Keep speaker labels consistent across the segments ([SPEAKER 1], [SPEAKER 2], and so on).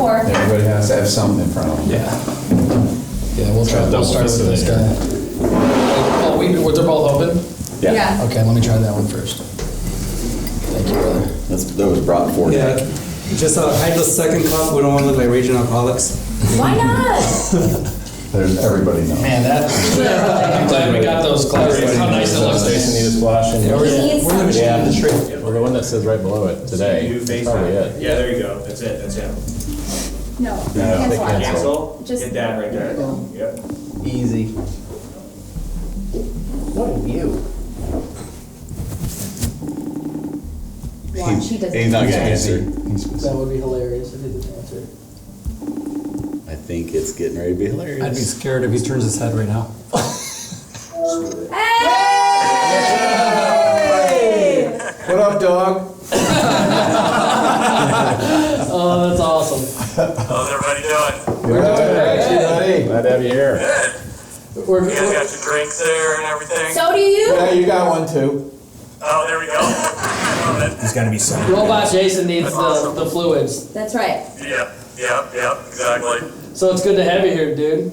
[SPEAKER 1] more.
[SPEAKER 2] Everybody has to have something in front of them.
[SPEAKER 3] Yeah, we'll start with this guy. Oh, they're both open?
[SPEAKER 1] Yeah.
[SPEAKER 3] Okay, let me try that one first. Thank you, brother.
[SPEAKER 4] That was brought forward.
[SPEAKER 5] Yeah, just hide the second cup. We don't want to look like raging alcoholics.
[SPEAKER 1] Why not?
[SPEAKER 2] There's everybody knows.
[SPEAKER 3] Man, I'm glad we got those glasses. How nice it looks.
[SPEAKER 6] Jason need a splash in.
[SPEAKER 1] He needs
[SPEAKER 5] We're the machine.
[SPEAKER 6] Or the one that says right below it today.
[SPEAKER 7] You face
[SPEAKER 6] Probably
[SPEAKER 7] that.
[SPEAKER 6] it.
[SPEAKER 7] Yeah, there you go. That's it. That's him.
[SPEAKER 1] No,
[SPEAKER 6] they
[SPEAKER 1] cancel out.
[SPEAKER 7] Cancel.
[SPEAKER 1] Just
[SPEAKER 7] Hit that right there. Yep.
[SPEAKER 3] Easy.
[SPEAKER 4] What are you?
[SPEAKER 1] Watch, he doesn't.
[SPEAKER 4] He's not gonna answer.
[SPEAKER 3] That would be hilarious if he didn't answer.
[SPEAKER 4] I think it's getting ready to be hilarious.
[SPEAKER 5] I'd be scared if he turns his head right now.
[SPEAKER 1] Hey!
[SPEAKER 2] What up, dog?
[SPEAKER 3] Oh, that's awesome.
[SPEAKER 8] How's everybody doing?
[SPEAKER 2] Good. Buddy.
[SPEAKER 6] Glad to have you here.
[SPEAKER 8] Good. You guys got your drinks there and everything?
[SPEAKER 1] So do you?
[SPEAKER 2] Yeah, you got one too.
[SPEAKER 8] Oh, there we go. I love it.
[SPEAKER 7] He's got to be some.
[SPEAKER 3] Robot Jason needs
[SPEAKER 8] That's awesome.
[SPEAKER 3] the fluids.
[SPEAKER 1] That's right.
[SPEAKER 8] Yep, exactly.
[SPEAKER 3] So it's good to have you here, dude.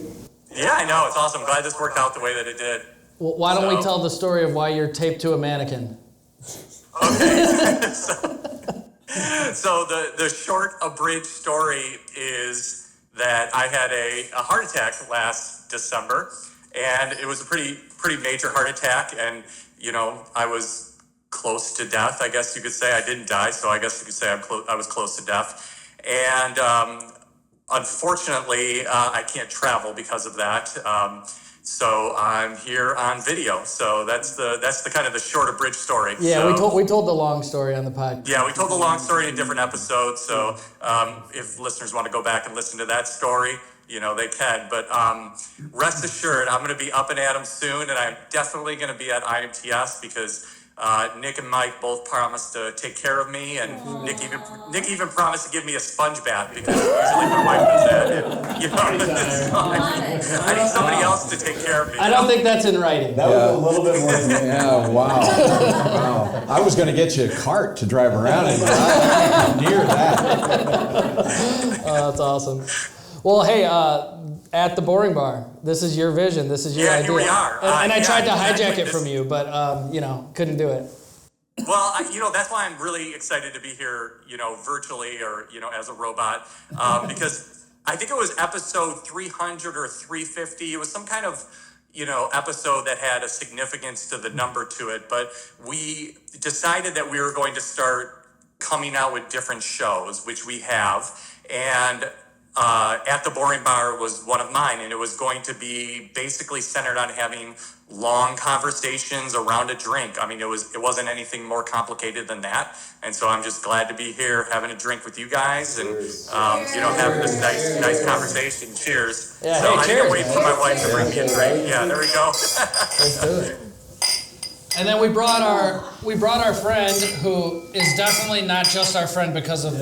[SPEAKER 8] Yeah, I know, it's awesome. Glad this worked out the way that it did.
[SPEAKER 3] Well, why don't we
[SPEAKER 8] So-
[SPEAKER 3] tell the story of why you're taped to a mannequin?
[SPEAKER 8] Okay. So the short abridged story is that I had a heart attack last December, and it was a pretty major heart attack, and I was close to death, I guess you could say. I didn't die, so I guess you could say I was close to death. And unfortunately, I can't travel because of that. So I'm here on video. So that's the kind of the short abridged story.
[SPEAKER 3] Yeah,
[SPEAKER 8] so,
[SPEAKER 3] we told the long story on the podcast.
[SPEAKER 8] Yeah, we told the long story in a different episode. So if listeners want to go back and listen to that story, they can. But rest assured, I'm going to be up and at 'em soon, and I'm definitely going to be at IMTS because Nick and Mike both promised to take care of me, and Nick even promised to give me a sponge bath because usually my wife does that. And, so I need somebody else to take care of me.
[SPEAKER 3] I don't think that's in writing.
[SPEAKER 2] That was a little bit more than yeah, wow. Wow. I was going to get you a cart to drive around in. Near that.
[SPEAKER 3] Oh, that's awesome. Well, hey, at the Boring Bar, this is your vision. This is your idea.
[SPEAKER 8] Here we are.
[SPEAKER 3] And I tried to hijack
[SPEAKER 8] exactly.
[SPEAKER 3] it from you, but couldn't do it.
[SPEAKER 8] Well, that's why I'm really excited to be here, virtually or, as a robot, because I think it was episode 300 or 350. It was some kind of, episode that had a significance to the number to it. But we decided that we were going to start coming out with different shows, which we have. And At the Boring Bar was one of mine, and it was going to be basically centered on having long conversations around a drink. I mean, it wasn't anything more complicated than that. And so I'm just glad to be here having a drink with you guys and having this nice conversation. Cheers.
[SPEAKER 3] Yeah,
[SPEAKER 8] so
[SPEAKER 3] hey,
[SPEAKER 8] I
[SPEAKER 3] cheers.
[SPEAKER 8] can't wait for my wife to bring me a drink. Yeah, there we go.
[SPEAKER 3] Let's do it. And then we brought our friend, who is definitely not just our friend because of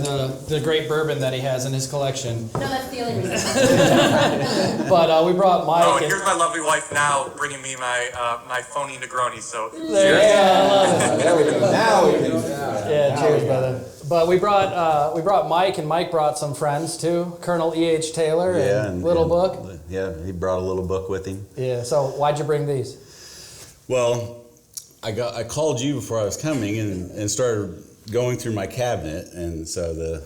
[SPEAKER 3] the great bourbon that he has in his collection.
[SPEAKER 1] No, that's the only reason.
[SPEAKER 3] But we brought Mike.
[SPEAKER 8] Oh, and here's my lovely wife now bringing me my phony Negroni. So
[SPEAKER 3] There
[SPEAKER 2] There we go. Now we can.
[SPEAKER 3] Yeah, cheers, brother. But we brought Mike, and Mike brought some friends too. Colonel E.H. Taylor and Little Book.
[SPEAKER 4] Yeah, he brought a little book with him.
[SPEAKER 3] Yeah. So why'd you bring these?
[SPEAKER 4] Well, I called you before I was coming and started going through my cabinet, and so the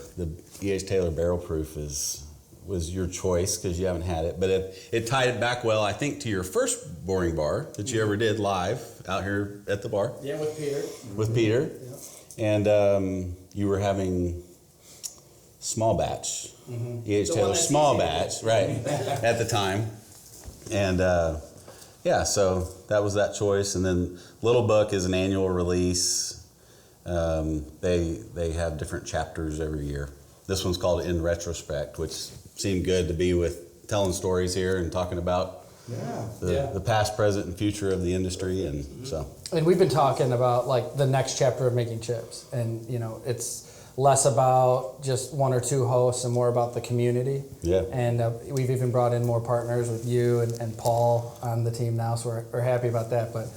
[SPEAKER 4] E.H. Taylor Barrel Proof was your choice because you haven't had it, but it tied it back well, I think, to your first Boring Bar that you ever did live out here at the bar.
[SPEAKER 3] Yeah, with Peter.
[SPEAKER 4] With Peter, and you were having small batch, E.H.
[SPEAKER 3] The one
[SPEAKER 4] Taylor
[SPEAKER 3] that's
[SPEAKER 4] small
[SPEAKER 3] easy to
[SPEAKER 4] batch, right, at the time, and so that was that choice, and then Little Book is an annual release. They have different chapters every year. This one's called In Retrospect, which seemed good to be with telling stories here and talking about the past, present, and future of the industry, and so.
[SPEAKER 3] And we've been talking about like the next chapter of making chips, and it's less about just one or two hosts and more about the community.
[SPEAKER 4] Yeah.
[SPEAKER 3] And we've even brought in more partners with you and Paul on the team now, so we're happy about that. But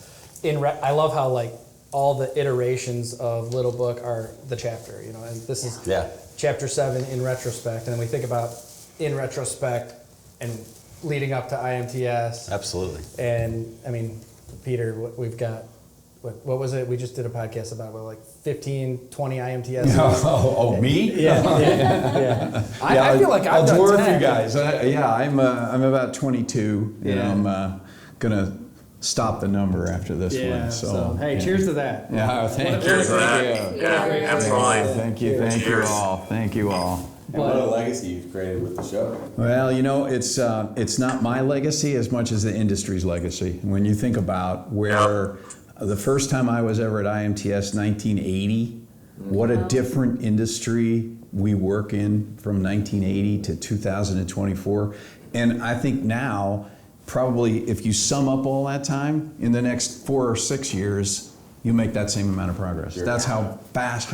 [SPEAKER 3] I love how like all the iterations of Little Book are the chapter, you know, and this is
[SPEAKER 4] Yeah.
[SPEAKER 3] chapter 7 in retrospect, and then we think about in retrospect and leading up to IMTS.
[SPEAKER 4] Absolutely.
[SPEAKER 3] And I mean, Peter, we've got, what was it? We just did a podcast about like 15, 20 IMTS.
[SPEAKER 2] Oh, me?
[SPEAKER 3] Yeah. I feel like
[SPEAKER 2] I'll
[SPEAKER 3] I've done
[SPEAKER 2] dwarf
[SPEAKER 3] 10.
[SPEAKER 2] you guys. I'm about 22, and
[SPEAKER 3] Yeah.
[SPEAKER 2] I'm gonna stop the number after this
[SPEAKER 3] Yeah.
[SPEAKER 2] one.
[SPEAKER 3] So, hey,
[SPEAKER 2] yeah.
[SPEAKER 3] cheers to that.
[SPEAKER 2] Yeah, thank you.
[SPEAKER 8] Cheers to that.
[SPEAKER 2] Thank you.
[SPEAKER 8] Yeah, absolutely.
[SPEAKER 2] Thank you. Thank you
[SPEAKER 8] Cheers.
[SPEAKER 2] all. Thank you all.
[SPEAKER 4] And what a legacy you've created with the show.
[SPEAKER 2] Well, you know, it's not my legacy as much as the industry's legacy. When you think about where the first time I was ever at IMTS, 1980, what a different industry we work in from 1980 to 2024. And I think now, probably if you sum up all that time, in the next 4 or 6 years, you make that same amount of progress.
[SPEAKER 4] Sure.
[SPEAKER 2] That's how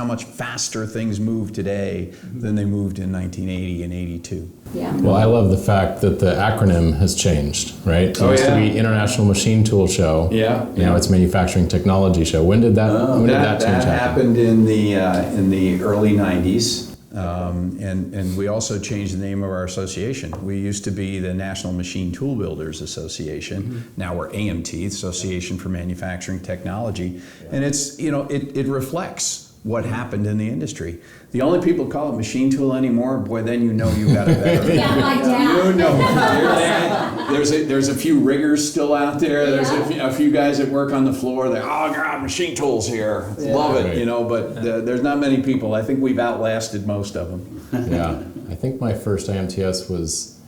[SPEAKER 2] much faster things move today than they moved in 1980 and 82.
[SPEAKER 1] Yeah.
[SPEAKER 6] Well, I love the fact that the acronym has changed, right? It
[SPEAKER 2] Oh,
[SPEAKER 6] used
[SPEAKER 2] yeah.
[SPEAKER 6] to be International Machine Tool Show.
[SPEAKER 2] Yeah.
[SPEAKER 6] Now it's Manufacturing Technology Show. When did that change happen?
[SPEAKER 2] happened in the early 90s. And we also changed the name of our association. We used to be the National Machine Tool Builders Association. Now we're AMT, Association for Manufacturing Technology. And it's, you know, it reflects what happened in the industry. The only people who call it machine tool anymore, boy, then you know you got it better.
[SPEAKER 1] Yeah, my dad.
[SPEAKER 2] You know, there's a few riggers still out there. There's a few guys that work on the floor. They, oh God, machine tools here. Love it,
[SPEAKER 6] Right.
[SPEAKER 2] you know. But there's not many people. I think we've outlasted most of them.
[SPEAKER 6] Yeah. I think my first IMTS was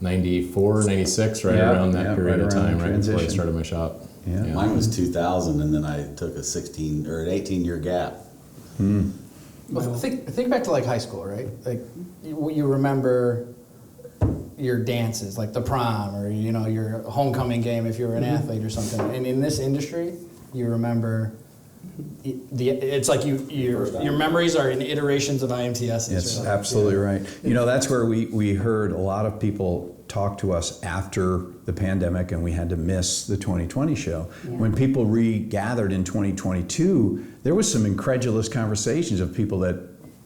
[SPEAKER 6] 94, 96, right
[SPEAKER 2] Yeah,
[SPEAKER 6] around that
[SPEAKER 2] yeah,
[SPEAKER 6] period
[SPEAKER 2] right
[SPEAKER 6] of
[SPEAKER 2] around
[SPEAKER 6] time,
[SPEAKER 2] the
[SPEAKER 6] right before I
[SPEAKER 2] transition.
[SPEAKER 6] started my shop.
[SPEAKER 2] Yeah.
[SPEAKER 4] Mine was 2000, and then I took a 16 or an 18-year gap.
[SPEAKER 3] Well, think back to like high school, right? Like you remember your dances, like the prom, or you know your homecoming game if you were an athlete or something. And in this industry, you remember it's like your memories are in iterations of IMTS.
[SPEAKER 2] It's absolutely right. You know, that's where we heard a lot of people talk to us after the pandemic, and we had to miss the 2020 show. When people regathered in 2022, there was some incredulous conversations of people that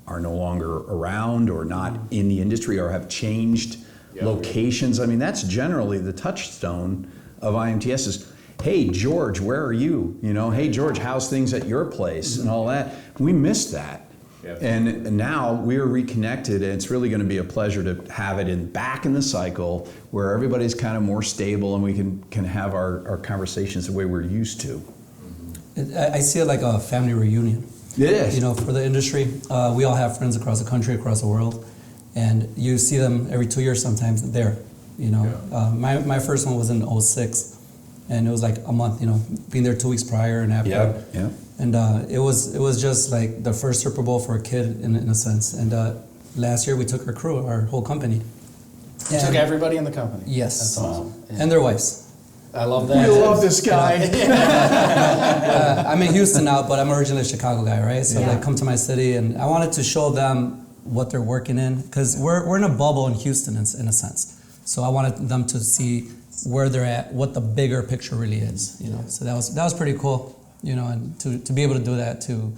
[SPEAKER 2] are no longer around or not in the industry or have changed locations. I mean, that's generally the touchstone of IMTS is, hey, George, where are you? You know, hey, George, how's things at your place and all that. We missed that. And now we're reconnected, and it's really going to be a pleasure to have it back in the cycle where everybody's kind of more stable and we can have our conversations the way we're used to.
[SPEAKER 5] I see it like a family reunion.
[SPEAKER 2] Yes.
[SPEAKER 5] You know, for the industry, we all have friends across the country, across the world, and you see them every 2 years sometimes there. You know, my first one was in 06, and it was like a month. You know, being there 2 weeks prior and after.
[SPEAKER 2] Yeah.
[SPEAKER 5] And it was just like the first Super Bowl for a kid in a sense. And last year we took our crew, our whole company.
[SPEAKER 3] You took everybody in the company.
[SPEAKER 5] Yes.
[SPEAKER 3] That's awesome.
[SPEAKER 5] And their wives.
[SPEAKER 3] I love that.
[SPEAKER 2] We love this guy.
[SPEAKER 5] I'm in Houston now, but I'm originally a Chicago guy, right? So
[SPEAKER 1] Yeah.
[SPEAKER 5] they come to my city, and I wanted to show them what they're working in, because we're in a bubble in Houston in a sense. So I wanted them to see where they're at, what the bigger picture really is, you know. So that was pretty cool, you know, and to be able to do that, to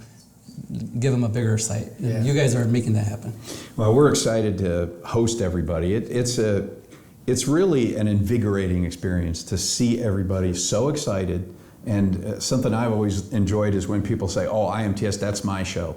[SPEAKER 5] give them a bigger sight. And you guys are making that happen.
[SPEAKER 2] Well, we're excited to host everybody. It's really an invigorating experience to see everybody so excited. And something I've always enjoyed is when people say, "Oh, IMTS, that's my show."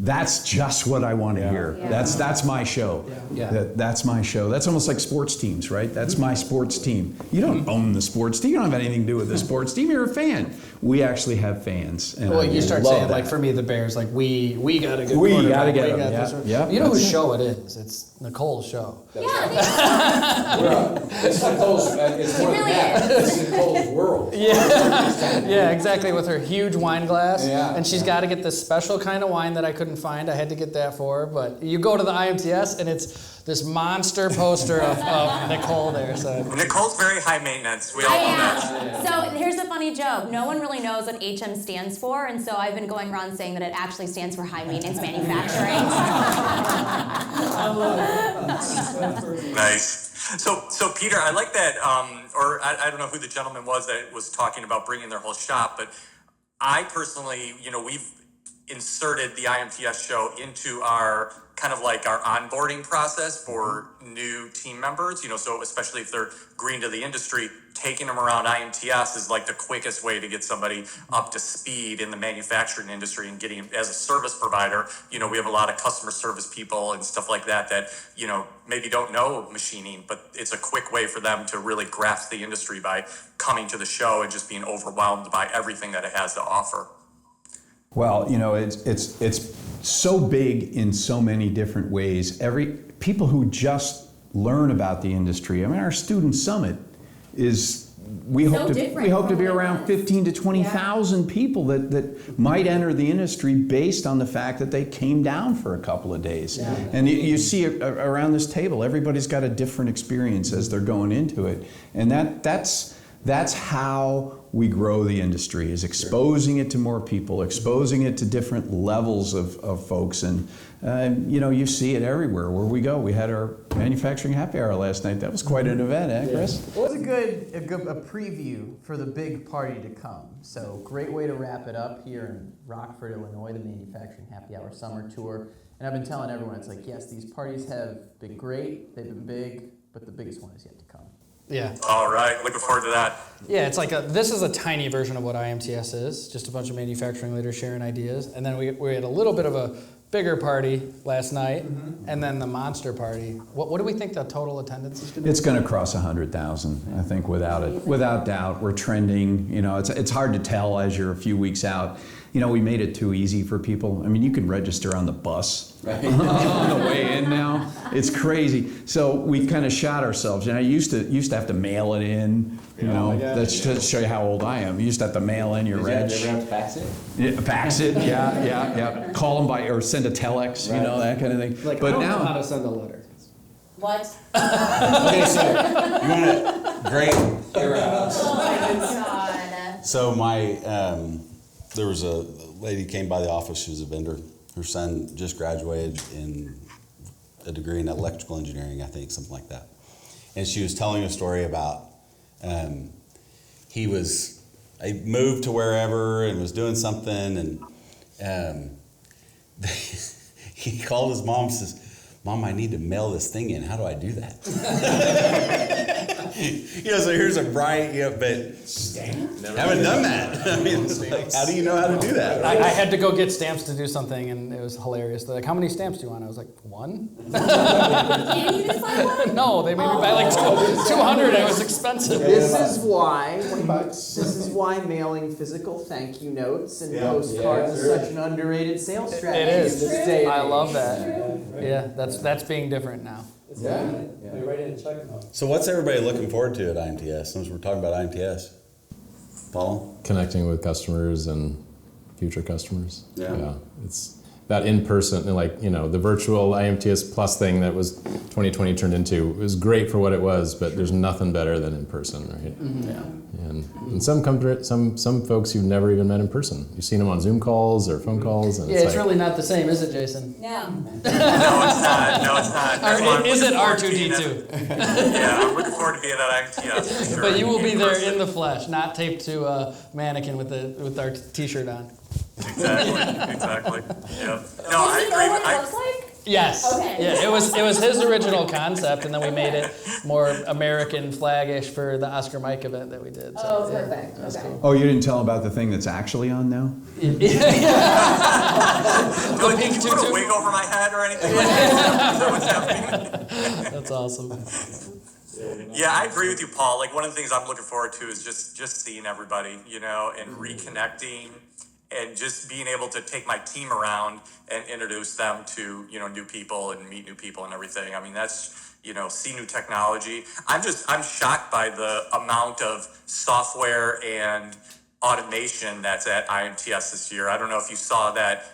[SPEAKER 2] That's just what I want to hear.
[SPEAKER 1] Yeah.
[SPEAKER 2] That's my show.
[SPEAKER 3] Yeah.
[SPEAKER 2] That's my show. That's almost like sports teams, right? That's my sports team. You don't own the sports team. You don't have anything to do with the sports team. You're a fan. We actually have fans. And
[SPEAKER 3] Well,
[SPEAKER 2] I
[SPEAKER 3] you start
[SPEAKER 2] love
[SPEAKER 3] saying,
[SPEAKER 2] that.
[SPEAKER 3] like, for me, the Bears, like, we got a good
[SPEAKER 2] We
[SPEAKER 3] quarterback.
[SPEAKER 2] gotta get
[SPEAKER 3] we
[SPEAKER 2] him,
[SPEAKER 3] got
[SPEAKER 2] yeah,
[SPEAKER 3] this one.
[SPEAKER 2] yeah,
[SPEAKER 3] You know whose
[SPEAKER 2] that's it.
[SPEAKER 3] show it is? It's Nicole's show.
[SPEAKER 1] Yeah, I think
[SPEAKER 2] It's Nicole's. It's
[SPEAKER 1] It really is.
[SPEAKER 2] It's Nicole's world.
[SPEAKER 3] Yeah, exactly, with her huge wine glass.
[SPEAKER 2] Yeah.
[SPEAKER 3] And she's got to get this special kind of wine that I couldn't find. I had to get that for her. But you go to the IMTS, and it's this monster poster of Nicole there. So
[SPEAKER 8] Nicole's very high maintenance. We all know that.
[SPEAKER 1] I am. So here's a funny joke. No one really knows what HM stands for, and so I've been going around saying that it actually stands for high maintenance manufacturing.
[SPEAKER 8] Nice. So Peter, I like that, or I don't know who the gentleman was that was talking about bringing their whole shop, but I personally, we've inserted the IMTS show into our kind of like our onboarding process for new team members, so especially if they're green to the industry, taking them around IMTS is like the quickest way to get somebody up to speed in the manufacturing industry and getting, as a service provider, we have a lot of customer service people and stuff like that, maybe don't know machining, but it's a quick way for them to really grasp the industry by coming to the show and just being overwhelmed by everything that it has to offer.
[SPEAKER 2] Well, it's so big in so many different ways. People who just learn about the industry. I mean, our student summit is we hope to be around 15 to 20,000 people that might enter the industry based on the fact that they came down for a couple of days. Yeah. And you see around this table, everybody's got a different experience as they're going into it, and that's how we grow the industry, is exposing it to more people, exposing it to different levels of folks. And, you see it everywhere where we go. We had our manufacturing happy hour last night. That was quite an event, Chris?
[SPEAKER 9] It was a preview for the big party to come. So great way to wrap it up here in Rockford, Illinois, the Manufacturing Happy Hour Summer Tour. And I've been telling everyone, it's like, yes, these parties have been great, they've been big, but the biggest one is yet to come.
[SPEAKER 3] Yeah.
[SPEAKER 8] All right, looking forward to that.
[SPEAKER 3] Yeah, it's like this is a tiny version of what IMTS is, just a bunch of manufacturing leaders sharing ideas. And then we had a little bit of a bigger party last night, and then the monster party. What do we think the total attendance is going to be?
[SPEAKER 2] It's going to cross 100,000, I think, without doubt. We're trending. It's hard to tell as you're a few weeks out. We made it too easy for people. I mean, you can register on the bus on the way in now. It's crazy. So we kind of shot ourselves. I used to have to mail it in. That's to show you how old I am. You used to have to mail in your reg.
[SPEAKER 6] Did you ever have to fax it?
[SPEAKER 2] Yeah, fax it. Yeah. Call them or send a telex.
[SPEAKER 6] Right.
[SPEAKER 2] that kind of thing.
[SPEAKER 10] Like,
[SPEAKER 2] but
[SPEAKER 10] I don't
[SPEAKER 2] now
[SPEAKER 10] know how to send a letter.
[SPEAKER 1] What?
[SPEAKER 4] Okay, so you want to great.
[SPEAKER 1] Oh my God.
[SPEAKER 4] So there was a lady came by the office. She was a vendor. Her son just graduated in a degree in electrical engineering, I think, something like that. And she was telling a story about he moved to wherever and was doing something, and he called his mom and says, "Mom, I need to mail this thing in. How do I do that?" So here's a bright, but haven't done that. I mean, it's like, how do you know how to do that?
[SPEAKER 3] I had to go get stamps to do something, and it was hilarious. They're like, "How many stamps do you want?" I was like, 1?
[SPEAKER 1] Can't you just buy one?
[SPEAKER 3] No, they made me buy like 200. It was expensive.
[SPEAKER 9] This is why mailing physical thank you notes and postcards is such an underrated sales strategy.
[SPEAKER 3] It is.
[SPEAKER 9] In this day and
[SPEAKER 3] I
[SPEAKER 9] age.
[SPEAKER 3] love that. Yeah, that's being different now.
[SPEAKER 10] They write in a check now.
[SPEAKER 4] So what's everybody looking forward to at IMTS? Since we're talking about IMTS, Paul?
[SPEAKER 6] Connecting with customers and future customers.
[SPEAKER 4] Yeah.
[SPEAKER 6] It's that in-person, the virtual IMTS Plus thing that was 2020 turned into. It was great for what it was, but there's nothing better than in person, right?
[SPEAKER 3] Mm-hmm.
[SPEAKER 6] Yeah. And some folks you've never even met in person. You've seen them on Zoom calls or phone calls, and
[SPEAKER 3] Yeah, it's really not the same, is it, Jason?
[SPEAKER 1] No.
[SPEAKER 8] No, it's not. That's why I'm
[SPEAKER 3] Is it
[SPEAKER 8] looking forward to being
[SPEAKER 3] R2D2?
[SPEAKER 8] Yeah, I'm looking forward to being at IMTS for sure.
[SPEAKER 3] But you will be there in the flesh, not taped to a mannequin with our T-shirt on.
[SPEAKER 8] Exactly. Yeah. No,
[SPEAKER 1] Does
[SPEAKER 8] I
[SPEAKER 1] he know
[SPEAKER 8] agree.
[SPEAKER 1] what it looks like?
[SPEAKER 3] Yes.
[SPEAKER 1] Okay.
[SPEAKER 3] Yeah, it was his original concept, and then we made it more American flag-ish for the Oscar Mike event that we did. So,
[SPEAKER 1] Oh,
[SPEAKER 3] yeah,
[SPEAKER 1] perfect.
[SPEAKER 3] that was
[SPEAKER 1] Okay.
[SPEAKER 3] cool.
[SPEAKER 2] Oh, you didn't tell about the thing that's actually on now?
[SPEAKER 8] Did you put a wig over my head or anything like that? Is that what's happening?
[SPEAKER 3] That's awesome.
[SPEAKER 8] Yeah, I agree with you, Paul. Like, one of the things I'm looking forward to is just seeing everybody, and reconnecting and just being able to take my team around and introduce them to, new people and meet new people and everything. I mean, that's, see new technology. I'm shocked by the amount of software and automation that's at IMTS this year. I don't know if you saw that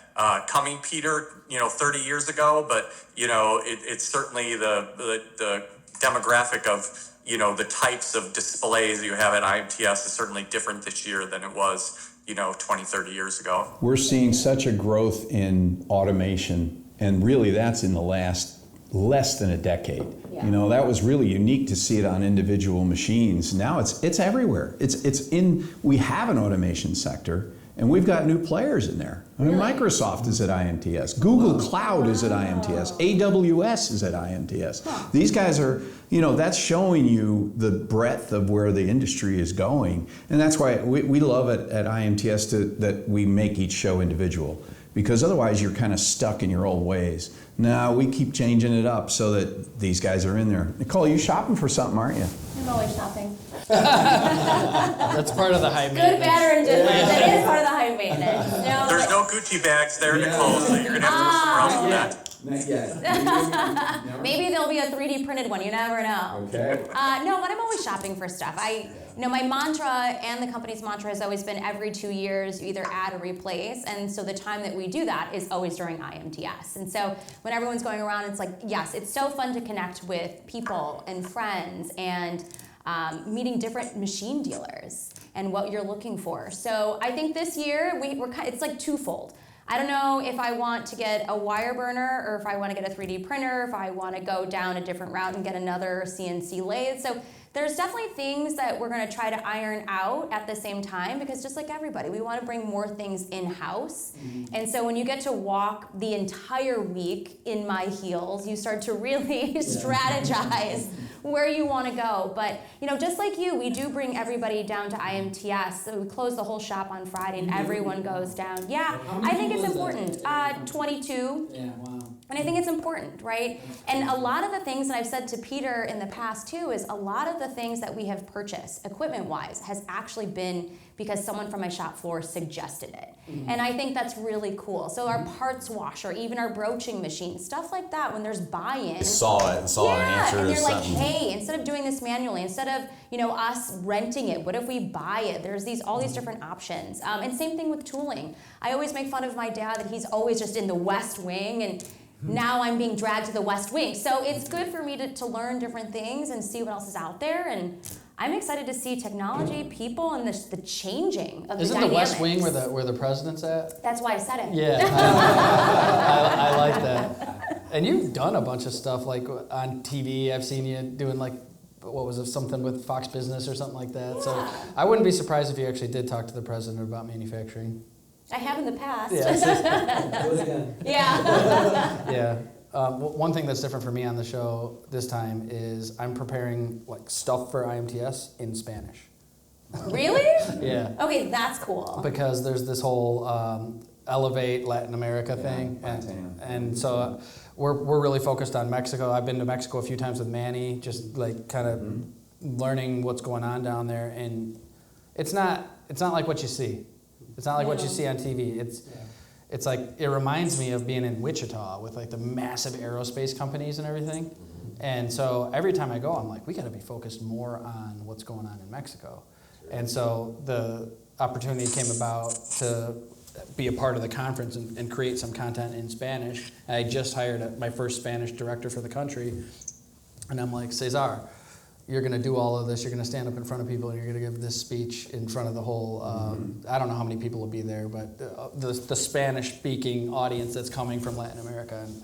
[SPEAKER 8] coming, Peter, 30 years ago, but, it's certainly the demographic of, the types of displays you have at IMTS is certainly different this year than it was, 20, 30 years ago.
[SPEAKER 2] We're seeing such a growth in automation, and really that's in the last less than a decade.
[SPEAKER 1] Yeah.
[SPEAKER 2] That was really unique to see it on individual machines. Now it's everywhere. We have an automation sector. And we've got new players in there. I mean, Microsoft is at IMTS. Google Cloud is at IMTS. AWS is at IMTS. These guys are, that's showing you the breadth of where the industry is going. And that's why we love it at IMTS that we make each show individual. Because otherwise you're kind of stuck in your old ways. Now we keep changing it up so that these guys are in there. Nicole, you shopping for something, aren't you?
[SPEAKER 1] I'm always shopping.
[SPEAKER 3] That's part of the high maintenance.
[SPEAKER 1] Good, bad, or indifferent. That is part of the high maintenance.
[SPEAKER 8] There's no Gucci bags there, Nicole, so you're gonna have to look somewhere else for that.
[SPEAKER 2] Not yet.
[SPEAKER 1] Maybe there'll be a 3D printed one. You never know.
[SPEAKER 2] Okay.
[SPEAKER 1] No, but I'm always shopping for stuff. My mantra and the company's mantra has always been every 2 years you either add or replace, and so the time that we do that is always during IMTS. And so when everyone's going around, it's like, yes, it's so fun to connect with people and friends and meeting different machine dealers and what you're looking for. So I think this year it's like twofold. I don't know if I want to get a wire burner or if I want to get a 3D printer, if I want to go down a different route and get another CNC lathe. So there's definitely things that we're going to try to iron out at the same time, because just like everybody, we want to bring more things in-house. And so when you get to walk the entire week in my heels, you start to really strategize where you want to go. But just like you, we do bring everybody down to IMTS. So we close the whole shop on Friday and everyone goes down. Yeah, I think it's important. 22.
[SPEAKER 9] Yeah, wow.
[SPEAKER 1] And I think it's important, right? And a lot of the things that I've said to Peter in the past too is a lot of the things that we have purchased, equipment-wise, has actually been because someone from my shop floor suggested it. And I think that's really cool. So our parts washer, even our broaching machine, stuff like that, when there's buy-in.
[SPEAKER 4] Saw it and saw an answer
[SPEAKER 1] and
[SPEAKER 4] to
[SPEAKER 1] they're like,
[SPEAKER 4] something.
[SPEAKER 1] hey, instead of doing this manually, instead of us renting it, what if we buy it? There's all these different options. And same thing with tooling. I always make fun of my dad that he's always just in the West Wing, and now I'm being dragged to the West Wing. So it's good for me to learn different things and see what else is out there. And I'm excited to see technology, people, and the changing of
[SPEAKER 3] Isn't
[SPEAKER 1] the
[SPEAKER 3] the West Wing
[SPEAKER 1] dynamics.
[SPEAKER 3] where the president's at?
[SPEAKER 1] That's why I said it.
[SPEAKER 3] Yeah, I like that. And you've done a bunch of stuff like on TV. I've seen you doing like, what was it, something with Fox Business or something like that.
[SPEAKER 1] Yeah.
[SPEAKER 3] So I wouldn't be surprised if you actually did talk to the president about manufacturing.
[SPEAKER 1] I have in the past.
[SPEAKER 3] Yeah.
[SPEAKER 1] Yeah.
[SPEAKER 3] Yeah. One thing that's different for me on the show this time is I'm preparing like stuff for IMTS in Spanish.
[SPEAKER 1] Really?
[SPEAKER 3] Yeah.
[SPEAKER 1] Okay, that's cool.
[SPEAKER 3] Because there's this whole Elevate Latin America thing, and so we're really focused on Mexico. I've been to Mexico a few times with Manny, just like kind of learning what's going on down there, and it's not like what you see. It's not like what you see on TV. It's like, it reminds me of being in Wichita with like the massive aerospace companies and everything. And so every time I go, I'm like, we got to be focused more on what's going on in Mexico. And so the opportunity came about to be a part of the conference and create some content in Spanish. And I just hired my first Spanish director for the country. And I'm like, Cesar, you're going to do all of this. You're going to stand up in front of people and you're going to give this speech in front of the whole, I don't know how many people will be there, but the Spanish-speaking audience that's coming from Latin America. And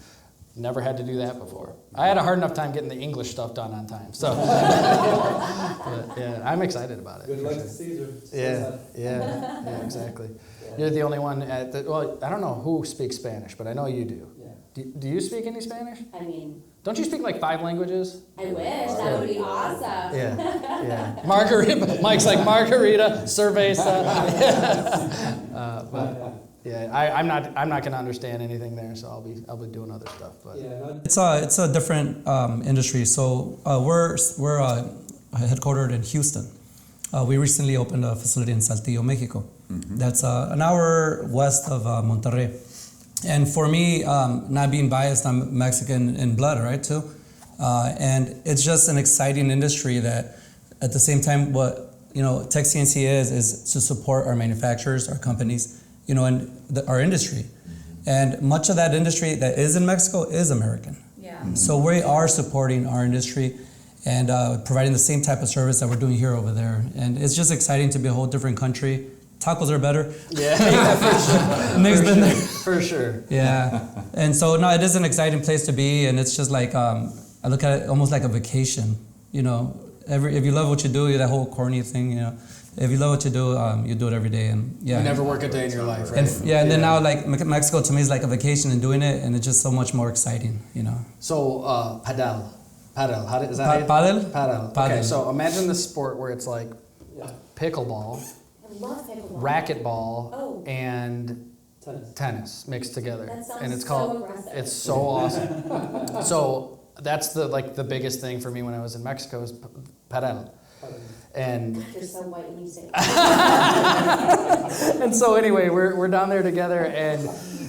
[SPEAKER 3] never had to do that before. I had a hard enough time getting the English stuff done on time. So, but, yeah, I'm excited about it.
[SPEAKER 10] Good luck to Caesar.
[SPEAKER 3] Yeah, exactly. You're the only one at the, well, I don't know who speaks Spanish, but I know you do.
[SPEAKER 10] Yeah.
[SPEAKER 3] Do you speak any Spanish?
[SPEAKER 1] I mean,
[SPEAKER 3] Don't you speak like 5 languages?
[SPEAKER 1] I wish. That would be awesome.
[SPEAKER 3] Yeah. Margarita. Mike's like margarita, cerveza. But yeah, I'm not gonna understand anything there, so I'll be doing other stuff. But
[SPEAKER 5] It's a different industry. So we're headquartered in Houston. We recently opened a facility in Saltillo, Mexico. That's an hour west of Monterrey. And for me, not being biased, I'm Mexican in blood, right, too? And it's just an exciting industry that, at the same time, what Tech CNC is to support our manufacturers, our companies, and our industry. And much of that industry that is in Mexico is American.
[SPEAKER 1] Yeah.
[SPEAKER 5] So we are supporting our industry and providing the same type of service that we're doing here over there. And it's just exciting to be a whole different country. Tacos are better.
[SPEAKER 3] yeah, for sure.
[SPEAKER 5] Nick's been there.
[SPEAKER 3] For sure.
[SPEAKER 5] Yeah, and so no, it is an exciting place to be, and it's just like I look at it almost like a vacation. If you love what you do, that whole corny thing, if you love what you do, you do it every day, and yeah.
[SPEAKER 3] You never work a day in your life, right?
[SPEAKER 5] And then now like Mexico to me is like a vacation and doing it, and it's just so much more exciting, you know.
[SPEAKER 3] So padel, how is that?
[SPEAKER 5] Padel?
[SPEAKER 3] Padel. Okay, so imagine the sport where it's like pickleball,
[SPEAKER 1] I love pickleball.
[SPEAKER 3] racquetball, and tennis mixed together.
[SPEAKER 1] That sounds
[SPEAKER 3] And it's
[SPEAKER 1] so
[SPEAKER 3] called.
[SPEAKER 1] aggressive.
[SPEAKER 3] It's so awesome. So that's the biggest thing for me when I was in Mexico is padel. And
[SPEAKER 1] You're so white when you say it.
[SPEAKER 3] and so anyway, we're down there together, and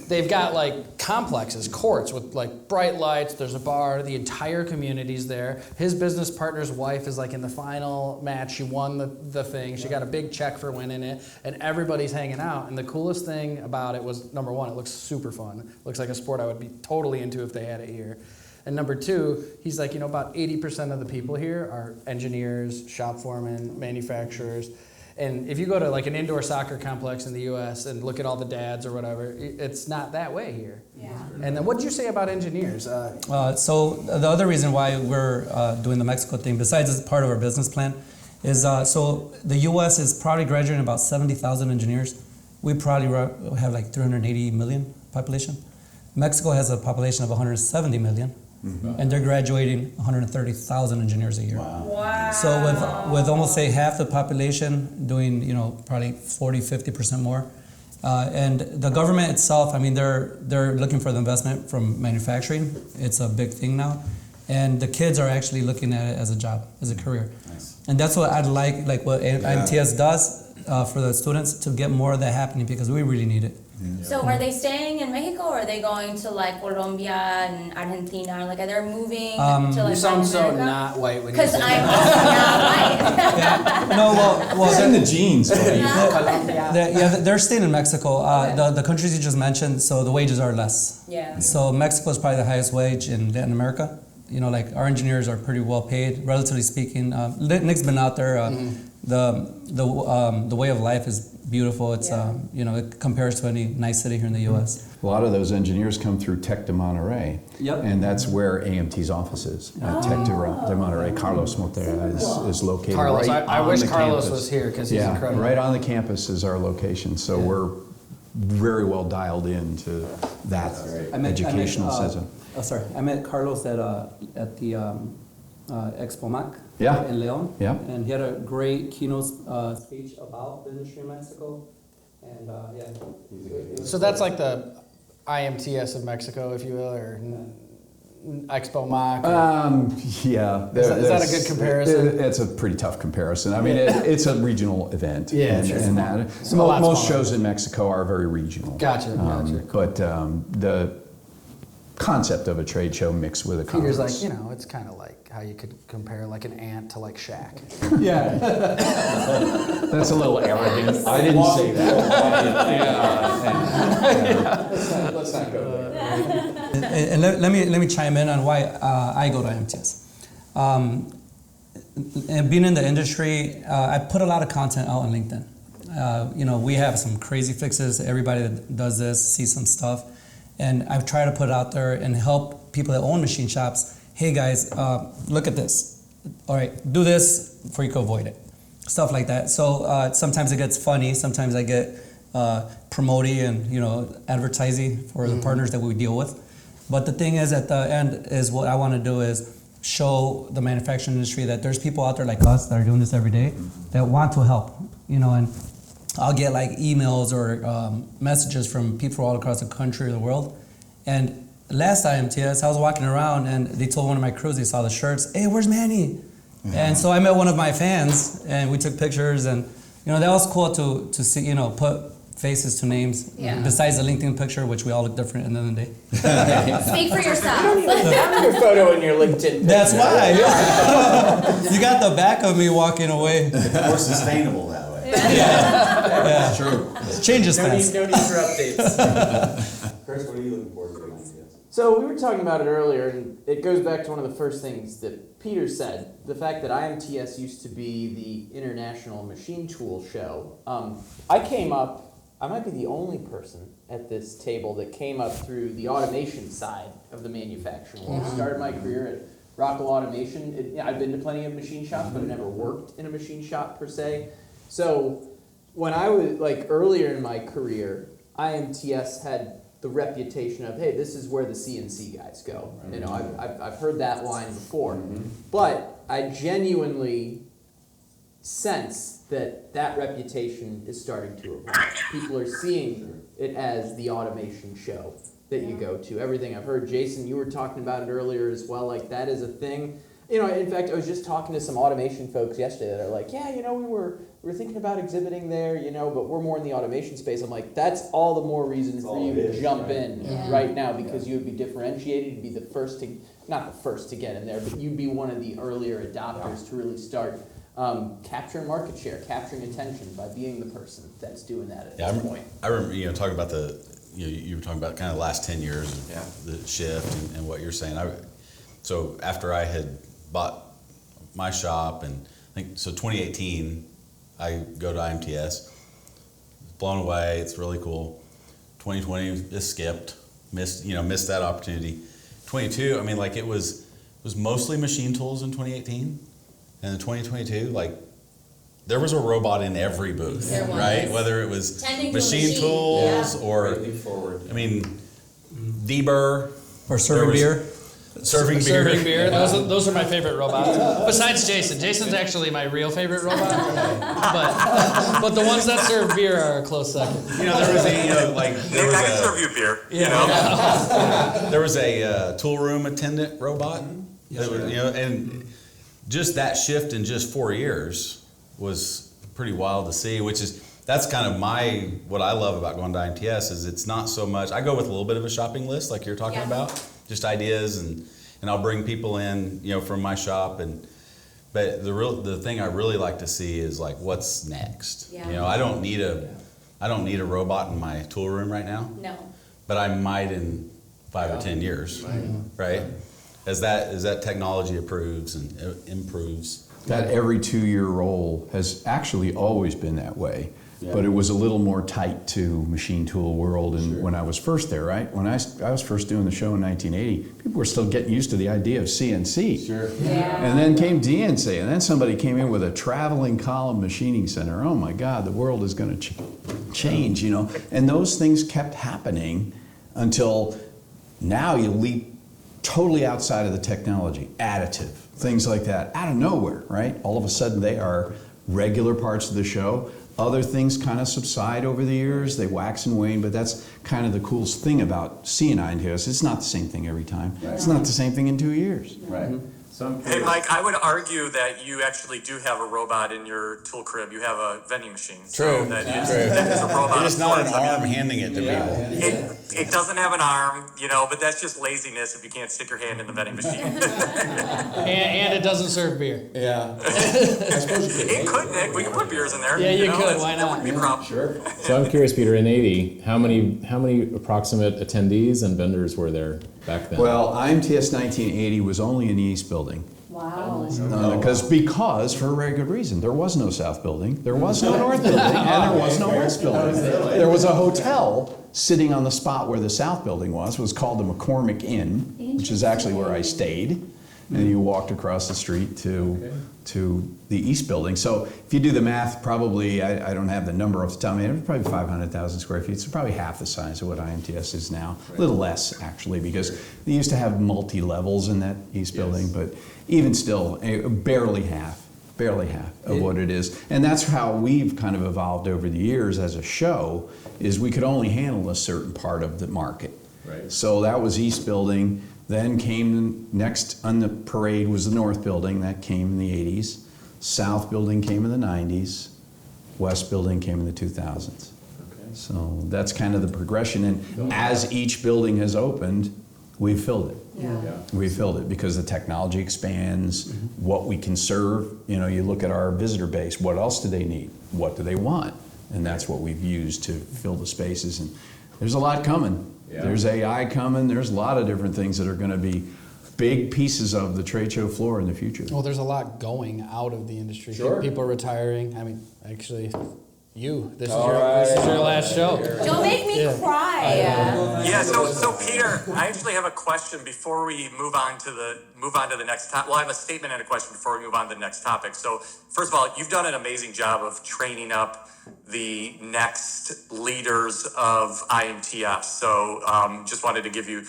[SPEAKER 3] they've got like complexes, courts with like bright lights. There's a bar. The entire community's there. His business partner's wife is like in the final match. She won the thing. She got a big check for winning it, and everybody's hanging out. And the coolest thing about it was, number one, it looks super fun. It looks like a sport I would be totally into if they had it here. And number two, he's like, about 80% of the people here are engineers, shop foremen, manufacturers. And if you go to like an indoor soccer complex in the US and look at all the dads or whatever, it's not that way here.
[SPEAKER 1] Yeah.
[SPEAKER 3] And then what did you say about engineers?
[SPEAKER 5] So the other reason why we're doing the Mexico thing, besides as part of our business plan, is so the U.S. is probably graduating about 70,000 engineers. We probably have like 380 million population. Mexico has a population of 170 million. And they're graduating 130,000 engineers a year.
[SPEAKER 1] Wow.
[SPEAKER 5] So with almost say half the population doing probably 40-50% more, and the government itself, I mean they're looking for the investment from manufacturing. It's a big thing now, and the kids are actually looking at it as a job, as a career.
[SPEAKER 4] Nice.
[SPEAKER 5] And that's what I'd like what IMTS does for the students to get more of that happening because we really need it.
[SPEAKER 1] So are they staying in Mexico or are they going to like Colombia and Argentina? Like are they moving to like
[SPEAKER 3] You sound
[SPEAKER 1] Latin
[SPEAKER 3] so
[SPEAKER 1] America?
[SPEAKER 3] not white when you
[SPEAKER 1] Because
[SPEAKER 3] say
[SPEAKER 1] I'm
[SPEAKER 3] that.
[SPEAKER 1] also not white.
[SPEAKER 5] No, well,
[SPEAKER 2] It's in the genes, buddy.
[SPEAKER 5] they're staying in Mexico. The countries you just mentioned, so the wages are less.
[SPEAKER 1] Yeah.
[SPEAKER 5] So Mexico is probably the highest wage in Latin America. Like our engineers are pretty well paid, relatively speaking. Nick's been out there. The way of life is beautiful. It's it compares to any nice city here in the U.S.
[SPEAKER 2] A lot of those engineers come through Tech de Monterrey,
[SPEAKER 5] Yep.
[SPEAKER 2] and that's where AMT's office is. Tech de Monterrey. Carlos Montera is located
[SPEAKER 3] Carlos,
[SPEAKER 2] right
[SPEAKER 3] I
[SPEAKER 2] on
[SPEAKER 3] wish
[SPEAKER 2] the
[SPEAKER 3] Carlos
[SPEAKER 2] campus.
[SPEAKER 3] was here because he's incredible.
[SPEAKER 2] Right on the campus is our location, so we're very well dialed into that educational system.
[SPEAKER 5] I met Carlos at the Expo Mac in Leon.
[SPEAKER 2] Yeah.
[SPEAKER 5] And he had a great keynote speech about the industry in Mexico. And
[SPEAKER 3] So that's like the IMTS of Mexico, if you will, or Expo Mac.
[SPEAKER 2] Yeah.
[SPEAKER 3] Is that a good comparison?
[SPEAKER 2] It's a pretty tough comparison. I mean, it's a regional event.
[SPEAKER 3] Yeah,
[SPEAKER 2] and,
[SPEAKER 3] sure.
[SPEAKER 2] and that,
[SPEAKER 3] So a lot
[SPEAKER 2] most
[SPEAKER 3] smaller.
[SPEAKER 2] shows in Mexico are very regional.
[SPEAKER 3] Gotcha.
[SPEAKER 2] But the concept of a trade show mixed with a
[SPEAKER 3] Peter's
[SPEAKER 2] conference.
[SPEAKER 3] like, it's kind of like how you could compare like an ant to like Shaq.
[SPEAKER 2] Yeah. That's a little arrogant. I didn't say that.
[SPEAKER 10] Let's not go there.
[SPEAKER 5] and let me chime in on why I go to IMTS. And being in the industry, I put a lot of content out on LinkedIn. We have some crazy fixes. Everybody that does this sees some stuff. And I've tried to put it out there and help people that own machine shops. Hey guys, look at this. All right, do this before you can avoid it. Stuff like that. So sometimes it gets funny. Sometimes I get promoting and advertising for the partners that we deal with. But the thing is, at the end, is what I want to do is show the manufacturing industry that there's people out there like us that are doing this every day that want to help. And I'll get like emails or messages from people all across the country or the world. And last IMTS, I was walking around and they told one of my crews, they saw the shirts, hey, where's Manny? And so I met one of my fans and we took pictures and that was cool to see, put faces to names besides the LinkedIn picture, which we all look different at the end of the day.
[SPEAKER 1] Speak for yourself.
[SPEAKER 10] Your photo in your LinkedIn.
[SPEAKER 5] That's why. You got the back of me walking away.
[SPEAKER 4] More sustainable that way.
[SPEAKER 5] Yeah.
[SPEAKER 4] True.
[SPEAKER 5] Changes
[SPEAKER 10] No
[SPEAKER 5] fast.
[SPEAKER 10] need for updates.
[SPEAKER 4] Chris, what are you looking forward to?
[SPEAKER 9] So we were talking about it earlier, and it goes back to one of the first things that Peter said, the fact that IMTS used to be the International Machine Tool Show. I came up, I might be the only person at this table that came up through the automation side of the manufacturing world. I started my career at Rockwell Automation. I've been to plenty of machine shops, but I never worked in a machine shop per se. So when I was like earlier in my career, IMTS had the reputation of, hey, this is where the CNC guys go. You know, I've heard that line before, but I genuinely sense that reputation is starting to evolve. People are seeing it as the automation show that you go to. Everything I've heard, Jason, you were talking about it earlier as well. Like that is a thing. You know, in fact, I was just talking to some automation folks yesterday that are like, yeah, you know, we were thinking about exhibiting there, you know, but we're more in the automation space. I'm like, that's all the more reason for you to jump in right now, because you would be differentiated. You'd be the first to, not the first to get in there, but you'd be one of the earlier adopters to really start capturing market share, capturing attention by being the person that's doing that at this point.
[SPEAKER 4] I remember, you know, talking about you were talking about kind of the last 10 years of the shift and what you're saying. So after I had bought my shop, and I think, so 2018, I go to IMTS, blown away, it's really cool. 2020 just skipped, missed that opportunity. 22, I mean, like it was mostly machine tools in 2018, and in 2022, like there was a robot in every booth, right? Whether it was machine tools or, I mean, deburr.
[SPEAKER 5] Or serving beer.
[SPEAKER 4] Serving beer.
[SPEAKER 11] Serving beer. Those are my favorite robots. Besides Jason. Jason's actually my real favorite robot. But the ones that serve beer are a close second.
[SPEAKER 4] You know, there was
[SPEAKER 8] I can serve you beer. You know,
[SPEAKER 4] there was a tool room attendant robot. That was, you know, and just that shift in just 4 years was pretty wild to see. That's kind of what I love about going to IMTS is it's not so much. I go with a little bit of a shopping list, like you're talking about. Just ideas, and I'll bring people in, you know, from my shop, but the thing I really like to see is like what's next. You know, I don't need a robot in my tool room right now.
[SPEAKER 1] No.
[SPEAKER 4] But I might in 5 or 10 years, right? As that technology improves and improves.
[SPEAKER 2] That every 2-year roll has actually always been that way. But it was a little more tight to machine tool world, and when I was first there, right? When I was first doing the show in 1980, people were still getting used to the idea of CNC. And then came DNC, and then somebody came in with a traveling column machining center. Oh my God, the world is going to change, you know? And those things kept happening until now you leap totally outside of the technology, additive, things like that, out of nowhere, right? All of a sudden they are regular parts of the show. Other things kind of subside over the years, they wax and wane, but that's kind of the coolest thing about seeing IMTS. It's not the same thing every time. It's not the same thing in 2 years.
[SPEAKER 8] Hey, Mike, I would argue that you actually do have a robot in your tool crib. You have a vending machine.
[SPEAKER 4] True.
[SPEAKER 8] So that is a robot.
[SPEAKER 4] It's not an arm handing it to people.
[SPEAKER 8] It doesn't have an arm, you know, but that's just laziness if you can't stick your hand in the vending machine.
[SPEAKER 11] and it doesn't serve beer.
[SPEAKER 8] It could, Nick. We could put beers in there.
[SPEAKER 11] Yeah, you could. Why
[SPEAKER 8] That
[SPEAKER 11] not?
[SPEAKER 8] wouldn't be a problem.
[SPEAKER 6] So I'm curious, Peter, in 80, how many approximate attendees and vendors were there back then?
[SPEAKER 2] Well, IMTS 1980 was only in the East Building.
[SPEAKER 1] Wow.
[SPEAKER 2] Because for a very good reason, there was no South Building, there was no North Building, and there was no West Building. There was a hotel sitting on the spot where the South Building was called the McCormick Inn, which is actually where I stayed. And you walked across the street to the East Building. So if you do the math, probably, I don't have the number off the top of my head, it was probably 500,000 square feet. It's probably half the size of what IMTS is now. A little less, actually, because they used to have multi-levels in that East Building, but even still, barely half of what it is. And that's how we've kind of evolved over the years as a show, is we could only handle a certain part of the market. So that was East Building. Then came next on the parade was the North Building, that came in the 80s. South Building came in the 90s. West Building came in the 2000s. So that's kind of the progression. And as each building has opened, we've filled it. We filled it because the technology expands, what we can serve. You know, you look at our visitor base, what else do they need? What do they want? And that's what we've used to fill the spaces. And there's a lot coming. There's AI coming. There's a lot of different things that are going to be big pieces of the trade show floor in the future.
[SPEAKER 3] Well, there's a lot going out of the industry. People retiring. I mean, actually, this is your last show.
[SPEAKER 1] Don't make me cry.
[SPEAKER 8] Yeah. So Peter, I actually have a question before we move on to the next topic. Well, I have a statement and a question before we move on to the next topic. So first of all, you've done an amazing job of training up the next leaders of IMTS. So just wanted to give you,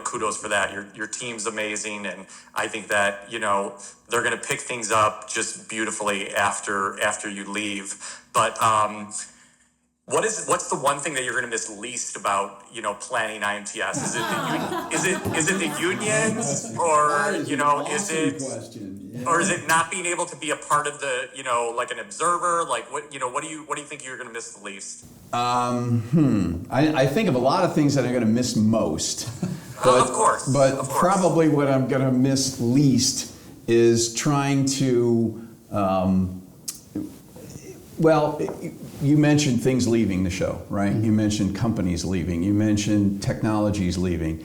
[SPEAKER 8] kudos for that. Your team's amazing, and I think that, they're going to pick things up just beautifully after you leave. But what's the one thing that you're going to miss least about, planning IMTS? Is it the unions, or or is it not being able to be a part of the, like an observer? Like what do you think you're going to miss the least?
[SPEAKER 2] I think of a lot of things that I'm going to miss most. But,
[SPEAKER 8] of course.
[SPEAKER 2] Probably what I'm going to miss least is trying to, you mentioned things leaving the show, right? You mentioned companies leaving. You mentioned technologies leaving.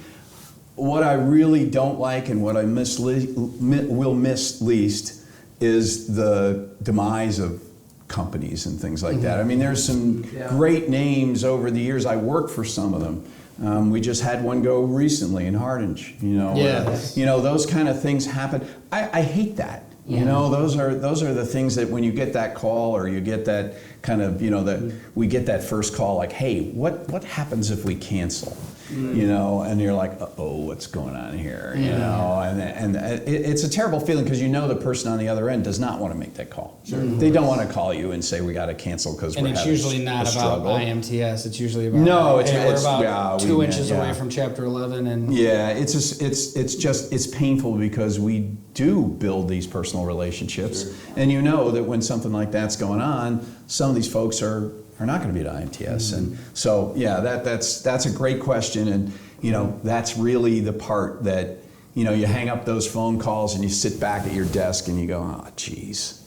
[SPEAKER 2] What I really don't like and what I will miss least is the demise of companies and things like that. I mean, there's some great names over the years. I worked for some of them. We just had one go recently in Hardinge. Those kind of things happen. I hate that. Those are the things that when you get that call, or you get that kind of, that we get that first call, like, hey, what happens if we cancel? And you're like, oh, what's going on here? And it's a terrible feeling, because the person on the other end does not want to make that call. Sure. They don't want to call you and say we got to cancel because we're having a struggle.
[SPEAKER 3] And it's usually not about IMTS. It's usually about
[SPEAKER 2] we're
[SPEAKER 3] about 2 inches away from Chapter 11, and
[SPEAKER 2] it's painful, because we do build these personal relationships, and that when something like that's going on, some of these folks are not going to be at IMTS. And so, that's a great question. And, that's really the part that, you hang up those phone calls and you sit back at your desk and you go, oh, geez,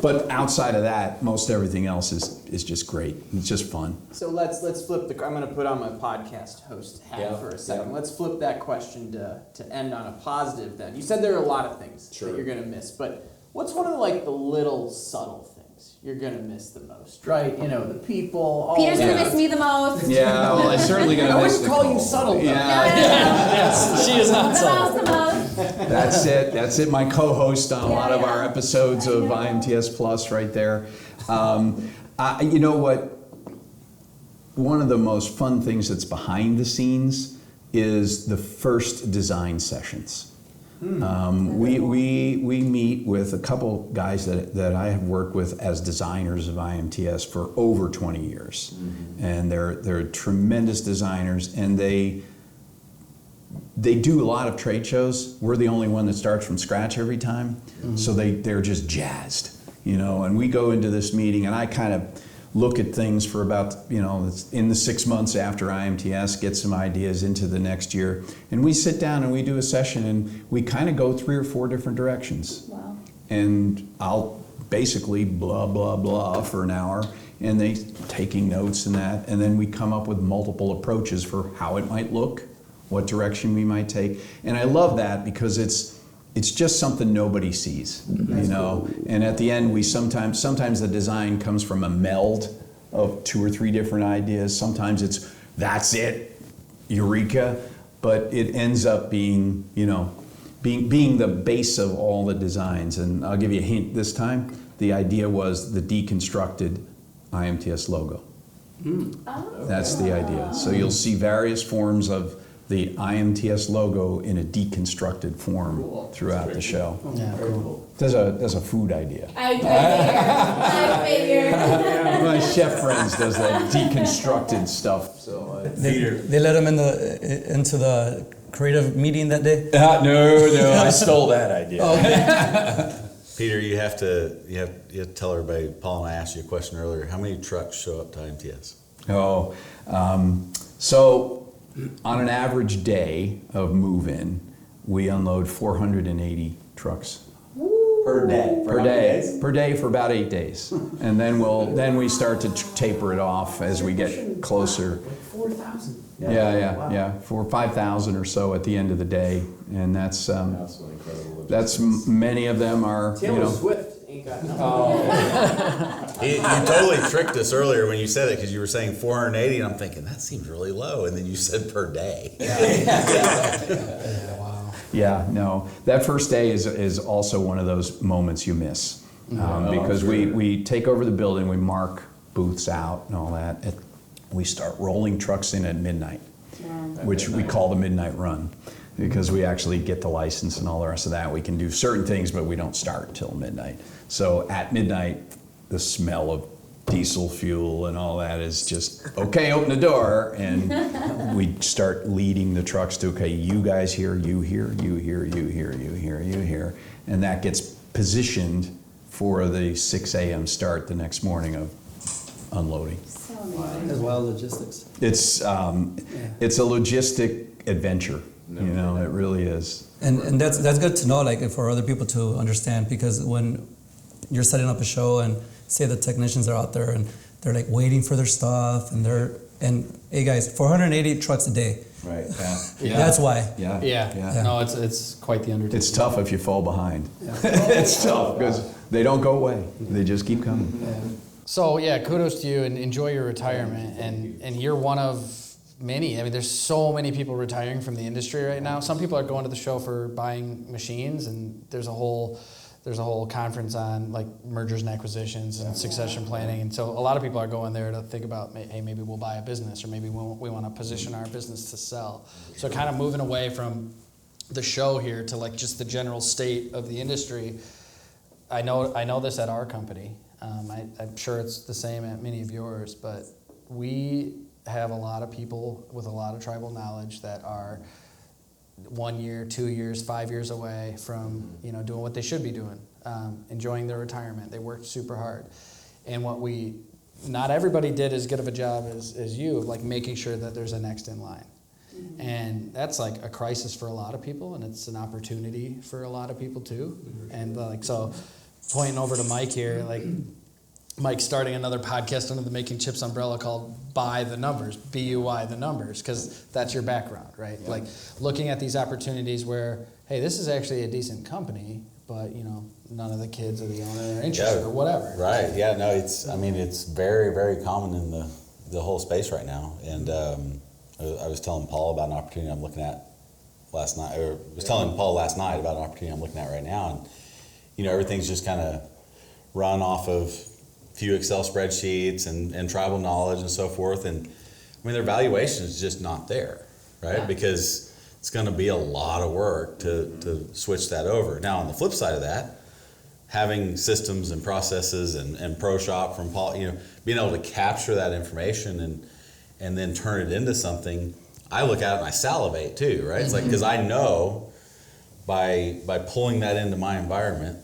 [SPEAKER 2] But outside of that, most everything else is just great. It's just fun.
[SPEAKER 9] So let's flip I'm going to put on my podcast host hat for a second. Let's flip that question to end on a positive then. You said there are a lot of things that you're going to miss, but what's one of the little subtle things you're going to miss the most, right? The people.
[SPEAKER 1] Peter's going to miss me the most.
[SPEAKER 2] Yeah, well, I'm certainly going to miss
[SPEAKER 9] I wouldn't call you subtle, though.
[SPEAKER 11] Yes, she is not subtle.
[SPEAKER 2] That's it. That's it. My co-host on a lot of our episodes of IMTS Plus right there. You know what? One of the most fun things that's behind the scenes is the first design sessions. We meet with a couple guys that I have worked with as designers of IMTS for over 20 years. And they're tremendous designers, and they do a lot of trade shows. We're the only one that starts from scratch every time. So they're just jazzed, and we go into this meeting, and I kind of look at things for about, in the 6 months after IMTS, get some ideas into the next year. And we sit down and we do a session, and we kind of go 3 or 4 different directions.
[SPEAKER 1] Wow.
[SPEAKER 2] And I'll basically blah, blah, blah for an hour, and they taking notes and that. And then we come up with multiple approaches for how it might look, what direction we might take. And I love that, because it's just something nobody sees, Cool. And at the end, we sometimes the design comes from a meld of 2 or 3 different ideas. Sometimes that's it, eureka, but it ends up being, being the base of all the designs. And I'll give you a hint this time. The idea was the deconstructed IMTS logo. That's the idea. So you'll see various forms of the IMTS logo in a deconstructed form throughout the show.
[SPEAKER 3] Yeah, cool.
[SPEAKER 2] There's a food idea.
[SPEAKER 1] I figured.
[SPEAKER 2] My chef friends does that deconstructed stuff. So
[SPEAKER 5] they let him into the creative meeting that day.
[SPEAKER 2] No, I stole that idea.
[SPEAKER 4] Peter, you have to tell everybody. Paul and I asked you a question earlier. How many trucks show up to IMTS?
[SPEAKER 2] So on an average day of move-in, we unload 480 trucks.
[SPEAKER 10] Per day?
[SPEAKER 2] Per day for about 8 days. And then we start to taper it off as we get closer.
[SPEAKER 10] 4,000.
[SPEAKER 2] Yeah. 4,000 or 5,000 or so at the end of the day. And that's many of them are,
[SPEAKER 10] Taylor Swift ain't got nothing.
[SPEAKER 4] You totally tricked us earlier when you said it, because you were saying 480, and I'm thinking that seems really low, and then you said per day.
[SPEAKER 3] Wow.
[SPEAKER 2] Yeah, no. That first day is also one of those moments you miss. Because we take over the building, we mark booths out and all that. We start rolling trucks in at midnight, which we call the midnight run, because we actually get the license and all the rest of that. We can do certain things, but we don't start till midnight. So at midnight, the smell of diesel fuel and all that is just, okay, open the door. And we start leading the trucks to, okay, you guys here, you here, you here, you here, you here, you here. And that gets positioned for the 6 a.m. start the next morning of unloading.
[SPEAKER 1] So amazing.
[SPEAKER 5] As well, logistics.
[SPEAKER 2] It's a logistic adventure, you know, it really is.
[SPEAKER 5] And that's good to know, like for other people to understand, because when you're setting up a show and say the technicians are out there and they're like waiting for their stuff and hey guys, 480 trucks a day.
[SPEAKER 2] Right.
[SPEAKER 3] Yeah.
[SPEAKER 5] That's why.
[SPEAKER 3] Yeah. No, it's quite the undertaking.
[SPEAKER 2] It's tough if you fall behind. It's tough because they don't go away. They just keep coming.
[SPEAKER 3] Yeah. So yeah, kudos to you and enjoy your retirement. And you're one of many. I mean, there's so many people retiring from the industry right now. Some people are going to the show for buying machines, and there's a whole conference on like mergers and acquisitions and succession planning. And so a lot of people are going there to think about, hey, maybe we'll buy a business, or maybe we want to position our business to sell. So kind of moving away from the show here to like just the general state of the industry. I know this at our company. I'm sure it's the same at many of yours, but we have a lot of people with a lot of tribal knowledge that are 1 year, 2 years, 5 years away from doing what they should be doing, enjoying their retirement. They worked super hard, and not everybody did as good of a job as you, of like making sure that there's a next in line, and that's like a crisis for a lot of people, and it's an opportunity for a lot of people too, and like so, pointing over to Mike here, like. Mike's starting another podcast under the Making Chips umbrella called Buy the Numbers, B-U-Y the Numbers, because that's your background, right? Yeah. Like looking at these opportunities where, hey, this is actually a decent company, but none of the kids or the owner are interested or whatever.
[SPEAKER 4] Right. Yeah. No. It's very, very common in the whole space right now. And I was telling Paul about an opportunity I'm looking at last night, or was telling Paul last night about an opportunity I'm looking at right now, and everything's just kind of run off of few Excel spreadsheets and tribal knowledge and so forth, and I mean their valuation is just not there, right? Yeah. Because it's going to be a lot of work to switch that over. Now on the flip side of that, having systems and processes and pro shop from Paul, being able to capture that information and then turn it into something, I look at it and I salivate too, right? It's like, because I know by pulling that into my environment,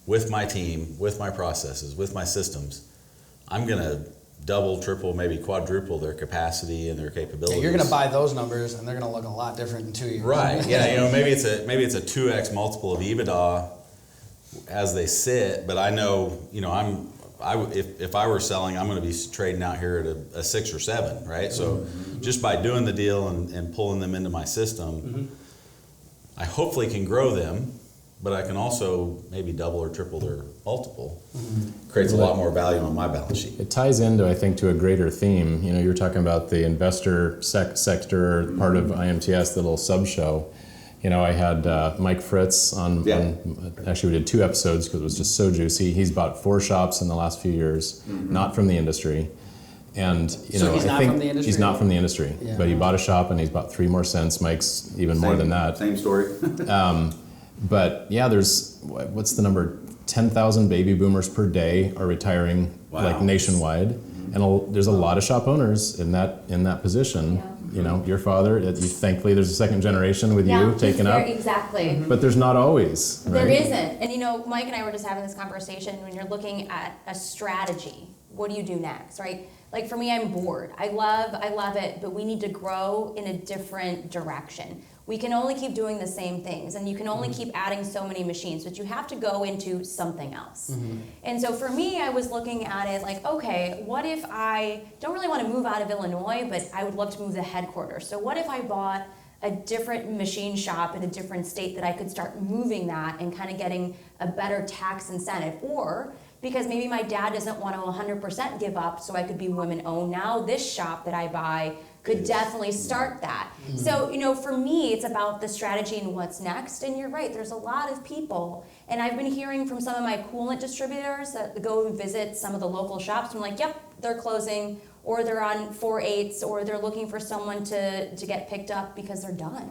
[SPEAKER 4] with my team, with my processes, with my systems, I'm going to double, triple, maybe quadruple their capacity and their capabilities.
[SPEAKER 3] Yeah, you're going to buy those numbers, and they're going to look a lot different in 2 years.
[SPEAKER 4] Right. Yeah. Maybe it's a 2x multiple of EBITDA as they sit, but I know, if I were selling, I'm going to be trading out here at a 6 or 7, right? So just by doing the deal and pulling them into my system, I hopefully can grow them. But I can also maybe double or triple their multiple. Creates a lot more value on my balance sheet.
[SPEAKER 6] It ties into, I think, to a greater theme. You were talking about the investor sector, part of IMTS, the little sub-show. I had Mike Fritz on, actually we did 2 episodes because it was just so juicy. He's bought 4 shops in the last few years, not from the industry. And
[SPEAKER 3] so he's not from the industry?
[SPEAKER 6] He's not from the industry, but he bought a shop and he's bought 3 more since. Mike's even more than that.
[SPEAKER 4] Same story.
[SPEAKER 6] But yeah, there's, what's the number? 10,000 baby boomers per day are retiring, like nationwide, and there's a lot of shop owners in that position. Yeah. Your father. Thankfully, there's a second generation with you taking up.
[SPEAKER 1] Exactly.
[SPEAKER 6] But there's not always. Right?
[SPEAKER 1] There isn't, and Mike and I were just having this conversation. When you're looking at a strategy, what do you do next, right? Like for me, I'm bored. I love it, but we need to grow in a different direction. We can only keep doing the same things, and you can only keep adding so many machines, but you have to go into something else. And so for me, I was looking at it like, okay, what if I don't really want to move out of Illinois, but I would love to move the headquarters. So what if I bought a different machine shop in a different state that I could start moving that and kind of getting a better tax incentive? Or because maybe my dad doesn't want to 100% give up, so I could be women-owned. Now this shop that I buy could definitely start that. So, you know, for me, it's about the strategy and what's next. And you're right, there's a lot of people. And I've been hearing from some of my coolant distributors that go and visit some of the local shops. I'm like, yep, they're closing, or they're on 4/8s, or they're looking for someone to get picked up because they're done.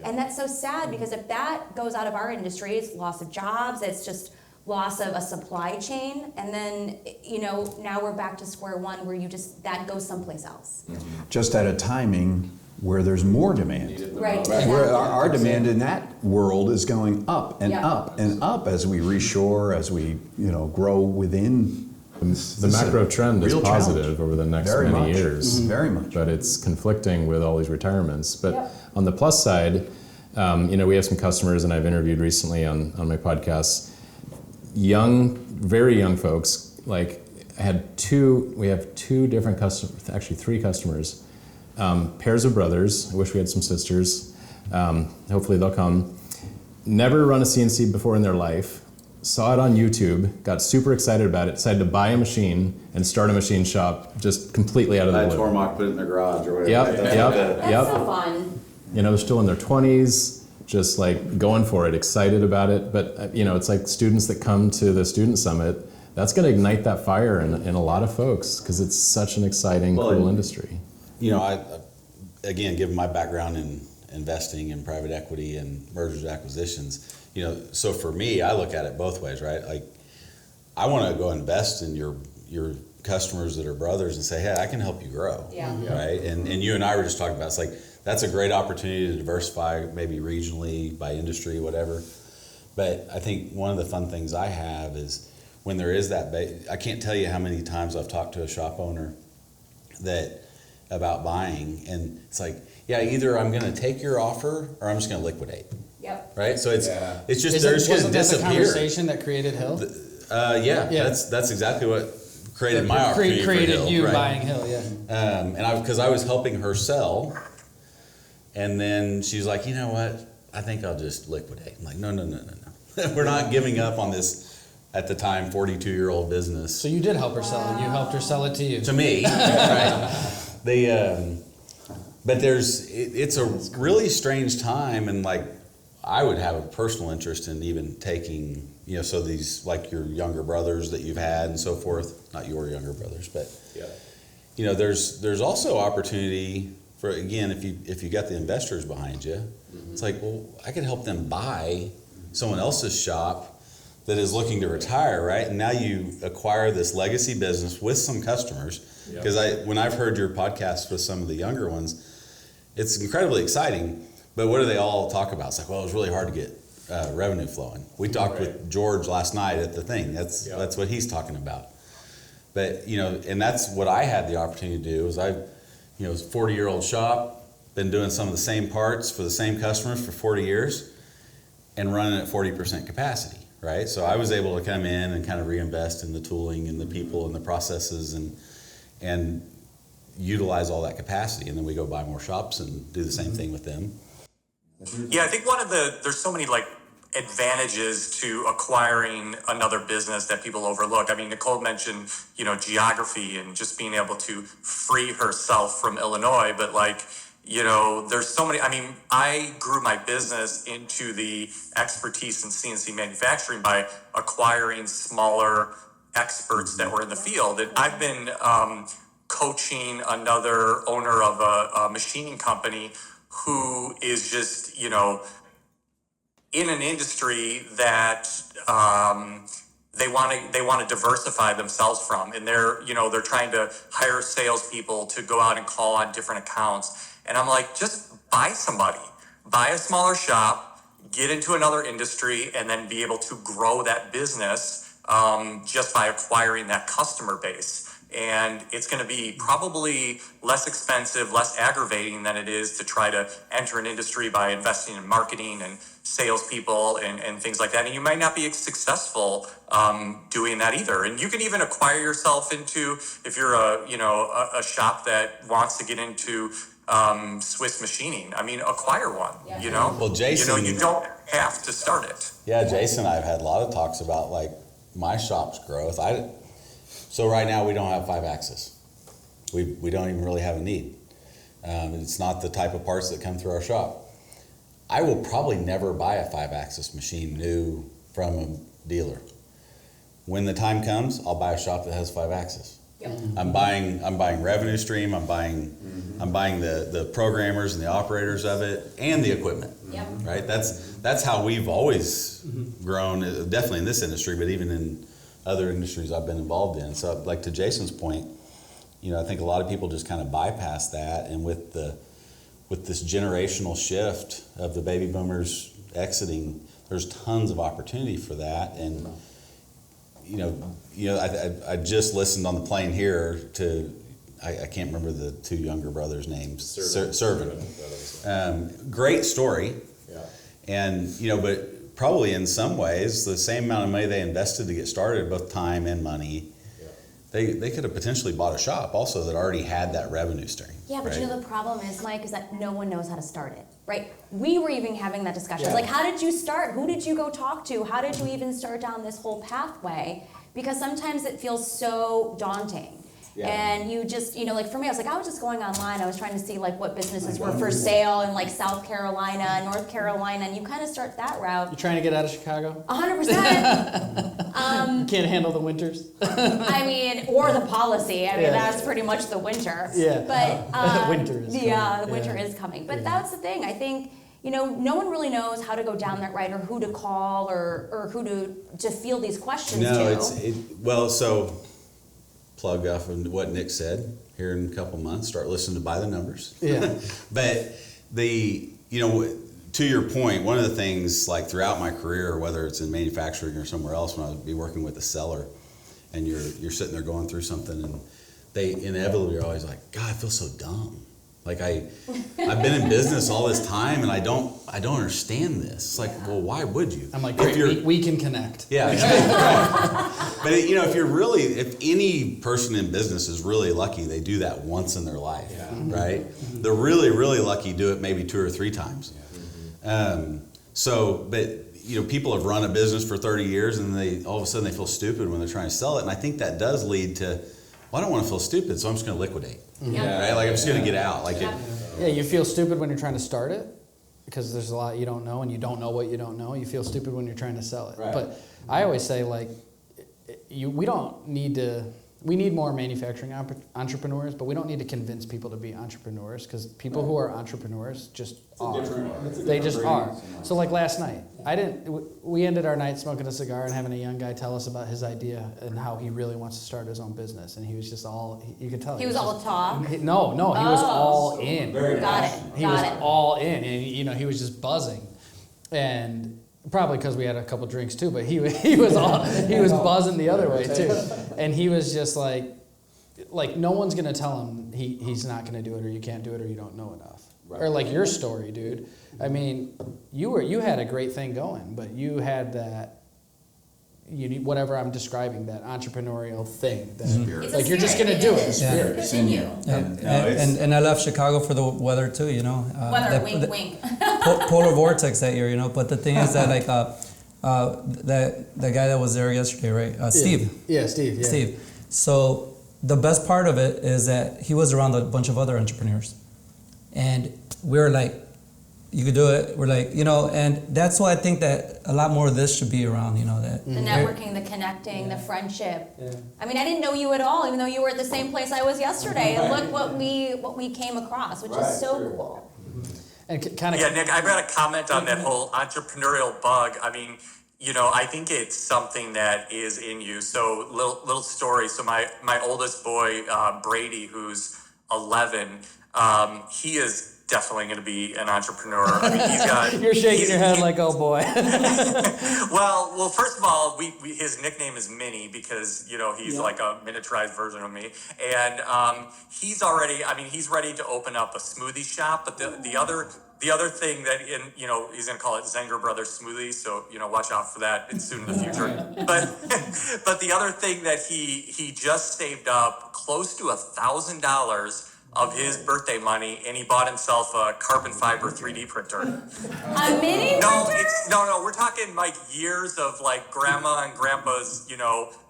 [SPEAKER 1] And that's so sad, because if that goes out of our industry, it's loss of jobs, it's just loss of a supply chain, and then, you know, now we're back to square one where that goes someplace else.
[SPEAKER 2] Just at a timing where there's more demand.
[SPEAKER 1] Right.
[SPEAKER 2] Where our demand in that world is going up and up and up as we reshore, as we, you know, grow within.
[SPEAKER 6] The macro trend is positive over the next many years.
[SPEAKER 2] Very much.
[SPEAKER 6] But it's conflicting with all these retirements. But on the plus side, you know, we have some customers, and I've interviewed recently on my podcast, very young folks. Like, we have two different customers, actually 3 customers, pairs of brothers. I wish we had some sisters. Hopefully they'll come. Never run a CNC before in their life. Saw it on YouTube, got super excited about it, decided to buy a machine and start a machine shop just completely out of the blue.
[SPEAKER 4] Tormach put it in their garage or whatever.
[SPEAKER 6] Yep.
[SPEAKER 1] That's so fun.
[SPEAKER 6] You know, they're still in their 20s, just like going for it, excited about it. But, you know, it's like students that come to the Student Summit, that's going to ignite that fire in a lot of folks, because it's such an exciting, cool industry.
[SPEAKER 4] You know, I again, given my background in investing in private equity and mergers and acquisitions, you know, so for me, I look at it both ways, right? Like, I want to go invest in your customers that are brothers and say, hey, I can help you grow, right? And you and I were just talking about, it's like, that's a great opportunity to diversify, maybe regionally, by industry, whatever. But I think one of the fun things I have is when there is that, I can't tell you how many times I've talked to a shop owner about buying, and it's like, yeah, either I'm going to take your offer or I'm just going to liquidate.
[SPEAKER 1] Yep.
[SPEAKER 4] Right? So it's just, they're just going to
[SPEAKER 3] Wasn't that the
[SPEAKER 4] disappear.
[SPEAKER 3] conversation that created Hill?
[SPEAKER 4] That's exactly what created my opportunity
[SPEAKER 3] created
[SPEAKER 4] for Hill.
[SPEAKER 3] you
[SPEAKER 4] right.
[SPEAKER 3] buying Hill,
[SPEAKER 4] And because I was helping her sell, and then she's like, you know what? I think I'll just liquidate. I'm like, no. We're not giving up on this, at the time, 42-year-old business.
[SPEAKER 3] So you did help her sell it. You helped her sell it to you.
[SPEAKER 4] To me, right? But it's a really strange time, and like, I would have a personal interest in even taking, you know, so these, like your younger brothers that you've had and so forth, not your younger brothers, but you know, there's also opportunity for, again, if you got the investors behind you, it's like, well, I could help them buy someone else's shop that is looking to retire, right? And now you acquire this legacy business with some customers. Because when I've heard your podcast with some of the younger ones, it's incredibly exciting. But what do they all talk about? It's like, well, it was really hard to get revenue flowing. We talked with George last night at the thing. That's what he's talking about. But, you know, and that's what I had the opportunity to do. Is I, you know, was a 40-year-old shop, been doing some of the same parts for the same customers for 40 years, and running at 40% capacity, right? So I was able to come in and kind of reinvest in the tooling and the people and the processes and utilize all that capacity, and then we go buy more shops and do the same thing with them.
[SPEAKER 8] Yeah, I think there's so many like advantages to acquiring another business that people overlook. I mean, Nicole mentioned, you know, geography and just being able to free herself from Illinois, but like, you know, there's so many, I mean, I grew my business into the expertise in CNC manufacturing by acquiring smaller experts that were in the field. And I've been coaching another owner of a machining company who is just, you know, in an industry that they want to diversify themselves from, and they're trying to hire salespeople to go out and call on different accounts. And I'm like, just buy a smaller shop, get into another industry, and then be able to grow that business just by acquiring that customer base. And it's going to be probably less expensive, less aggravating than it is to try to enter an industry by investing in marketing and salespeople and things like that. And you might not be successful doing that either. And you can even acquire yourself into, if you're a shop that wants to get into Swiss machining. I mean, acquire one. Yeah. You know.
[SPEAKER 4] Well, Jason,
[SPEAKER 8] you don't have to start it.
[SPEAKER 4] Yeah, Jason and I have had a lot of talks about like my shop's growth. So right now we don't have 5-axis. We don't even really have a need. It's not the type of parts that come through our shop. I will probably never buy a 5-axis machine new from a dealer. When the time comes, I'll buy a shop that has 5-axis.
[SPEAKER 1] Yep.
[SPEAKER 4] I'm buying revenue stream. I'm buying the programmers and the operators of it and the equipment.
[SPEAKER 1] Yep.
[SPEAKER 4] Right. That's how we've always grown. Definitely in this industry, but even in other industries I've been involved in. So, like to Jason's point, I think a lot of people just kind of bypass that, and with this generational shift of the baby boomers exiting, there's tons of opportunity for that. And I just listened on the plane here to, I can't remember the two younger brothers' names. Servant. Great story.
[SPEAKER 6] Yeah.
[SPEAKER 4] And, but probably in some ways, the same amount of money they invested to get started, both time and money, they could have potentially bought a shop also that already had that revenue stream.
[SPEAKER 1] Yeah, but
[SPEAKER 4] right?
[SPEAKER 1] the problem is, Mike, is that no one knows how to start it, right? We were even having that discussion.
[SPEAKER 3] Yeah.
[SPEAKER 1] Like, how did you start? Who did you go talk to? How did you even start down this whole pathway? Because sometimes it feels so daunting.
[SPEAKER 10] Yeah.
[SPEAKER 1] And you just, like for me, I was just going online. I was trying to see like what businesses were for sale in like South Carolina, North Carolina, and you kind of start that route.
[SPEAKER 11] You trying to get out of Chicago?
[SPEAKER 1] 100%.
[SPEAKER 11] You can't handle the winters?
[SPEAKER 1] Or the policy.
[SPEAKER 11] Yeah.
[SPEAKER 1] That's pretty much the winter.
[SPEAKER 11] Yeah.
[SPEAKER 1] But
[SPEAKER 11] Winter is
[SPEAKER 1] yeah,
[SPEAKER 11] coming.
[SPEAKER 1] the winter is coming. But that's the thing. I think no one really knows how to go down that right, or who to call, or who to field these questions to.
[SPEAKER 4] So plug off of what Nick said here in a couple months. Start listening to By the Numbers.
[SPEAKER 3] Yeah.
[SPEAKER 4] But to your point, one of the things like throughout my career, whether it's in manufacturing or somewhere else, when I would be working with a seller, and you're sitting there going through something, and they inevitably are always like, God, I feel so dumb. Like I've been in business all this time and I don't understand this. It's like, well, why would you?
[SPEAKER 3] I'm like, great, we can connect.
[SPEAKER 4] Yeah, right. But if any person in business is really lucky, they do that once in their life, right? The really, really lucky do it maybe 2 or 3 times. People have run a business for 30 years and they all of a sudden they feel stupid when they're trying to sell it. And I think that does lead to, well, I don't want to feel stupid, so I'm just going to liquidate.
[SPEAKER 1] Yeah.
[SPEAKER 4] Right? Like I'm just going to get out.
[SPEAKER 3] You feel stupid when you're trying to start it because there's a lot you don't know and you don't know what you don't know. You feel stupid when you're trying to sell it.
[SPEAKER 10] Right.
[SPEAKER 3] But I always say we need more manufacturing entrepreneurs, but we don't need to convince people to be entrepreneurs because people who are entrepreneurs just are. They just are. So like last night, we ended our night smoking a cigar and having a young guy tell us about his idea and how he really wants to start his own business. And he was just you could tell.
[SPEAKER 1] He was all talk.
[SPEAKER 3] No, he was all in.
[SPEAKER 1] Got it.
[SPEAKER 3] He was all in, and he was just buzzing, and probably because we had a couple drinks too. But he was buzzing the other way too, and he was just like no one's gonna tell him he's not gonna do it, or you can't do it, or you don't know enough, or like your story, dude. I mean, you had a great thing going, but you had that. Whatever I'm describing, that entrepreneurial thing. That, you're just gonna do it.
[SPEAKER 5] Yeah.
[SPEAKER 1] It's in you.
[SPEAKER 5] And I left Chicago for the weather too,
[SPEAKER 1] Weather, wink.
[SPEAKER 5] Polar vortex that year, But the thing is that the guy that was there yesterday, right? Steve.
[SPEAKER 3] Yeah, Steve. Yeah.
[SPEAKER 5] Steve. So the best part of it is that he was around a bunch of other entrepreneurs, and we were like, you could do it. We're like, and that's why I think that a lot more of this should be around, that.
[SPEAKER 1] The networking, the connecting, the friendship. Yeah. I didn't know you at all, even though you were at the same place I was yesterday. And look what we came across, which is so cool.
[SPEAKER 3] And kind of.
[SPEAKER 8] Yeah, Nick, I've got a comment on that whole entrepreneurial bug. I think it's something that is in you. So little story. So my oldest boy, Brady, who's 11, he is definitely going to be an entrepreneur. He's got.
[SPEAKER 11] You're shaking your head like, oh boy.
[SPEAKER 8] well, first of all, his nickname is Manny because he's like a miniaturized version of me, and he's already. He's ready to open up a smoothie shop. But the other thing that he's going to call it Zenger Brothers Smoothies. So watch out for that. It's soon in the future. But the other thing that he just saved up close to $1,000 of his birthday money, and he bought himself a carbon fiber 3D printer.
[SPEAKER 1] A mini
[SPEAKER 8] No,
[SPEAKER 1] printer?
[SPEAKER 8] no, we're talking like years of like grandma and grandpa's,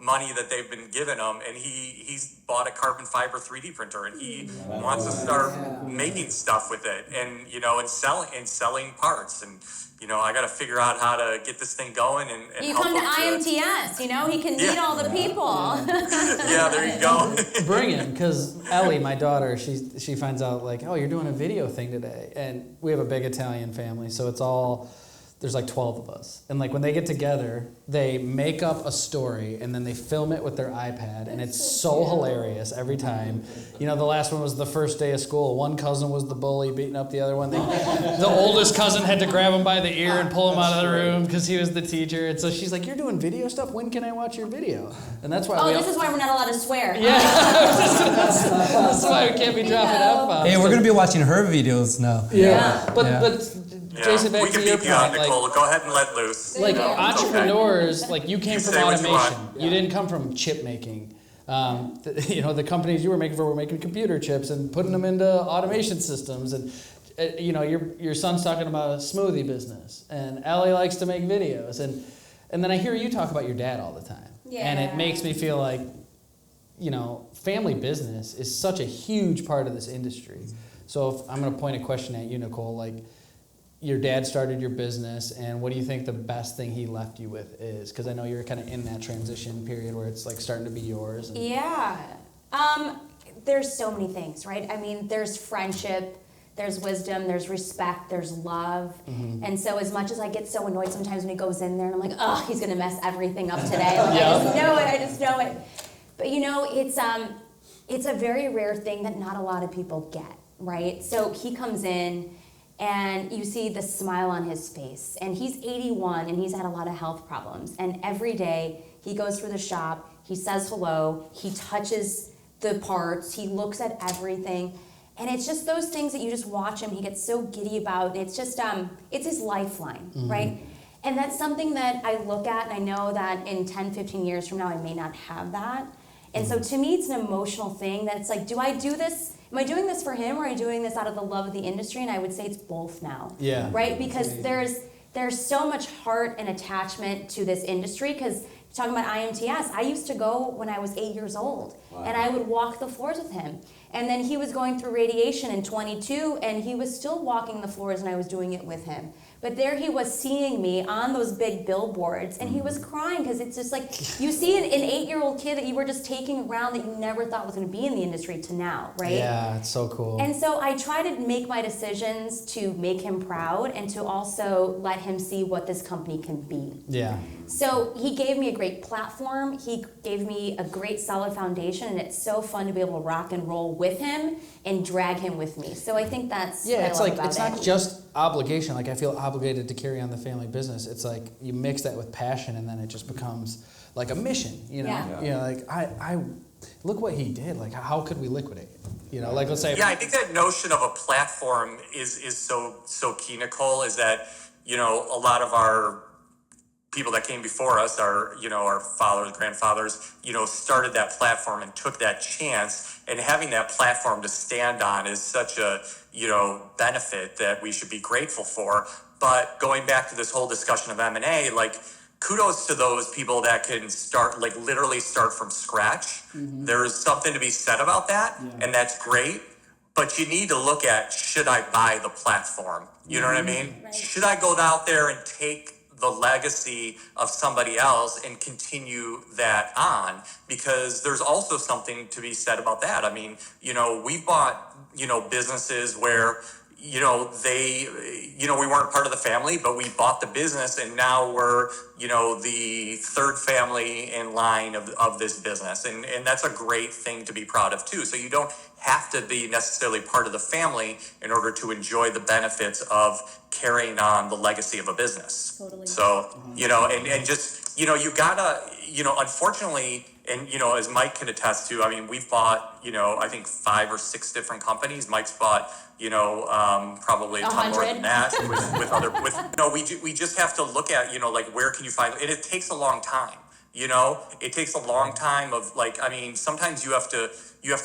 [SPEAKER 8] money that they've been giving him, and he's bought a carbon fiber 3D printer, and he wants to start making stuff with it, and selling parts, and I got to figure out how to get this thing going and
[SPEAKER 1] You
[SPEAKER 8] help
[SPEAKER 1] come to
[SPEAKER 8] him
[SPEAKER 1] IMTS, he can meet all the people.
[SPEAKER 8] Yeah, there you go.
[SPEAKER 11] Bring him, because Ellie, my daughter, she finds out like, oh, you're doing a video thing today, and we have a big Italian family, so it's all. There's like 12 of us. And like when they get together, they make up a story and then they film it with their iPad, and it's so hilarious every time. The last one was the first day of school. One cousin was the bully beating up the other one. The oldest cousin had to grab him by the ear and pull him out of the room because he was the teacher. And so she's like, you're doing video stuff? When can I watch your video? And that's why
[SPEAKER 1] this is why we're not allowed to swear.
[SPEAKER 11] Yeah, that's why we can't be dropping F-bombs.
[SPEAKER 5] Hey, we're gonna be watching her videos now.
[SPEAKER 11] Yeah. But Jason, back
[SPEAKER 8] we
[SPEAKER 11] to
[SPEAKER 8] can
[SPEAKER 11] your
[SPEAKER 8] beat you on,
[SPEAKER 11] point,
[SPEAKER 8] Nicole. Go ahead and let loose.
[SPEAKER 11] Like
[SPEAKER 8] It's
[SPEAKER 11] entrepreneurs,
[SPEAKER 8] okay.
[SPEAKER 11] like you came from
[SPEAKER 8] say what you
[SPEAKER 11] automation.
[SPEAKER 8] want.
[SPEAKER 11] You didn't come from chip making. The companies you were making for were making computer chips and putting them into automation systems. And your son's talking about a smoothie business, and Ellie likes to make videos. And then I hear you talk about your dad all the time.
[SPEAKER 1] Yeah.
[SPEAKER 11] And it makes me feel like, family business is such a huge part of this industry. So if I'm going to point a question at you, Nicole, like your dad started your business, and what do you think the best thing he left you with is? Because I know you're kind of in that transition period where it's like starting to be yours.
[SPEAKER 1] Yeah. There's so many things, right? I mean, there's friendship, there's wisdom, there's respect, there's love.
[SPEAKER 11] Mm-hmm.
[SPEAKER 1] And so as much as I get so annoyed sometimes when he goes in there and I'm like, oh, he's going to mess everything up today. Like, I just know it. But it's a very rare thing that not a lot of people get, right? So he comes in, and you see the smile on his face. And he's 81, and he's had a lot of health problems. And every day, he goes through the shop, he says hello, he touches the parts, he looks at everything. And it's just those things that you just watch him, he gets so giddy about. It's just, it's his lifeline, right? And that's something that I look at, and I know that in 10, 15 years from now, I may not have that. And so to me, it's an emotional thing that it's like, do I do this? Am I doing this for him, or am I doing this out of the love of the industry? And I would say it's both now.
[SPEAKER 11] Yeah.
[SPEAKER 1] Right? Because there's so much heart and attachment to this industry. Because talking about IMTS, I used to go when I was 8 years old. Wow. And I would walk the floors with him. And then he was going through radiation in 22, and he was still walking the floors, and I was doing it with him. But there he was seeing me on those big billboards, and he was crying because it's just like, you see an 8-year-old kid that you were just taking around that you never thought was going to be in the industry to now, right?
[SPEAKER 11] Yeah, it's so cool.
[SPEAKER 1] And so I try to make my decisions to make him proud and to also let him see what this company can be.
[SPEAKER 11] Yeah.
[SPEAKER 1] So he gave me a great platform. He gave me a great solid foundation, and it's so fun to be able to rock and roll with him and drag him with me. So I think that's what I
[SPEAKER 11] it's
[SPEAKER 1] love
[SPEAKER 11] like
[SPEAKER 1] about
[SPEAKER 11] it's
[SPEAKER 1] it.
[SPEAKER 11] not just obligation. Like I feel obligated to carry on the family business. It's like you mix that with passion, and then it just becomes like a mission.
[SPEAKER 1] Yeah.
[SPEAKER 11] Like I look what he did. Like how could we liquidate? Like let's say.
[SPEAKER 8] Yeah, I think that notion of a platform is so key, Nicole. Is that a lot of our people that came before us, our fathers, grandfathers, started that platform and took that chance, and having that platform to stand on is such a, benefit that we should be grateful for. But going back to this whole discussion of M&A, like, kudos to those people that can start, like literally start from scratch. Mm-hmm. There's something to be said about that, and that's great. But you need to look at, should I buy the platform? You know what I mean? Right. Should I go out there and take the legacy of somebody else and continue that on? Because there's also something to be said about that. I mean, we bought, businesses where, they, we weren't part of the family, but we bought the business, and now we're, the third family in line of this business. And that's a great thing to be proud of too. So you don't have to be necessarily part of the family in order to enjoy the benefits of carrying on the legacy of a business. Totally. So, and just, you gotta, unfortunately, and, as Mike can attest to, I mean, we've bought, I think 5 or 6 different companies. Mike's bought, probably a ton more than that we just have to look at, like, where can you find, and it takes a long time. You know, it takes a long time of like, I mean, sometimes you have to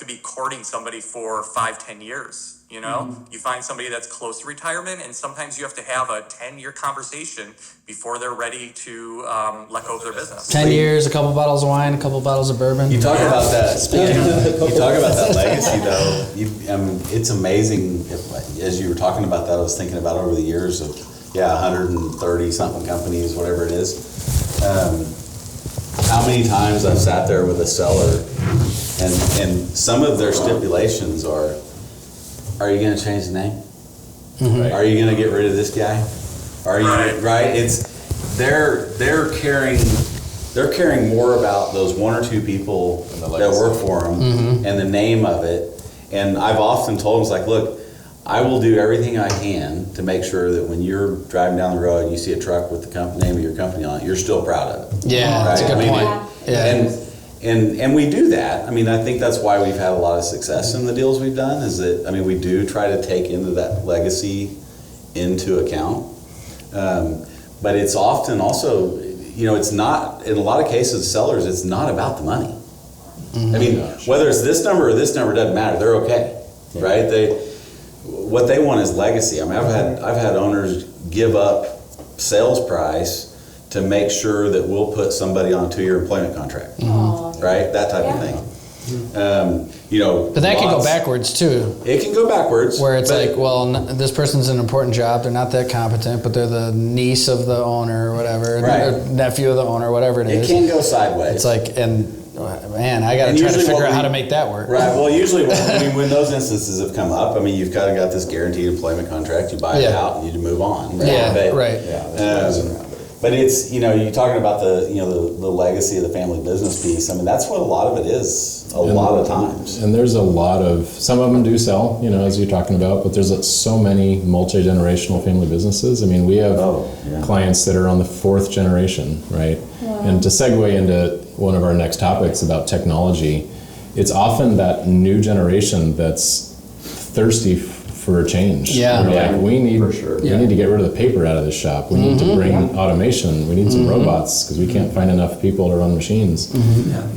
[SPEAKER 8] be courting somebody for 5-10 years. You know, you find somebody that's close to retirement, and sometimes you have to have a 10-year conversation before they're ready to let go of their business.
[SPEAKER 11] 10 years, a couple bottles of wine, a couple bottles of bourbon.
[SPEAKER 4] You talk about that. You talk about that legacy, though. It's amazing. As you were talking about that, I was thinking about over the years of 130 something companies, whatever it is. How many times I've sat there with a seller, and some of their stipulations are you going to change the name? Mm-hmm. Are you going to get rid of this guy? Are you right? It's they're caring more about those one or two people that work for them and the name of it. And I've often told them, it's like, look, I will do everything I can to make sure that when you're driving down the road and you see a truck with the name of your company on it, you're still proud of it.
[SPEAKER 11] Yeah,
[SPEAKER 4] right?
[SPEAKER 11] that's a good point. Yeah.
[SPEAKER 4] And we do that. I mean, I think that's why we've had a lot of success in the deals we've done, is that, I mean, we do try to take into that legacy into account. But it's often also, you know, it's not, in a lot of cases, sellers, it's not about the money. I mean, whether it's this number or this number, doesn't matter. They're okay, right? What they want is legacy. I mean, I've had owners give up sales price to make sure that we'll put somebody on a 2-year employment contract, right? That type of thing. You know,
[SPEAKER 11] but that can go backwards too.
[SPEAKER 4] It can go backwards.
[SPEAKER 11] Where it's like, well, this person's an important job. They're not that competent, but they're the niece of the owner or whatever, or nephew of the owner, whatever it is.
[SPEAKER 4] It can go sideways.
[SPEAKER 11] It's like, man, I got to try to figure out how to make that work.
[SPEAKER 4] Right. Well, usually when those instances have come up, I mean, you've kind of got this guaranteed employment contract. You buy it out and you move on. Right?
[SPEAKER 11] Yeah. Right.
[SPEAKER 4] But it's, you know, you're talking about the legacy of the family business piece. I mean, that's what a lot of it is a lot of times.
[SPEAKER 6] And there's a lot of, some of them do sell, you know, as you're talking about, but there's so many multi-generational family businesses. I mean, we have clients that are on the 4th generation, right? Wow. And to segue into one of our next topics about technology, it's often that new generation that's thirsty for a change.
[SPEAKER 11] Yeah.
[SPEAKER 6] Like, we need to get rid of the paper out of this shop. We need to bring automation. We need some robots because we can't find enough people to run machines.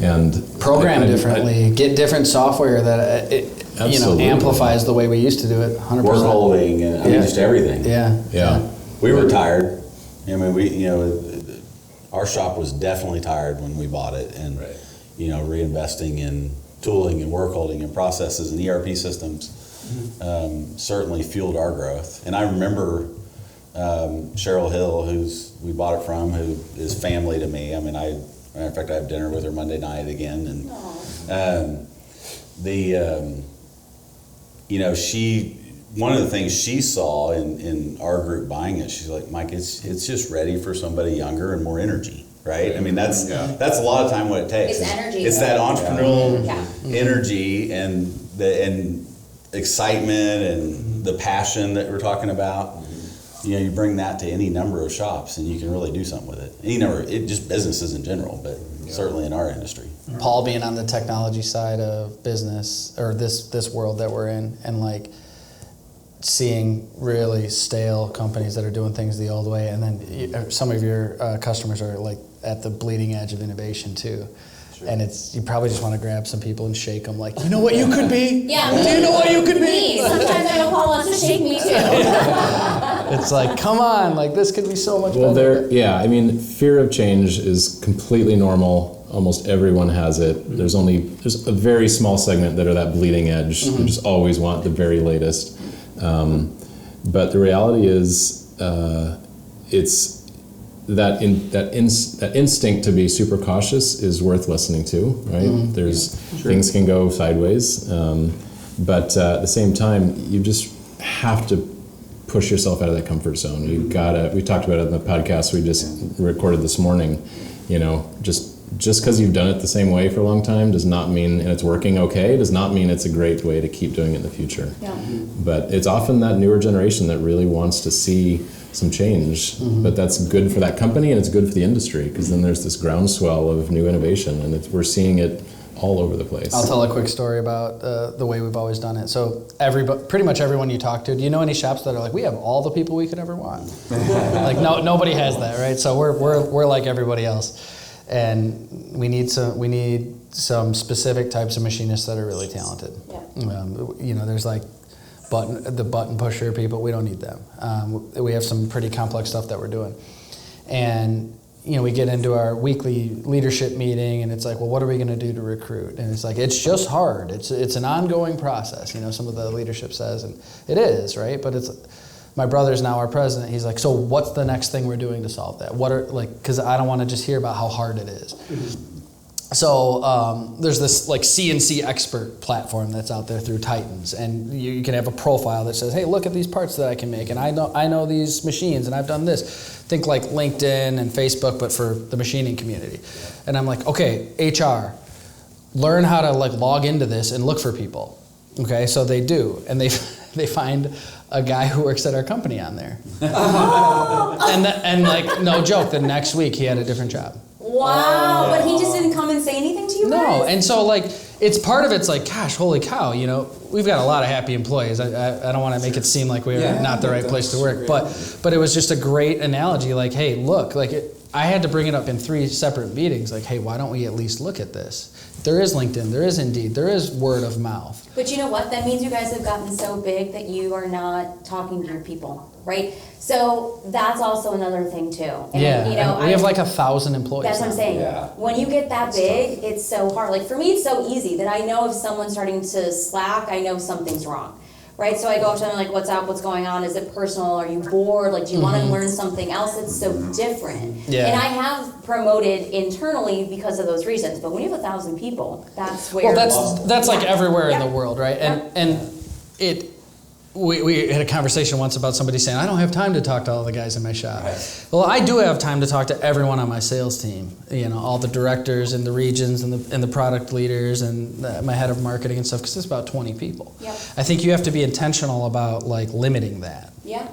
[SPEAKER 6] And
[SPEAKER 11] program differently, get different software that amplifies the way we used to do it. 100%.
[SPEAKER 4] Work holding and I mean, just everything.
[SPEAKER 11] Yeah.
[SPEAKER 4] We were tired. I mean, our shop was definitely tired when we bought it, and reinvesting in tooling and work holding and processes and ERP systems. Certainly fueled our growth. And I remember Cheryl Hill, we bought it from, who is family to me. I mean, in fact, I have dinner with her Monday night again. And one of the things she saw in our group buying it, she's like, Mike, it's just ready for somebody younger and more energy. Right? I mean, that's a lot of time what it takes.
[SPEAKER 1] It's energy.
[SPEAKER 4] It's that entrepreneurial energy and excitement and the passion that we're talking about. You bring that to any number of shops and you can really do something with it. Just businesses in general, but certainly in our industry.
[SPEAKER 11] Paul being on the technology side of business, or this world that we're in, and like seeing really stale companies that are doing things the old way, and then some of your customers are like at the bleeding edge of innovation too. Sure. And you probably just want to grab some people and shake them, like, you know what you could be?
[SPEAKER 1] Yeah.
[SPEAKER 11] Do you know what you could be?
[SPEAKER 1] Sometimes I know Paul wants to shake me too.
[SPEAKER 11] It's like, come on, like this could be so much better.
[SPEAKER 6] I mean, fear of change is completely normal. Almost everyone has it. There's a very small segment that are that bleeding edge. Who just always want the very latest. But the reality is, it's that instinct to be super cautious is worth listening to, right? Things can go sideways, but at the same time, you just have to push yourself out of that comfort zone. We talked about it in the podcast we just recorded this morning. Just because you've done it the same way for a long time does not mean, and it's working okay, does not mean it's a great way to keep doing it in the future. Yeah. But it's often that newer generation that really wants to see some change, but that's good for that company and it's good for the industry, because then there's this groundswell of new innovation, and we're seeing it all over the place.
[SPEAKER 11] I'll tell a quick story about the way we've always done it. So pretty much everyone you talk to, do you know any shops that are like, we have all the people we could ever want? Like nobody has that, right? So we're like everybody else. and we need some specific types of machinists that are really talented.
[SPEAKER 1] Yeah.
[SPEAKER 11] There's like the button pusher people. We don't need them. We have some pretty complex stuff that we're doing, and we get into our weekly leadership meeting, and it's like, well, what are we going to do to recruit? And it's like, it's just hard. It's an ongoing process. Some of the leadership says, and it is, right? But my brother's now our president. He's like, so what's the next thing we're doing to solve that? Because I don't want to just hear about how hard it is. So there's this like CNC expert platform that's out there through Titans, and you can have a profile that says, hey, look at these parts that I can make, and I know these machines, and I've done this. Think like LinkedIn and Facebook, but for the machining community. And I'm like, okay, HR, learn how to like log into this and look for people. Okay, so they do, and they find a guy who works at our company on there. and like, no joke, the next week he had a different job.
[SPEAKER 1] Wow, but he just didn't come and say anything to you guys?
[SPEAKER 11] No, and so like, it's part of it's like, gosh, holy cow, we've got a lot of happy employees. I don't want to make it seem like we're not the right place to work, but it was just a great analogy. Like, hey, look, I had to bring it up in 3 separate meetings. Like, hey, why don't we at least look at this? There is LinkedIn, there is Indeed, there is word of mouth.
[SPEAKER 1] But you know what? That means you guys have gotten so big that you are not talking to your people, right? So that's also another thing too. And,
[SPEAKER 11] we have like 1,000 employees.
[SPEAKER 1] That's what I'm saying.
[SPEAKER 10] Yeah.
[SPEAKER 1] When you get that big, it's so hard. Like for me, it's so easy that I know if someone's starting to slack, I know something's wrong. Right, so I go up to them like, what's up, what's going on, is it personal, are you bored, like do you want to learn something else? It's so different.
[SPEAKER 11] Yeah.
[SPEAKER 1] And I have promoted internally because of those reasons, but when you have 1,000 people, that's where...
[SPEAKER 11] Well, that's like everywhere in
[SPEAKER 1] Yeah.
[SPEAKER 11] the world, right? And we had a conversation once about somebody saying, I don't have time to talk to all the guys in my shop. Right. Well, I do have time to talk to everyone on my sales team, all the directors and the regions and the product leaders and my head of marketing and stuff, because it's about 20 people.
[SPEAKER 1] Yep.
[SPEAKER 11] I think you have to be intentional about like limiting that.
[SPEAKER 1] Yeah.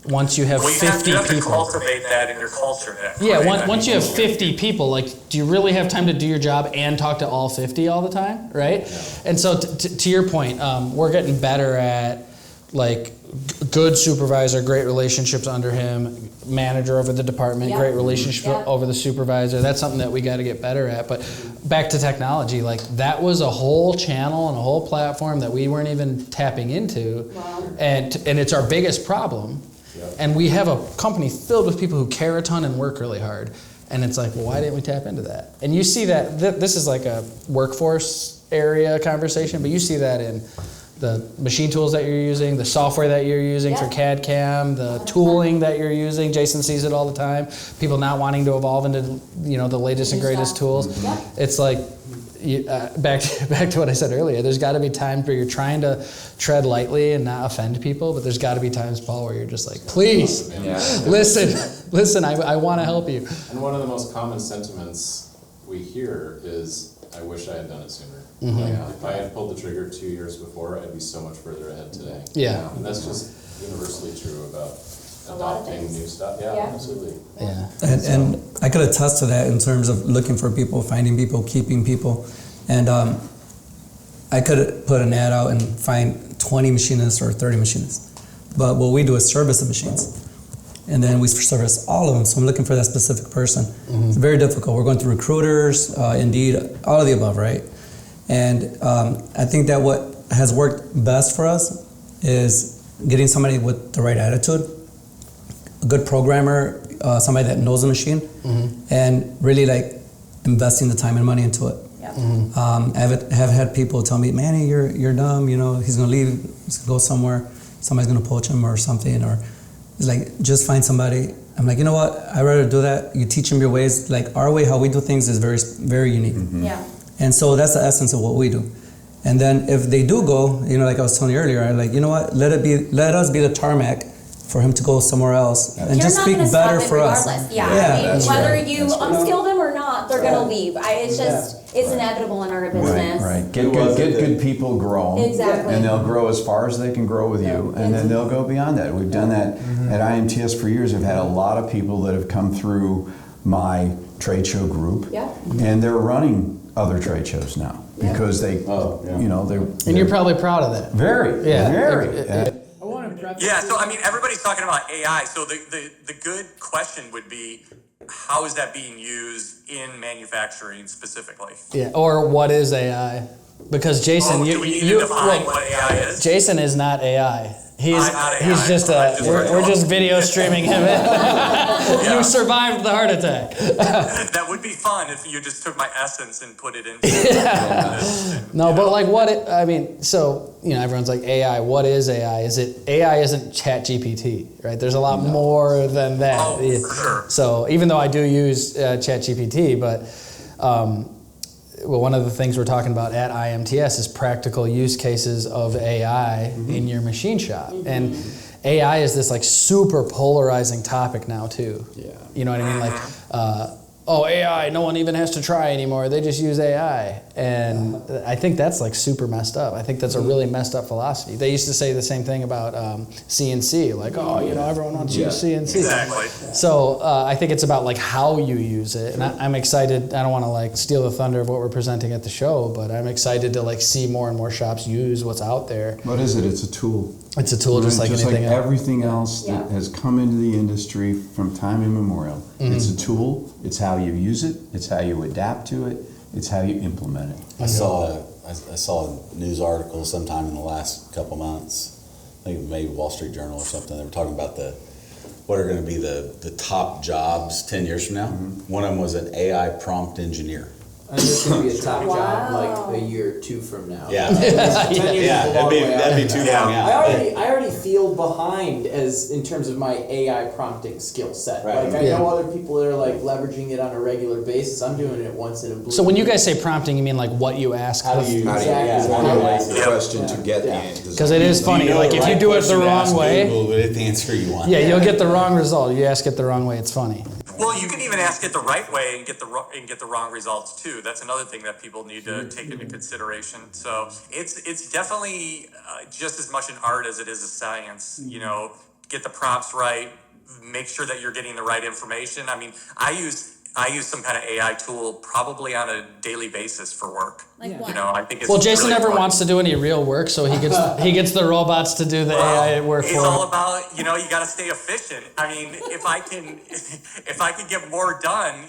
[SPEAKER 11] Once you have 50
[SPEAKER 8] you have to
[SPEAKER 11] people.
[SPEAKER 8] cultivate that in your culture.
[SPEAKER 11] Yeah,
[SPEAKER 8] right?
[SPEAKER 11] once you have 50 people, like, do you really have time to do your job and talk to all 50 all the time, right? Yeah. And so to your point, we're getting better at, like, good supervisor, great relationships under him, manager over the department, great relationship over the supervisor. That's something that we got to get better at. But back to technology, like, that was a whole channel and a whole platform that we weren't even tapping into. Wow. And it's our biggest problem. And we have a company filled with people who care a ton and work really hard. And it's like, well, why didn't we tap into that? And you see that, this is like a workforce area conversation, but you see that in the machine tools that you're using, the software that you're using for CAD CAM, the tooling that you're using. Jason sees it all the time. People not wanting to evolve into the latest and greatest tools. Yeah. It's like, back to what I said earlier, there's got to be times where you're trying to tread lightly and not offend people, but there's got to be times, Paul, where you're just like, please, listen, I want to help you.
[SPEAKER 6] And one of the most common sentiments we hear is, I wish I had done it sooner.
[SPEAKER 11] Mm-hmm.
[SPEAKER 6] Like, if I had pulled the trigger 2 years before, I'd be so much further ahead today.
[SPEAKER 11] Yeah.
[SPEAKER 6] And that's just universally true about adopting new stuff. Yeah, absolutely.
[SPEAKER 11] Yeah.
[SPEAKER 5] And I could attest to that in terms of looking for people, finding people, keeping people. And I could put an ad out and find 20 machinists or 30 machinists. But what we do is service the machines. And then we service all of them. So I'm looking for that specific person. Mm-hmm. It's very difficult. We're going through recruiters, Indeed, all of the above, right? And I think that what has worked best for us is getting somebody with the right attitude, a good programmer, somebody that knows the machine, and really like investing the time and money into it.
[SPEAKER 1] Yeah.
[SPEAKER 5] I have had people tell me, Manny, you're dumb, he's gonna leave, he's gonna go somewhere, somebody's gonna poach him or something, or it's like, just find somebody. I'm like, you know what, I'd rather do that. You teach them your ways. Like our way, how we do things is very, very unique. Mm-hmm. Yeah. And so that's the essence of what we do. And then if they do go, like I was telling you earlier, I'm like, you know what, let us be the tarmac for him to go somewhere else and just speak better for us.
[SPEAKER 1] Yeah, I mean, whether you upskill them or not, they're gonna leave. It's inevitable in our business.
[SPEAKER 2] Right. Get good people grow.
[SPEAKER 1] Exactly.
[SPEAKER 2] And they'll grow as far as they can grow with you, and then they'll go beyond that. We've done that at IMTS for years. I've had a lot of people that have come through my trade show group, and they're running other trade shows now because they, they're.
[SPEAKER 11] And you're probably proud of that.
[SPEAKER 2] Very.
[SPEAKER 8] Yeah, so I mean, everybody's talking about AI. So the good question would be, how is that being used in manufacturing specifically?
[SPEAKER 11] Yeah. Or what is AI? Because Jason,
[SPEAKER 8] do we need to define what AI is?
[SPEAKER 11] Jason is not AI. He's
[SPEAKER 8] I'm not AI.
[SPEAKER 11] he's just we're just video streaming him in.
[SPEAKER 8] Yeah.
[SPEAKER 11] You survived the heart attack.
[SPEAKER 8] That would be fun if you just took my essence and put it into.
[SPEAKER 11] No, but like I mean, so everyone's like AI. What is AI? AI isn't ChatGPT, right? There's a lot more than that.
[SPEAKER 8] Oh, for sure.
[SPEAKER 11] So even though I do use ChatGPT, but well, one of the things we're talking about at IMTS is practical use cases of AI in your machine shop. And AI is this like super polarizing topic now too. Yeah. You know what I mean? Like, AI, no one even has to try anymore. They just use AI. And I think that's like super messed up. I think that's a really messed up philosophy. They used to say the same thing about CNC, like, everyone wants to use CNC.
[SPEAKER 8] Exactly.
[SPEAKER 11] So I think it's about like how you use it. And I'm excited. I don't want to like steal the thunder of what we're presenting at the show, but I'm excited to like see more and more shops use what's out there.
[SPEAKER 2] What is it? It's a tool.
[SPEAKER 11] It's a tool just like anything else.
[SPEAKER 2] Everything else that has come into the industry from time immemorial. It's a tool. It's how you use it. It's how you adapt to it. It's how you implement it.
[SPEAKER 4] I saw a news article sometime in the last couple months, I think maybe Wall Street Journal or something. They were talking about what are going to be the top jobs 10 years from now. One of them was an AI prompt engineer.
[SPEAKER 10] And this could be a top job like a year or two from now.
[SPEAKER 4] Yeah.
[SPEAKER 10] 10 years is a long way out.
[SPEAKER 4] That'd be too long out.
[SPEAKER 10] I already feel behind in terms of my AI prompting skill set.
[SPEAKER 4] Right.
[SPEAKER 10] Like I know other people that are like leveraging it on a regular basis. I'm doing it once in a blue.
[SPEAKER 11] So when you guys say prompting, you mean like what you ask?
[SPEAKER 10] How do you
[SPEAKER 2] ask the question to get the answer?
[SPEAKER 11] Because it is funny. Like if you do it the wrong way,
[SPEAKER 4] Google will get the answer you want.
[SPEAKER 11] yeah, you'll get the wrong result. You ask it the wrong way, it's funny.
[SPEAKER 8] Well, you can even ask it the right way and get the wrong results too. That's another thing that people need to take into consideration. So it's definitely just as much an art as it is a science. Get the prompts right, make sure that you're getting the right information. I mean, I use some kind of AI tool probably on a daily basis for work.
[SPEAKER 1] Like what?
[SPEAKER 8] I think it's
[SPEAKER 11] Well, Jason
[SPEAKER 8] really
[SPEAKER 11] never
[SPEAKER 8] fun.
[SPEAKER 11] wants to do any real work, so he gets the robots to do the AI work
[SPEAKER 8] It's
[SPEAKER 11] for
[SPEAKER 8] all
[SPEAKER 11] him.
[SPEAKER 8] about, you got to stay efficient. I mean, if I can get more done,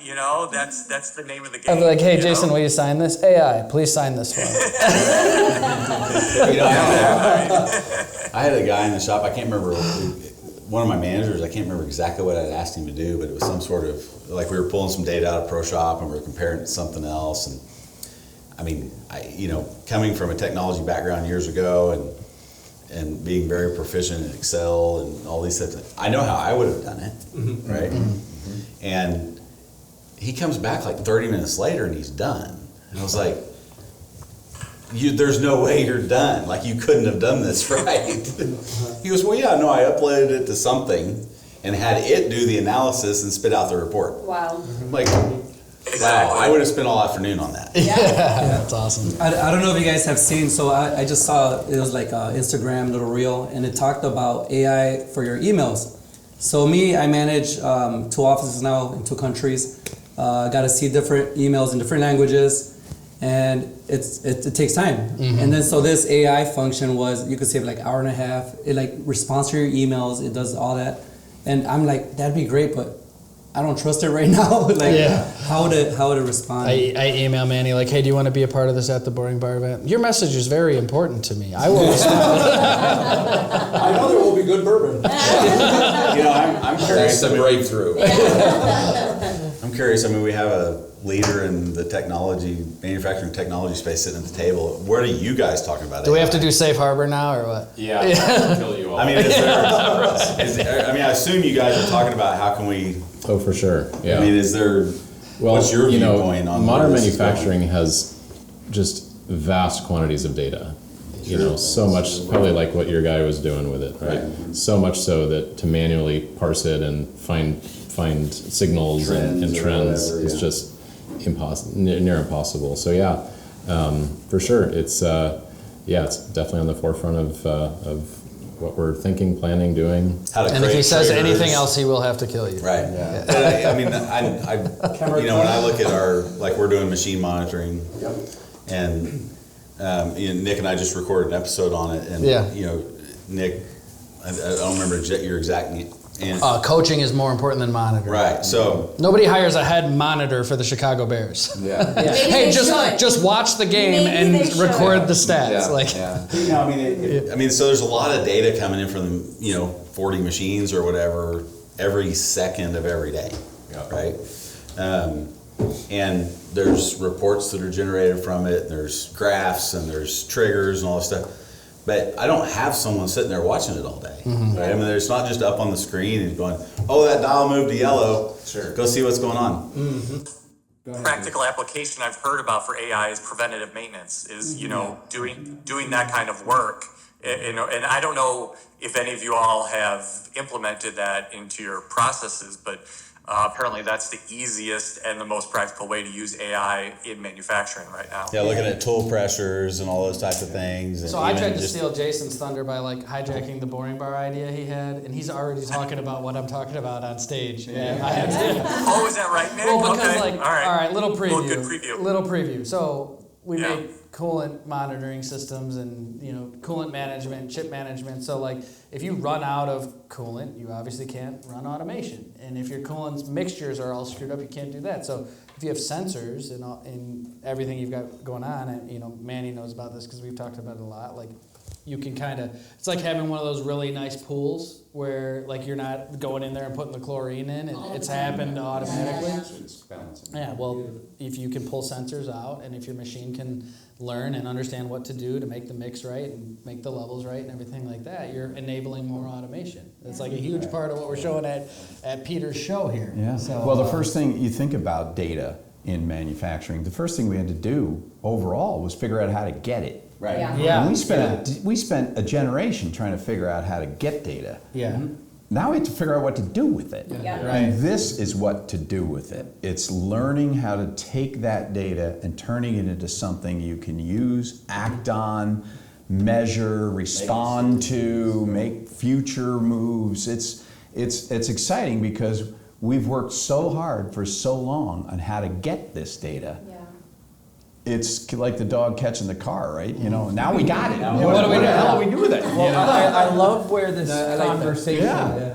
[SPEAKER 8] that's the name of the game.
[SPEAKER 11] I'd be like, hey, Jason, will you sign this? AI, please sign this one.
[SPEAKER 4] I had a guy in the shop, I can't remember, one of my managers, I can't remember exactly what I'd asked him to do, but it was some sort of, like we were pulling some data out of ProShop and we were comparing it to something else. And I mean, coming from a technology background years ago and being very proficient in Excel and all these things, I know how I would have done it, right? And he comes back like 30 minutes later and he's done. And I was like, there's no way you're done. Like, you couldn't have done this right. He goes, well, yeah, no, I uploaded it to something and had it do the analysis and spit out the report.
[SPEAKER 1] Wow.
[SPEAKER 4] Like, wow, I would have spent all afternoon on that.
[SPEAKER 11] Yeah, that's awesome.
[SPEAKER 5] I don't know if you guys have seen, so I just saw, it was like an Instagram little reel, and it talked about AI for your emails. So I manage 2 offices now in 2 countries. Got to see different emails in different languages, and it takes time. And then so this AI function was, you could save like 1.5 hours. It like responds to your emails. It does all that, and I'm like, that'd be great, but I don't trust it right now. How would it respond?
[SPEAKER 11] I email Manny like, hey, do you want to be a part of this At the Boring Bar event? Your message is very important to me. I will respond.
[SPEAKER 10] I know there will be good bourbon.
[SPEAKER 4] I'm curious.
[SPEAKER 2] That's the breakthrough.
[SPEAKER 4] I'm curious. I mean, we have a leader in the manufacturing technology space sitting at the table. What are you guys talking about?
[SPEAKER 11] Do we have to do safe harbor now or what?
[SPEAKER 6] Yeah, I'll kill you all.
[SPEAKER 4] I mean, I assume you guys are talking about how can we.
[SPEAKER 6] Oh, for sure. Yeah.
[SPEAKER 4] I mean, is there?
[SPEAKER 6] Well,
[SPEAKER 4] what's your viewpoint on
[SPEAKER 6] modern
[SPEAKER 4] where this is
[SPEAKER 6] manufacturing has just vast quantities of data. So much, probably like what your guy was doing with it, right? So much so that to manually parse it and find signals and trends is just impossible, near impossible. So yeah, for sure, it's definitely on the forefront of what we're thinking, planning, doing.
[SPEAKER 11] And if he says anything else, he will have to kill you.
[SPEAKER 4] Right. Yeah. But I mean, when I look at we're doing machine monitoring, and Nick and I just recorded an episode on it, and Nick, I don't remember your exact And
[SPEAKER 3] Coaching is more important than monitoring.
[SPEAKER 4] right, so
[SPEAKER 3] Nobody hires a head monitor for the Chicago Bears.
[SPEAKER 9] Yeah.
[SPEAKER 1] Maybe
[SPEAKER 3] Hey,
[SPEAKER 1] they
[SPEAKER 3] just
[SPEAKER 1] should.
[SPEAKER 3] watch the game
[SPEAKER 1] Maybe
[SPEAKER 3] and
[SPEAKER 1] they should.
[SPEAKER 3] record the stats.
[SPEAKER 9] Yeah.
[SPEAKER 3] Like,
[SPEAKER 9] yeah.
[SPEAKER 4] you know, I mean, so there's a lot of data coming in from 40 machines or whatever every second of every day, right? And there's reports that are generated from it. And there's graphs and there's triggers and all this stuff. But I don't have someone sitting there watching it all day. Right? I mean, it's not just up on the screen and going, "Oh, that dial moved to yellow. Sure, go see what's going on."
[SPEAKER 8] Practical application I've heard about for AI is preventative maintenance. Is doing that kind of work. And I don't know if any of you all have implemented that into your processes, but apparently that's the easiest and the most practical way to use AI in manufacturing right now.
[SPEAKER 4] Yeah, looking at tool pressures and all those types of things. And
[SPEAKER 11] So I
[SPEAKER 4] even
[SPEAKER 11] tried to
[SPEAKER 4] just-
[SPEAKER 11] steal Jason's thunder by like hijacking the boring bar idea he had, and he's already talking about what I'm talking about on stage. Yeah. I had to,
[SPEAKER 8] Oh, is that right, Nick?
[SPEAKER 11] well, because
[SPEAKER 8] Okay.
[SPEAKER 11] all right, little preview.
[SPEAKER 8] Well, good preview.
[SPEAKER 11] Little preview. So we
[SPEAKER 8] Yeah.
[SPEAKER 11] make coolant monitoring systems and coolant management, chip management. So like if you run out of coolant, you obviously can't run automation. And if your coolant mixtures are all screwed up, you can't do that. So if you have sensors in everything you've got going on, and Manny knows about this because we've talked about it a lot. Like you can it's like having one of those really nice pools where like you're not going in there and putting the chlorine in, and it's happened automatically. Yeah, well, if you can pull sensors out, and if your machine can learn and understand what to do to make the mix right and make the levels right and everything like that, you're enabling more automation. It's like a huge part of what we're showing at Peter's show here.
[SPEAKER 2] Yeah.
[SPEAKER 11] So,
[SPEAKER 2] Well, the first thing you think about data in manufacturing, the first thing we had to do overall was figure out how to get it.
[SPEAKER 9] Right.
[SPEAKER 1] Yeah.
[SPEAKER 11] Yeah.
[SPEAKER 2] And we spent a generation trying to figure out how to get data.
[SPEAKER 11] Yeah.
[SPEAKER 2] Now we have to figure out what to do with it.
[SPEAKER 1] Yeah.
[SPEAKER 11] Right.
[SPEAKER 2] And this is what to do with it. It's learning how to take that data and turning it into something you can use, act on, measure, respond to, make future moves. It's exciting because we've worked so hard for so long on how to get this data.
[SPEAKER 1] Yeah.
[SPEAKER 2] It's like the dog catching the car, right? Now we got it.
[SPEAKER 11] What do we do?
[SPEAKER 2] the hell do we do with it?
[SPEAKER 9] Well, I love where this conversation.
[SPEAKER 2] Yeah.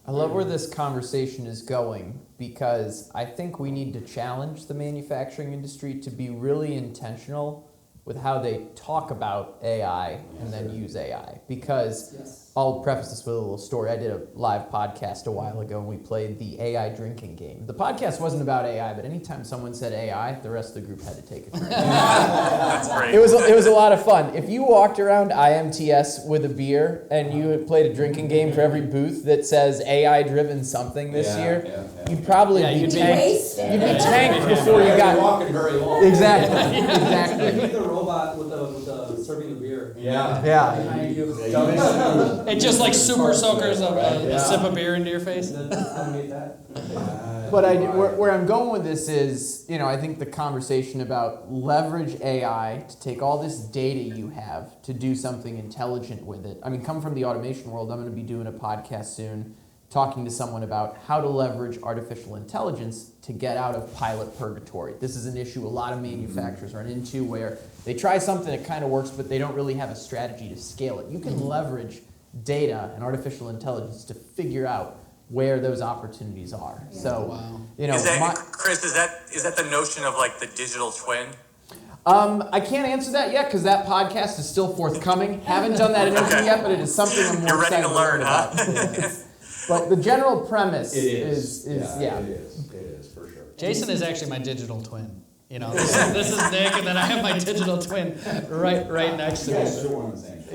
[SPEAKER 9] I love where this conversation is going because I think we need to challenge the manufacturing industry to be really intentional with how they talk about AI and then use AI. Because I'll preface this with a little story. I did a live podcast a while ago and we played the AI drinking game. The podcast wasn't about AI, but anytime someone said AI, the rest of the group had to take a drink.
[SPEAKER 8] That's great.
[SPEAKER 9] It was a lot of fun. If you walked around IMTS with a beer and you had played a drinking game for every booth that says AI-driven something this year, you'd probably be
[SPEAKER 11] you'd be
[SPEAKER 9] tanked. You'd be tanked before you got
[SPEAKER 10] walking very long.
[SPEAKER 9] exactly. Exactly.
[SPEAKER 5] the robot with the serving the beer.
[SPEAKER 9] Yeah.
[SPEAKER 5] Behind you.
[SPEAKER 11] It just like super soakers a sip of beer into your face.
[SPEAKER 9] But where I'm going with this is, I think the conversation about leverage AI to take all this data you have to do something intelligent with it. I mean, come from the automation world. I'm going to be doing a podcast soon talking to someone about how to leverage artificial intelligence to get out of pilot purgatory. This is an issue a lot of manufacturers run into where they try something that kind of works, but they don't really have a strategy to scale it. You can leverage data and artificial intelligence to figure out where those opportunities are. So,
[SPEAKER 8] Chris, is that the notion of like the digital twin?
[SPEAKER 9] I can't answer that yet because that podcast is still forthcoming. Haven't done that interview
[SPEAKER 8] Okay.
[SPEAKER 9] yet, but it is something I'm more
[SPEAKER 8] You're ready
[SPEAKER 9] excited
[SPEAKER 8] to learn,
[SPEAKER 9] about.
[SPEAKER 8] huh?
[SPEAKER 9] But the general premise is
[SPEAKER 6] It is for sure.
[SPEAKER 11] Jason is actually my digital twin. This is Nick, and then I have my digital twin right next to me.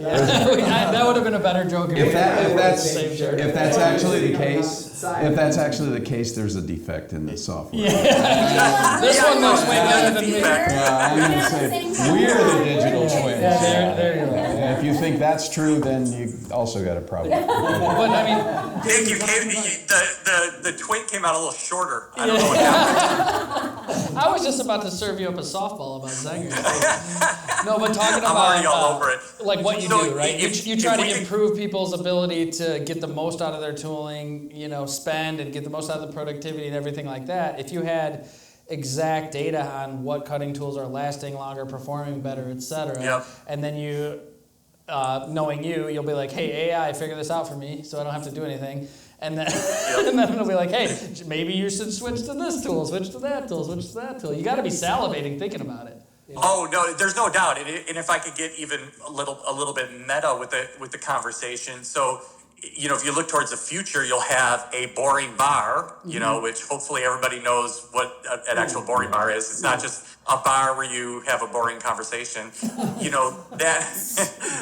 [SPEAKER 11] That would have been a better joke
[SPEAKER 2] If that's
[SPEAKER 11] Same shirt.
[SPEAKER 2] actually the case, there's a defect in the software.
[SPEAKER 11] This one looks way better than me.
[SPEAKER 2] I'm going to say we're the digital twins.
[SPEAKER 11] Yeah, there you go.
[SPEAKER 2] And if you think that's true, then you also got a problem.
[SPEAKER 11] But I mean,
[SPEAKER 8] Nick, the twin came out a little shorter. I don't know what happened.
[SPEAKER 11] I was just about to serve you up a softball about Zenger. No, but talking
[SPEAKER 8] I'm already all
[SPEAKER 11] about
[SPEAKER 8] over it.
[SPEAKER 11] like what you
[SPEAKER 8] So
[SPEAKER 11] do, right?
[SPEAKER 8] if-
[SPEAKER 11] You try
[SPEAKER 8] if we
[SPEAKER 11] to
[SPEAKER 8] can-
[SPEAKER 11] improve people's ability to get the most out of their tooling, spend and get the most out of the productivity and everything like that. If you had exact data on what cutting tools are lasting longer, performing better, etc.,
[SPEAKER 8] Yep.
[SPEAKER 11] and then you knowing you'll be like, hey, AI, figure this out for me so I don't have to do anything. And then, and then it'll be like, hey, maybe you should switch to this tool, switch to that tool, switch to that tool. You got to be salivating thinking about it.
[SPEAKER 8] Oh no, there's no doubt. And if I could get even a little bit meta with the conversation, so if you look towards the future, you'll have a boring bar, which hopefully everybody knows what an actual boring bar is. It's not just a bar where you have a boring conversation.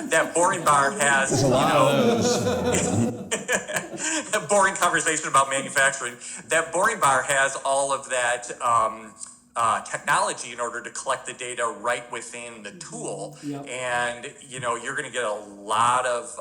[SPEAKER 8] That boring bar has a boring conversation about manufacturing. That boring bar has all of that technology in order to collect the data right within the tool, and you're going to get a lot of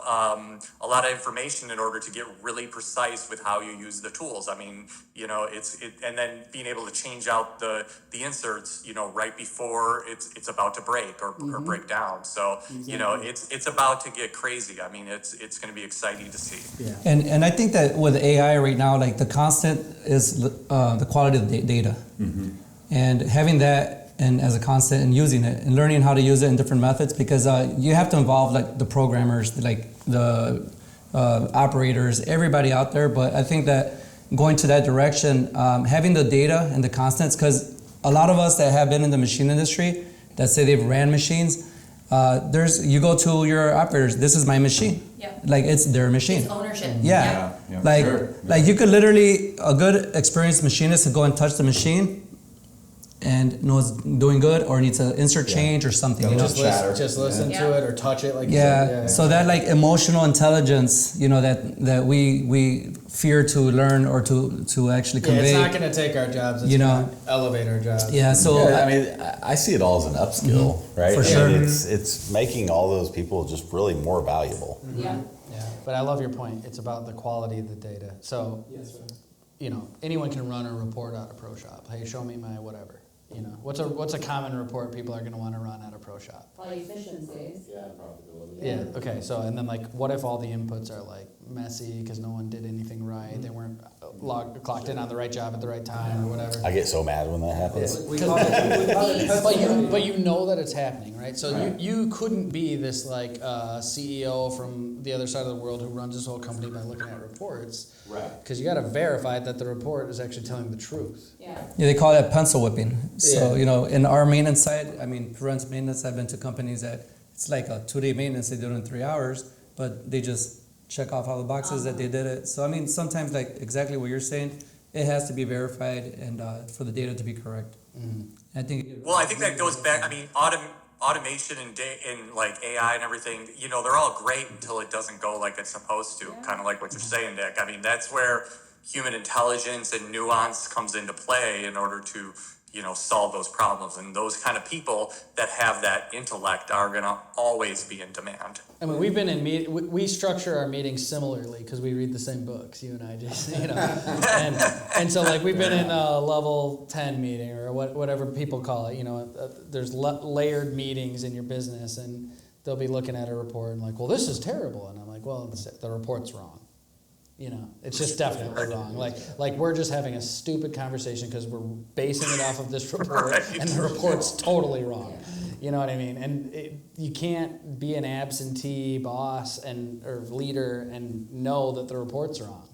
[SPEAKER 8] information in order to get really precise with how you use the tools. I mean, and then being able to change out the inserts, right before it's about to break or break down. So it's about to get crazy. I mean, it's going to be exciting to see.
[SPEAKER 5] Yeah. And I think that with AI right now, like the constant is the quality of the data. Mm-hmm. And having that and as a constant and using it and learning how to use it in different methods, because you have to involve like the programmers, like the operators, everybody out there. But I think that going to that direction, having the data and the constants, because a lot of us that have been in the machine industry that say they've ran machines, you go to your operators, this is my machine.
[SPEAKER 1] Yep.
[SPEAKER 5] Like it's their machine.
[SPEAKER 1] It's ownership.
[SPEAKER 5] Yeah.
[SPEAKER 2] Like, sure.
[SPEAKER 5] Like you could literally, a good experienced machinist could go and touch the machine and knows doing good or needs an insert change or something.
[SPEAKER 3] Just listen to it or touch it, like you
[SPEAKER 5] said.
[SPEAKER 3] said.
[SPEAKER 5] So that like emotional intelligence, that we fear to learn or to actually convey.
[SPEAKER 3] It's not going to take our jobs. It's going to elevate our jobs.
[SPEAKER 5] Yeah. So
[SPEAKER 4] I mean, I see it all as an upskill, right?
[SPEAKER 5] For sure.
[SPEAKER 4] It's making all those people just really more valuable.
[SPEAKER 11] Mm-hmm. Yeah. But I love your point. It's about the quality of the data. So, anyone can run a report out of ProShop. Hey, show me my whatever. What's a common report people are going to want to run out of ProShop?
[SPEAKER 1] Probably efficiencies.
[SPEAKER 6] Yeah, profitability.
[SPEAKER 11] Yeah. Okay. So and then like, what if all the inputs are like messy because no one did anything right? They weren't clocked in on the right job at the right time or whatever.
[SPEAKER 4] I get so mad when that happens.
[SPEAKER 11] We call it but you know that it's happening, right? So you couldn't be this like CEO from the other side of the world who runs this whole company by looking at reports,
[SPEAKER 6] right?
[SPEAKER 11] Because you got to verify that the report is actually telling the truth.
[SPEAKER 1] Yeah.
[SPEAKER 5] Yeah, they call that pencil whipping. So in our maintenance side, I mean, prevents maintenance. I've been to companies that it's like a 2-day maintenance they do it in 3 hours, but they just check off all the boxes that they did it. So I mean, sometimes like exactly what you're saying, it has to be verified and for the data to be correct. Mm-hmm. I think
[SPEAKER 8] that goes back. I mean, automation and like AI and everything. They're all great until it doesn't go like it's supposed to. Kind of like what you're saying, Nick. I mean, that's where human intelligence and nuance comes into play in order to solve those problems. And those kind of people that have that intellect are going to always be in demand.
[SPEAKER 11] I mean, we've been in we structure our meetings similarly because we read the same books, you and I just, and so like we've been in a level 10 meeting or whatever people call it, there's layered meetings in your business and they'll be looking at a report and like, well, this is terrible. And I'm like, well, the report's wrong. It's just definitely wrong. Like we're just having a stupid conversation because we're basing it off of this report, and the report's totally wrong. You know what I mean? And you can't be an absentee boss or leader and know that the report's wrong.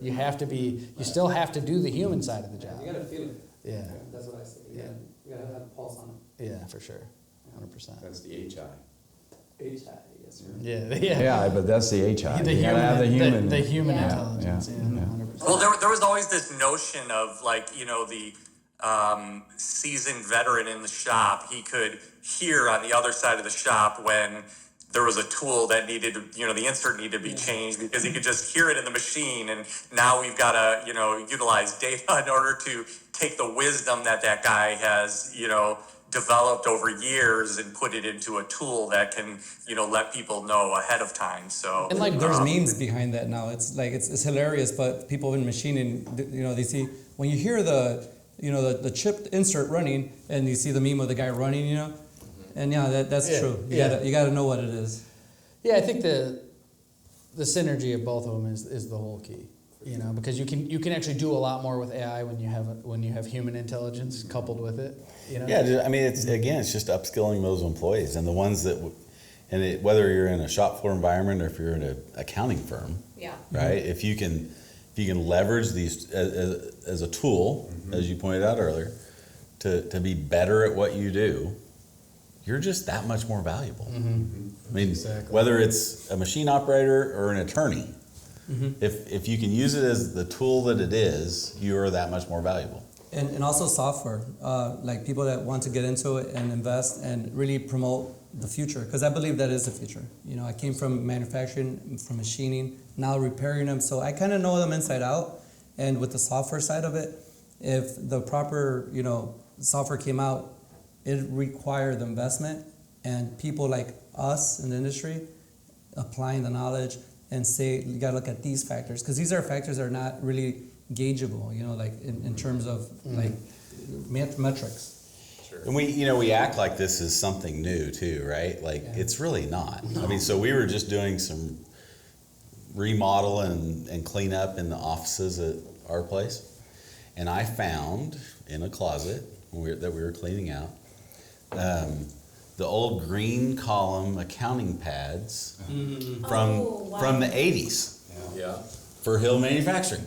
[SPEAKER 11] You have to be. You still have to do the human side of the job.
[SPEAKER 5] You got to feel it.
[SPEAKER 11] Yeah.
[SPEAKER 5] That's what I say. You got to have a pulse on it.
[SPEAKER 11] Yeah, for sure. 100%.
[SPEAKER 6] That's the HI.
[SPEAKER 5] HI, yes, sir.
[SPEAKER 2] Yeah, but that's the HI. You gotta have the human.
[SPEAKER 11] The human intelligence. Yeah. 100%.
[SPEAKER 8] Well, there was always this notion of like, the seasoned veteran in the shop. He could hear on the other side of the shop when there was a tool that needed, the insert needed to be changed because he could just hear it in the machine. And now we've got to, utilize data in order to take the wisdom that guy has, developed over years and put it into a tool that can, let people know ahead of time. So
[SPEAKER 5] and like there's memes behind that now. It's like it's hilarious, but people in machining, they see when you hear the chip insert running and you see the meme of the guy running, and that's true. You gotta know what it is.
[SPEAKER 11] Yeah, I think the synergy of both of them is the whole key. Because you can actually do a lot more with AI when you have human intelligence coupled with it.
[SPEAKER 4] Yeah, I mean, it's just upskilling those employees and the ones that, And whether you're in a shop floor environment or if you're in an accounting firm,
[SPEAKER 1] Yeah.
[SPEAKER 4] right? If you can leverage these as a tool, as you pointed out earlier, to be better at what you do, you're just that much more valuable. I mean, whether it's a machine operator or an attorney, if you can use it as the tool that it is, you are that much more valuable.
[SPEAKER 5] And also software, like people that want to get into it and invest and really promote the future, because I believe that is the future. You know, I came from manufacturing, from machining, now repairing them, so I kind of know them inside out. And with the software side of it, if the proper, you know, software came out, it required the investment, and people like us in the industry applying the knowledge and say, you gotta look at these factors, because these are factors that are not really gaugeable, you know, like in terms of like metrics.
[SPEAKER 4] And we act like this is something new too, right? Like it's really not. I mean, so we were just doing some remodel and clean up in the offices at our place, and I found in a closet that we were cleaning out the old green column accounting pads from the 80s for Hill Manufacturing.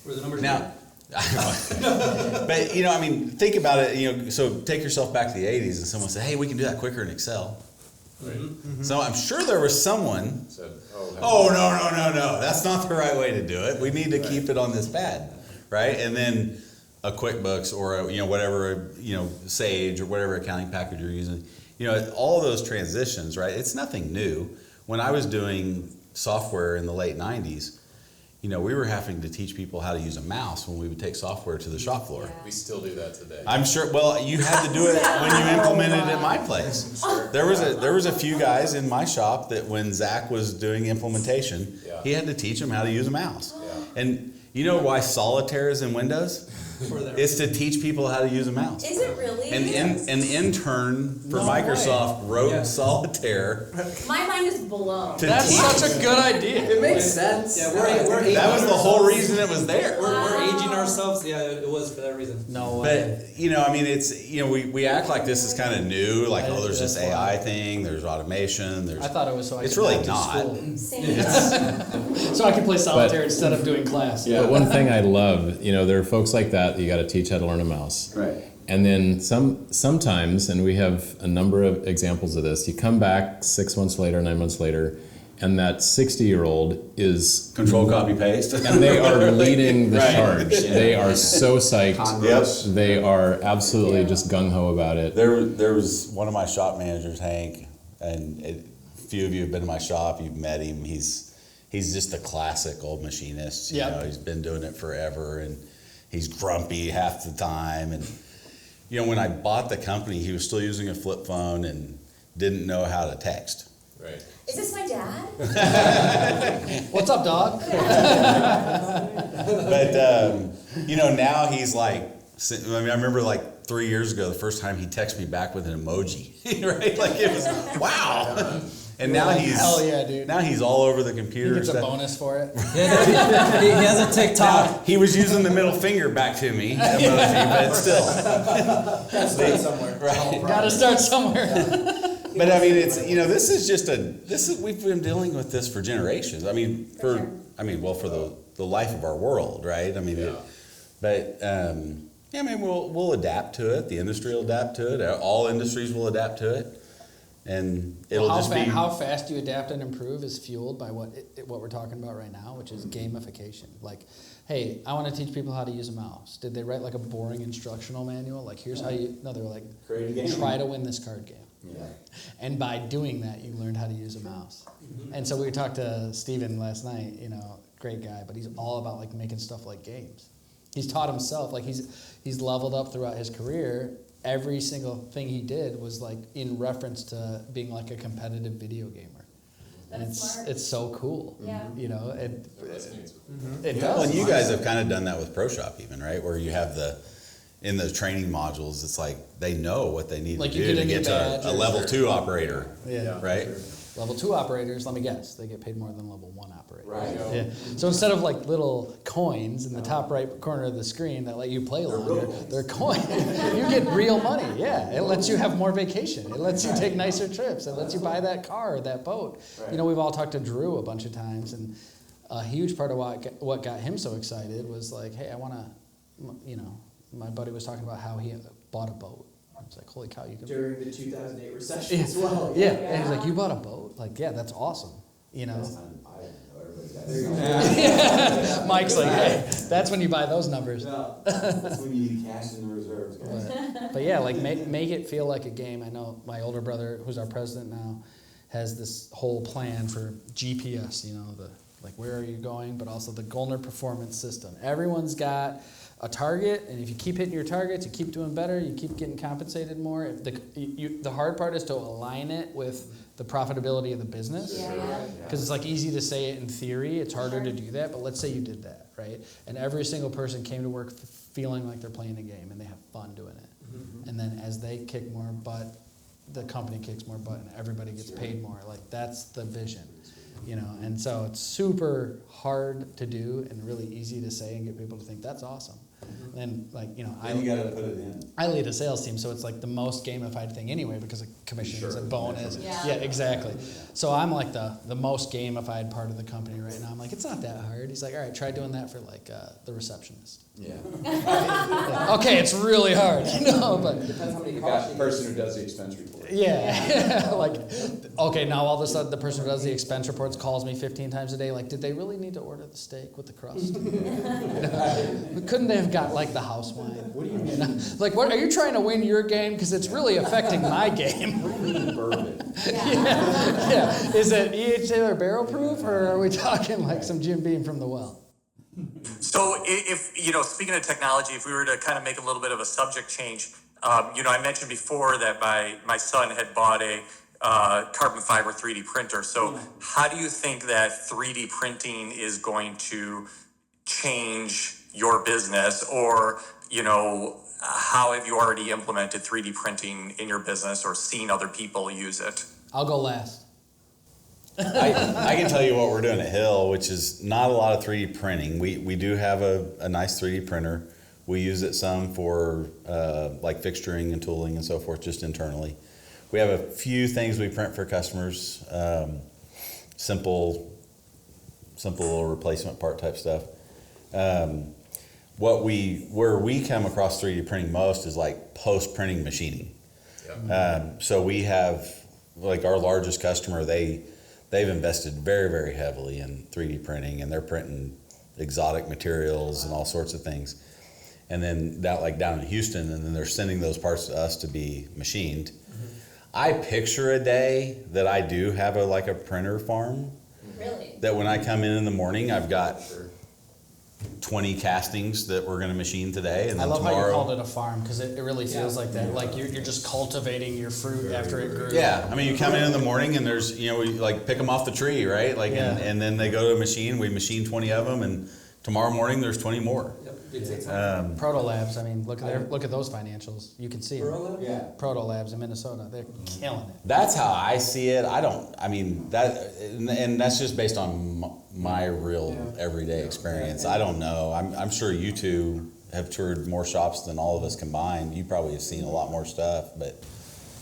[SPEAKER 5] Where the numbers
[SPEAKER 4] Now, but I mean, think about it. So take yourself back to the 80s, and someone said, "Hey, we can do that quicker in Excel." Right. So I'm sure there was someone said, "Oh no, that's not the right way to do it. We need to keep it on this pad, right?" And then a QuickBooks or whatever Sage or whatever accounting package you're using, all of those transitions, right? It's nothing new. When I was doing software in the late 90s. We were having to teach people how to use a mouse when we would take software to the shop floor.
[SPEAKER 6] We still do that today.
[SPEAKER 4] I'm sure. Well, you had to do it when you implemented it at my place. Sure. There was a few guys in my shop that when Zach was doing implementation, he had to teach them how to use a mouse. Yeah. And you know why solitaire is in Windows? It's to teach people how to use a mouse.
[SPEAKER 1] Is it really?
[SPEAKER 4] And an intern for Microsoft wrote solitaire.
[SPEAKER 1] My mind is blown.
[SPEAKER 11] That's such a good idea.
[SPEAKER 10] It makes sense.
[SPEAKER 5] Yeah, we're aging
[SPEAKER 4] that was the whole reason it was there.
[SPEAKER 5] We're aging ourselves. Yeah, it was for that reason.
[SPEAKER 11] No way.
[SPEAKER 4] But I mean, it's we act like this is kind of new. Like, there's this AI thing. There's automation.
[SPEAKER 11] I thought it was so I
[SPEAKER 4] it's
[SPEAKER 11] could
[SPEAKER 4] really
[SPEAKER 11] go to
[SPEAKER 4] not.
[SPEAKER 11] school. So I can play solitaire instead of doing class.
[SPEAKER 6] But one thing I love, there are folks like that you got to teach how to learn a mouse.
[SPEAKER 10] Right.
[SPEAKER 6] And then sometimes, and we have a number of examples of this, you come back 6 months later, 9 months later, and that 60-year-old is
[SPEAKER 4] Control, copy, paste.
[SPEAKER 6] and they are leading the
[SPEAKER 4] Right.
[SPEAKER 6] charge. They are so psyched.
[SPEAKER 4] Yep.
[SPEAKER 6] They are absolutely just gung-ho about it.
[SPEAKER 4] There was one of my shop managers, Hank, and a few of you have been to my shop. You've met him. He's just a classic old machinist. He's been doing it forever, and he's grumpy half the time. And when I bought the company, he was still using a flip phone and didn't know how to text.
[SPEAKER 6] Right.
[SPEAKER 1] Is this my dad?
[SPEAKER 11] What's up, dog?
[SPEAKER 4] But now he's like, I remember like 3 years ago, the first time he texted me back with an emoji, right? Like it was wow. And now he's
[SPEAKER 11] hell yeah, dude.
[SPEAKER 4] Now he's all over the computer.
[SPEAKER 11] He gets a
[SPEAKER 4] stuff.
[SPEAKER 11] bonus for it.
[SPEAKER 5] He has a TikTok.
[SPEAKER 4] Now, he was using the middle finger back to me, emoji, but still.
[SPEAKER 10] Gotta start somewhere.
[SPEAKER 4] Right.
[SPEAKER 11] Gotta start somewhere.
[SPEAKER 4] But I mean, it's this is just we've been dealing with this for generations. I mean, for the life of our world, right? I mean, we'll adapt to it. The industry will adapt to it. All industries will adapt to it, and it'll
[SPEAKER 11] how fast you adapt and improve is fueled by what we're talking about right now, which is gamification. Like, hey, I want to teach people how to use a mouse. Did they write like a boring instructional manual? Like, here's how you. No, they were like,
[SPEAKER 4] create a game.
[SPEAKER 11] Try to win this card game.
[SPEAKER 10] Yeah.
[SPEAKER 11] And by doing that, you learned how to use a mouse. And so we talked to Steven last night, great guy, but he's all about like making stuff like games. He's taught himself, like he's leveled up throughout his career. Every single thing he did was like in reference to being like a competitive video gamer. And it's so cool.
[SPEAKER 1] Yeah.
[SPEAKER 11] It
[SPEAKER 4] Well,
[SPEAKER 11] does.
[SPEAKER 4] and you guys have kind of done that with ProShop even, right? Where you have in the training modules, it's like they know what they need
[SPEAKER 11] Like
[SPEAKER 4] to
[SPEAKER 11] you
[SPEAKER 4] do
[SPEAKER 11] get
[SPEAKER 4] to
[SPEAKER 11] a new
[SPEAKER 4] get
[SPEAKER 11] badge
[SPEAKER 4] to a
[SPEAKER 11] or-
[SPEAKER 4] level 2 operator,
[SPEAKER 11] Yeah.
[SPEAKER 4] right?
[SPEAKER 11] Level 2 operators, let me guess, they get paid more than level 1 operators.
[SPEAKER 10] Right.
[SPEAKER 11] Yeah. So instead of like little coins in the top right corner of the screen that let you play longer, they're coins. You get real money. Yeah, it lets you have more vacation. It lets you take nicer trips. It lets you buy that car or that boat.
[SPEAKER 10] Right.
[SPEAKER 11] You know, we've all talked to Drew a bunch of times, and a huge part of what got him so excited was like, hey, I want to, you know, my buddy was talking about how he bought a boat. I was like, holy cow, you can.
[SPEAKER 10] During the 2008 recession as well.
[SPEAKER 11] Yeah. And he's like, you bought a boat? Like, yeah, that's awesome. You know? Mike's like, hey, that's when you buy those numbers.
[SPEAKER 4] That's when you need cash in the reserves, guys.
[SPEAKER 11] But yeah, like make it feel like a game. I know my older brother, who's our president now, has this whole plan for GPS, you know, like where are you going, but also the Goellner performance system. Everyone's got a target, and if you keep hitting your targets, you keep doing better, you keep getting compensated more. If the hard part is to align it with the profitability of the business. Because it's like easy to say it in theory, it's harder to do that, but let's say you did that, right? And every single person came to work feeling like they're playing a game and they have fun doing it. Mm-hmm. And then as they kick more butt, the company kicks more butt and everybody gets paid more. Like that's the vision. You know, and so it's super hard to do and really easy to say and get people to think that's awesome. And like, you know,
[SPEAKER 4] You got to put it in.
[SPEAKER 11] I lead a sales team, so it's like the most gamified thing anyway because of commissions and bonus. Yeah, exactly. So I'm like the most gamified part of the company right now. I'm like, it's not that hard. He's like, all right, try doing that for like the receptionist.
[SPEAKER 2] Yeah.
[SPEAKER 11] Yeah. Okay, it's really hard, you know, but
[SPEAKER 10] Depends how many
[SPEAKER 2] You've got the person who does the expense report.
[SPEAKER 11] yeah. Like, okay, now all of a sudden the person who does the expense reports calls me 15 times a day. Like, did they really need to order the steak with the crust? Couldn't they have got like the house wine? What do you mean? Like, what are you trying to win your game? Because it's really affecting my game.
[SPEAKER 10] What do you mean bourbon?
[SPEAKER 11] Yeah. Is it E.H. Taylor barrel proof, or are we talking like some Jim Beam from the well?
[SPEAKER 8] So if, you know, speaking of technology, if we were to kind of make a little bit of a subject change, you know, I mentioned before that my son had bought a carbon fiber 3D printer. So how do you think that 3D printing is going to change your business, or, you know, how have you already implemented 3D printing in your business or seen other people use it?
[SPEAKER 11] I'll go last.
[SPEAKER 4] I can tell you what we're doing at Hill, which is not a lot of 3D printing. We do have a nice 3D printer. We use it some for like fixturing and tooling and so forth, just internally. We have a few things we print for customers, simple little replacement part type stuff. Where we come across 3D printing most is like post-printing machining. So we have, like our largest customer, they've invested very, very heavily in 3D printing, and they're printing exotic materials and all sorts of things. And then that, like down in Houston, and then they're sending those parts to us to be machined. I picture a day that I do have a printer farm.
[SPEAKER 1] Really?
[SPEAKER 4] That when I come in the morning, I've got 20 castings that we're going to machine today, and then
[SPEAKER 11] I love
[SPEAKER 4] tomorrow.
[SPEAKER 11] how you called it a farm, because it really feels like that. Like you're just cultivating your fruit after it grew.
[SPEAKER 4] Yeah, I mean, you come in the morning and there's, you know, we like pick them off the tree, right? Like,
[SPEAKER 11] Yeah.
[SPEAKER 4] and then they go to a machine. We machine 20 of them, and tomorrow morning there's 20 more.
[SPEAKER 11] Proto Labs, I mean, look at those financials. You can see them.
[SPEAKER 10] Yeah.
[SPEAKER 11] Proto Labs in Minnesota, they're killing it.
[SPEAKER 4] That's how I see it. And that's just based on my real everyday experience. I don't know. I'm sure you two have toured more shops than all of us combined. You probably have seen a lot more stuff, but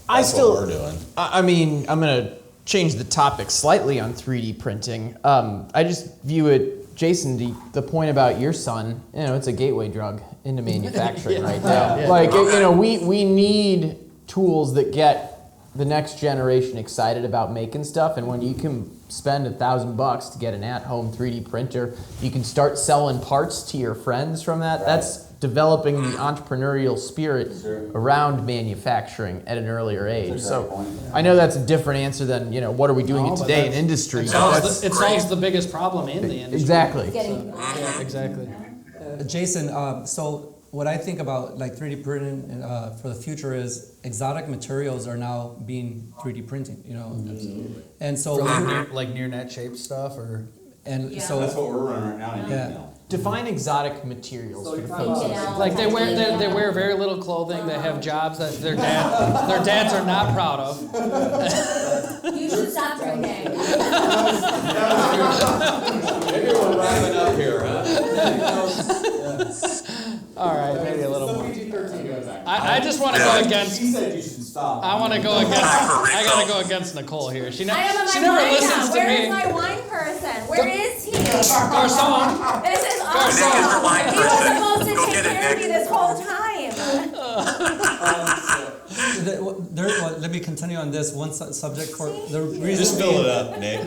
[SPEAKER 4] that's what we're doing.
[SPEAKER 10] I mean, I'm going to change the topic slightly on 3D printing. I just view it, Jason, the point about your son, you know, it's a gateway drug into manufacturing right now.
[SPEAKER 11] Yeah.
[SPEAKER 10] Like, you know, we need tools that get the next generation excited about making stuff, and when you can spend $1,000 to get an at-home 3D printer, you can start selling parts to your friends from that. Right. That's developing the entrepreneurial spirit around manufacturing at an earlier age. So I know that's a different answer than, you know, what are we doing today in industry?
[SPEAKER 11] It solves the biggest problem in the industry.
[SPEAKER 10] Exactly.
[SPEAKER 11] Yeah, exactly.
[SPEAKER 5] Jason, so what I think about like 3D printing for the future is exotic materials are now being 3D printing, you know.
[SPEAKER 11] Absolutely.
[SPEAKER 5] And so
[SPEAKER 11] like near net shaped stuff, or
[SPEAKER 5] so
[SPEAKER 4] that's what we're running right now in email.
[SPEAKER 10] Define exotic materials for the folks.
[SPEAKER 11] like they wear very little clothing. They have jobs that their dads are not proud of.
[SPEAKER 1] You should stop drinking.
[SPEAKER 4] Maybe we're wrapping up here, huh?
[SPEAKER 11] All right, maybe a little more. I just want to go against.
[SPEAKER 6] She said you should stop.
[SPEAKER 11] I want to go against. I gotta go against Nicole here. She
[SPEAKER 1] I am on
[SPEAKER 11] she
[SPEAKER 1] my
[SPEAKER 11] never
[SPEAKER 1] wine
[SPEAKER 11] listens
[SPEAKER 1] now.
[SPEAKER 11] to
[SPEAKER 1] Where
[SPEAKER 11] me.
[SPEAKER 1] is my wine person? Where is he?
[SPEAKER 11] Garçon.
[SPEAKER 1] This is
[SPEAKER 8] Nick is your
[SPEAKER 1] awesome.
[SPEAKER 8] wine
[SPEAKER 1] He was
[SPEAKER 8] person.
[SPEAKER 1] supposed to
[SPEAKER 8] Go
[SPEAKER 1] take
[SPEAKER 8] get it,
[SPEAKER 1] care of me
[SPEAKER 8] Nick.
[SPEAKER 1] this whole time.
[SPEAKER 5] Let me continue on this one subject for the reason.
[SPEAKER 4] Just fill it up, Nick.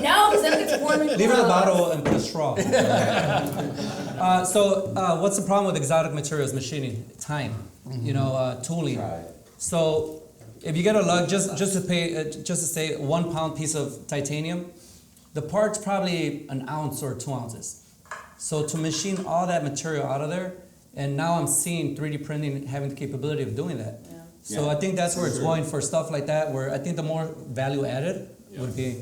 [SPEAKER 1] No, because then it's warm and
[SPEAKER 5] Leave it in the
[SPEAKER 1] gross.
[SPEAKER 5] bottle and put a straw. What's the problem with exotic materials machining? Time, tooling. So if you get a lug, just to say 1 pound piece of titanium, the part's probably an ounce or 2 ounces. So to machine all that material out of there, and now I'm seeing 3D printing having the capability of doing that.
[SPEAKER 1] Yeah.
[SPEAKER 5] So I think that's where it's going for stuff like that, where I think the more value added would be.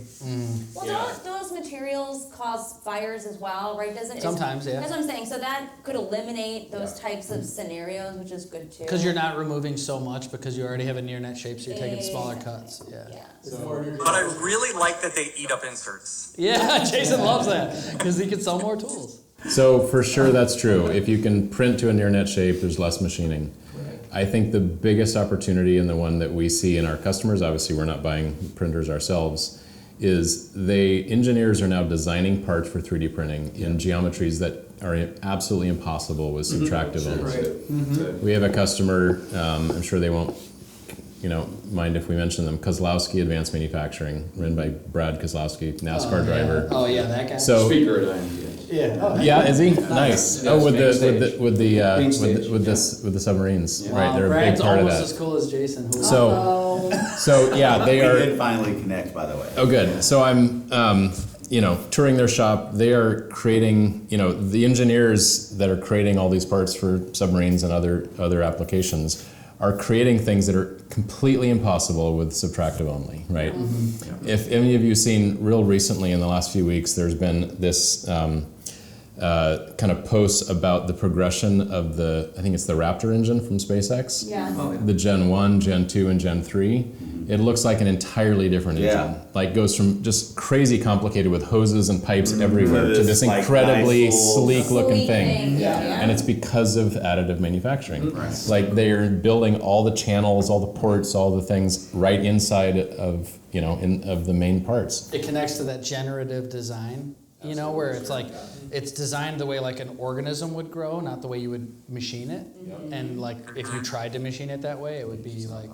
[SPEAKER 1] Well, those materials cause fires as well, right?
[SPEAKER 11] Sometimes, yeah.
[SPEAKER 1] That's what I'm saying. So that could eliminate those types of scenarios, which is good too.
[SPEAKER 11] Because you're not removing so much because you already have a near net shape, so you're taking smaller cuts. Yeah.
[SPEAKER 8] But I really like that they eat up inserts.
[SPEAKER 11] Yeah, Jason loves that because he can sell more tools.
[SPEAKER 6] So for sure that's true. If you can print to a near net shape, there's less machining. I think the biggest opportunity, and the one that we see in our customers, obviously we're not buying printers ourselves, is engineers are now designing parts for 3D printing in geometries that are absolutely impossible with subtractive only. We have a customer, I'm sure they won't mind if we mention them, Kozlowski Advanced Manufacturing, run by Brad Kozlowski, NASCAR driver.
[SPEAKER 11] Oh yeah, that guy.
[SPEAKER 6] So
[SPEAKER 7] Speaker at IMTS.
[SPEAKER 11] Yeah.
[SPEAKER 6] yeah, is he? Nice.
[SPEAKER 7] Yeah,
[SPEAKER 6] Oh, with
[SPEAKER 7] main stage.
[SPEAKER 6] the submarines,
[SPEAKER 7] Yeah.
[SPEAKER 6] right? They're a big
[SPEAKER 11] Brad's
[SPEAKER 6] part of
[SPEAKER 11] almost
[SPEAKER 6] that.
[SPEAKER 11] as cool as Jason.
[SPEAKER 6] So yeah, they
[SPEAKER 4] We
[SPEAKER 6] are.
[SPEAKER 4] did finally connect, by the way.
[SPEAKER 6] Oh, good. So I'm, touring their shop. They are creating, the engineers that are creating all these parts for submarines and other applications are creating things that are completely impossible with subtractive only, right? If any of you seen real recently in the last few weeks, there's been this kind of posts about the progression of I think it's the Raptor engine from SpaceX.
[SPEAKER 1] Yeah.
[SPEAKER 6] The Gen 1, Gen 2, and Gen 3. It looks like an entirely different engine. Like goes from just crazy complicated with hoses and pipes everywhere to this
[SPEAKER 4] like,
[SPEAKER 6] incredibly
[SPEAKER 4] nice little
[SPEAKER 6] sleek looking thing.
[SPEAKER 1] Yeah.
[SPEAKER 6] And it's because of additive manufacturing. Like they're building all the channels, all the ports, all the things right inside of of the main parts.
[SPEAKER 11] It connects to that generative design, where it's like it's designed the way like an organism would grow, not the way you would machine it. And like if you tried to machine it that way, it would be like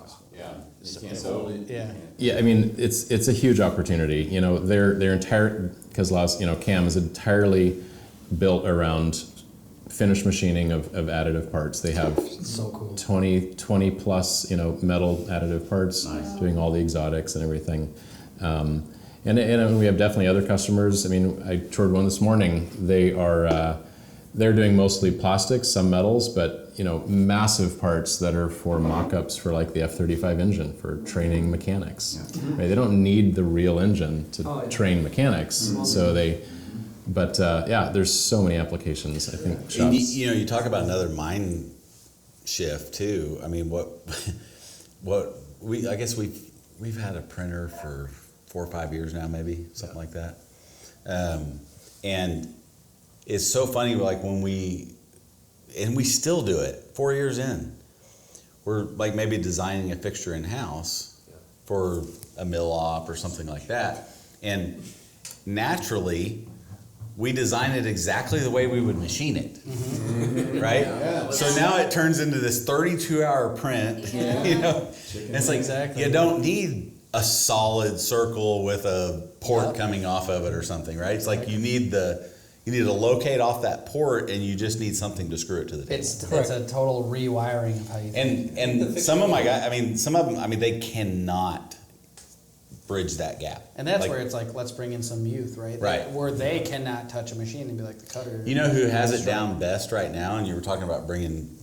[SPEAKER 6] Yeah, I mean it's a huge opportunity. Their entire CAM is entirely built around finished machining of additive parts. They have
[SPEAKER 11] so cool.
[SPEAKER 6] 20 plus metal additive parts, doing all the exotics and everything. And we have definitely other customers. I mean, I toured one this morning. They're doing mostly plastics, some metals, but massive parts that are for mock-ups for like the F-35 engine for training mechanics. Right? They don't need the real engine to train mechanics. So there's so many applications. I think shops.
[SPEAKER 4] And you talk about another mind shift too. I mean, I guess we've had a printer for 4 or 5 years now, maybe something like that. And it's so funny, like when we still do it 4 years in. We're like maybe designing a fixture in house for a mill op or something like that, and naturally we design it exactly the way we would machine it, right? Yeah. So now it turns into this 32-hour print. It's like you don't need a solid circle with a port coming off of it or something, right? It's like you need to locate off that port, and you just need something to screw it to the table.
[SPEAKER 11] It's a total rewiring of how you think.
[SPEAKER 4] And some of my guys, some of them, they cannot bridge that gap.
[SPEAKER 11] And that's where it's like, let's bring in some youth, right?
[SPEAKER 4] Right.
[SPEAKER 11] Where they cannot touch a machine and be like the cutter.
[SPEAKER 4] You know who has it down best right now? And you were talking about bringing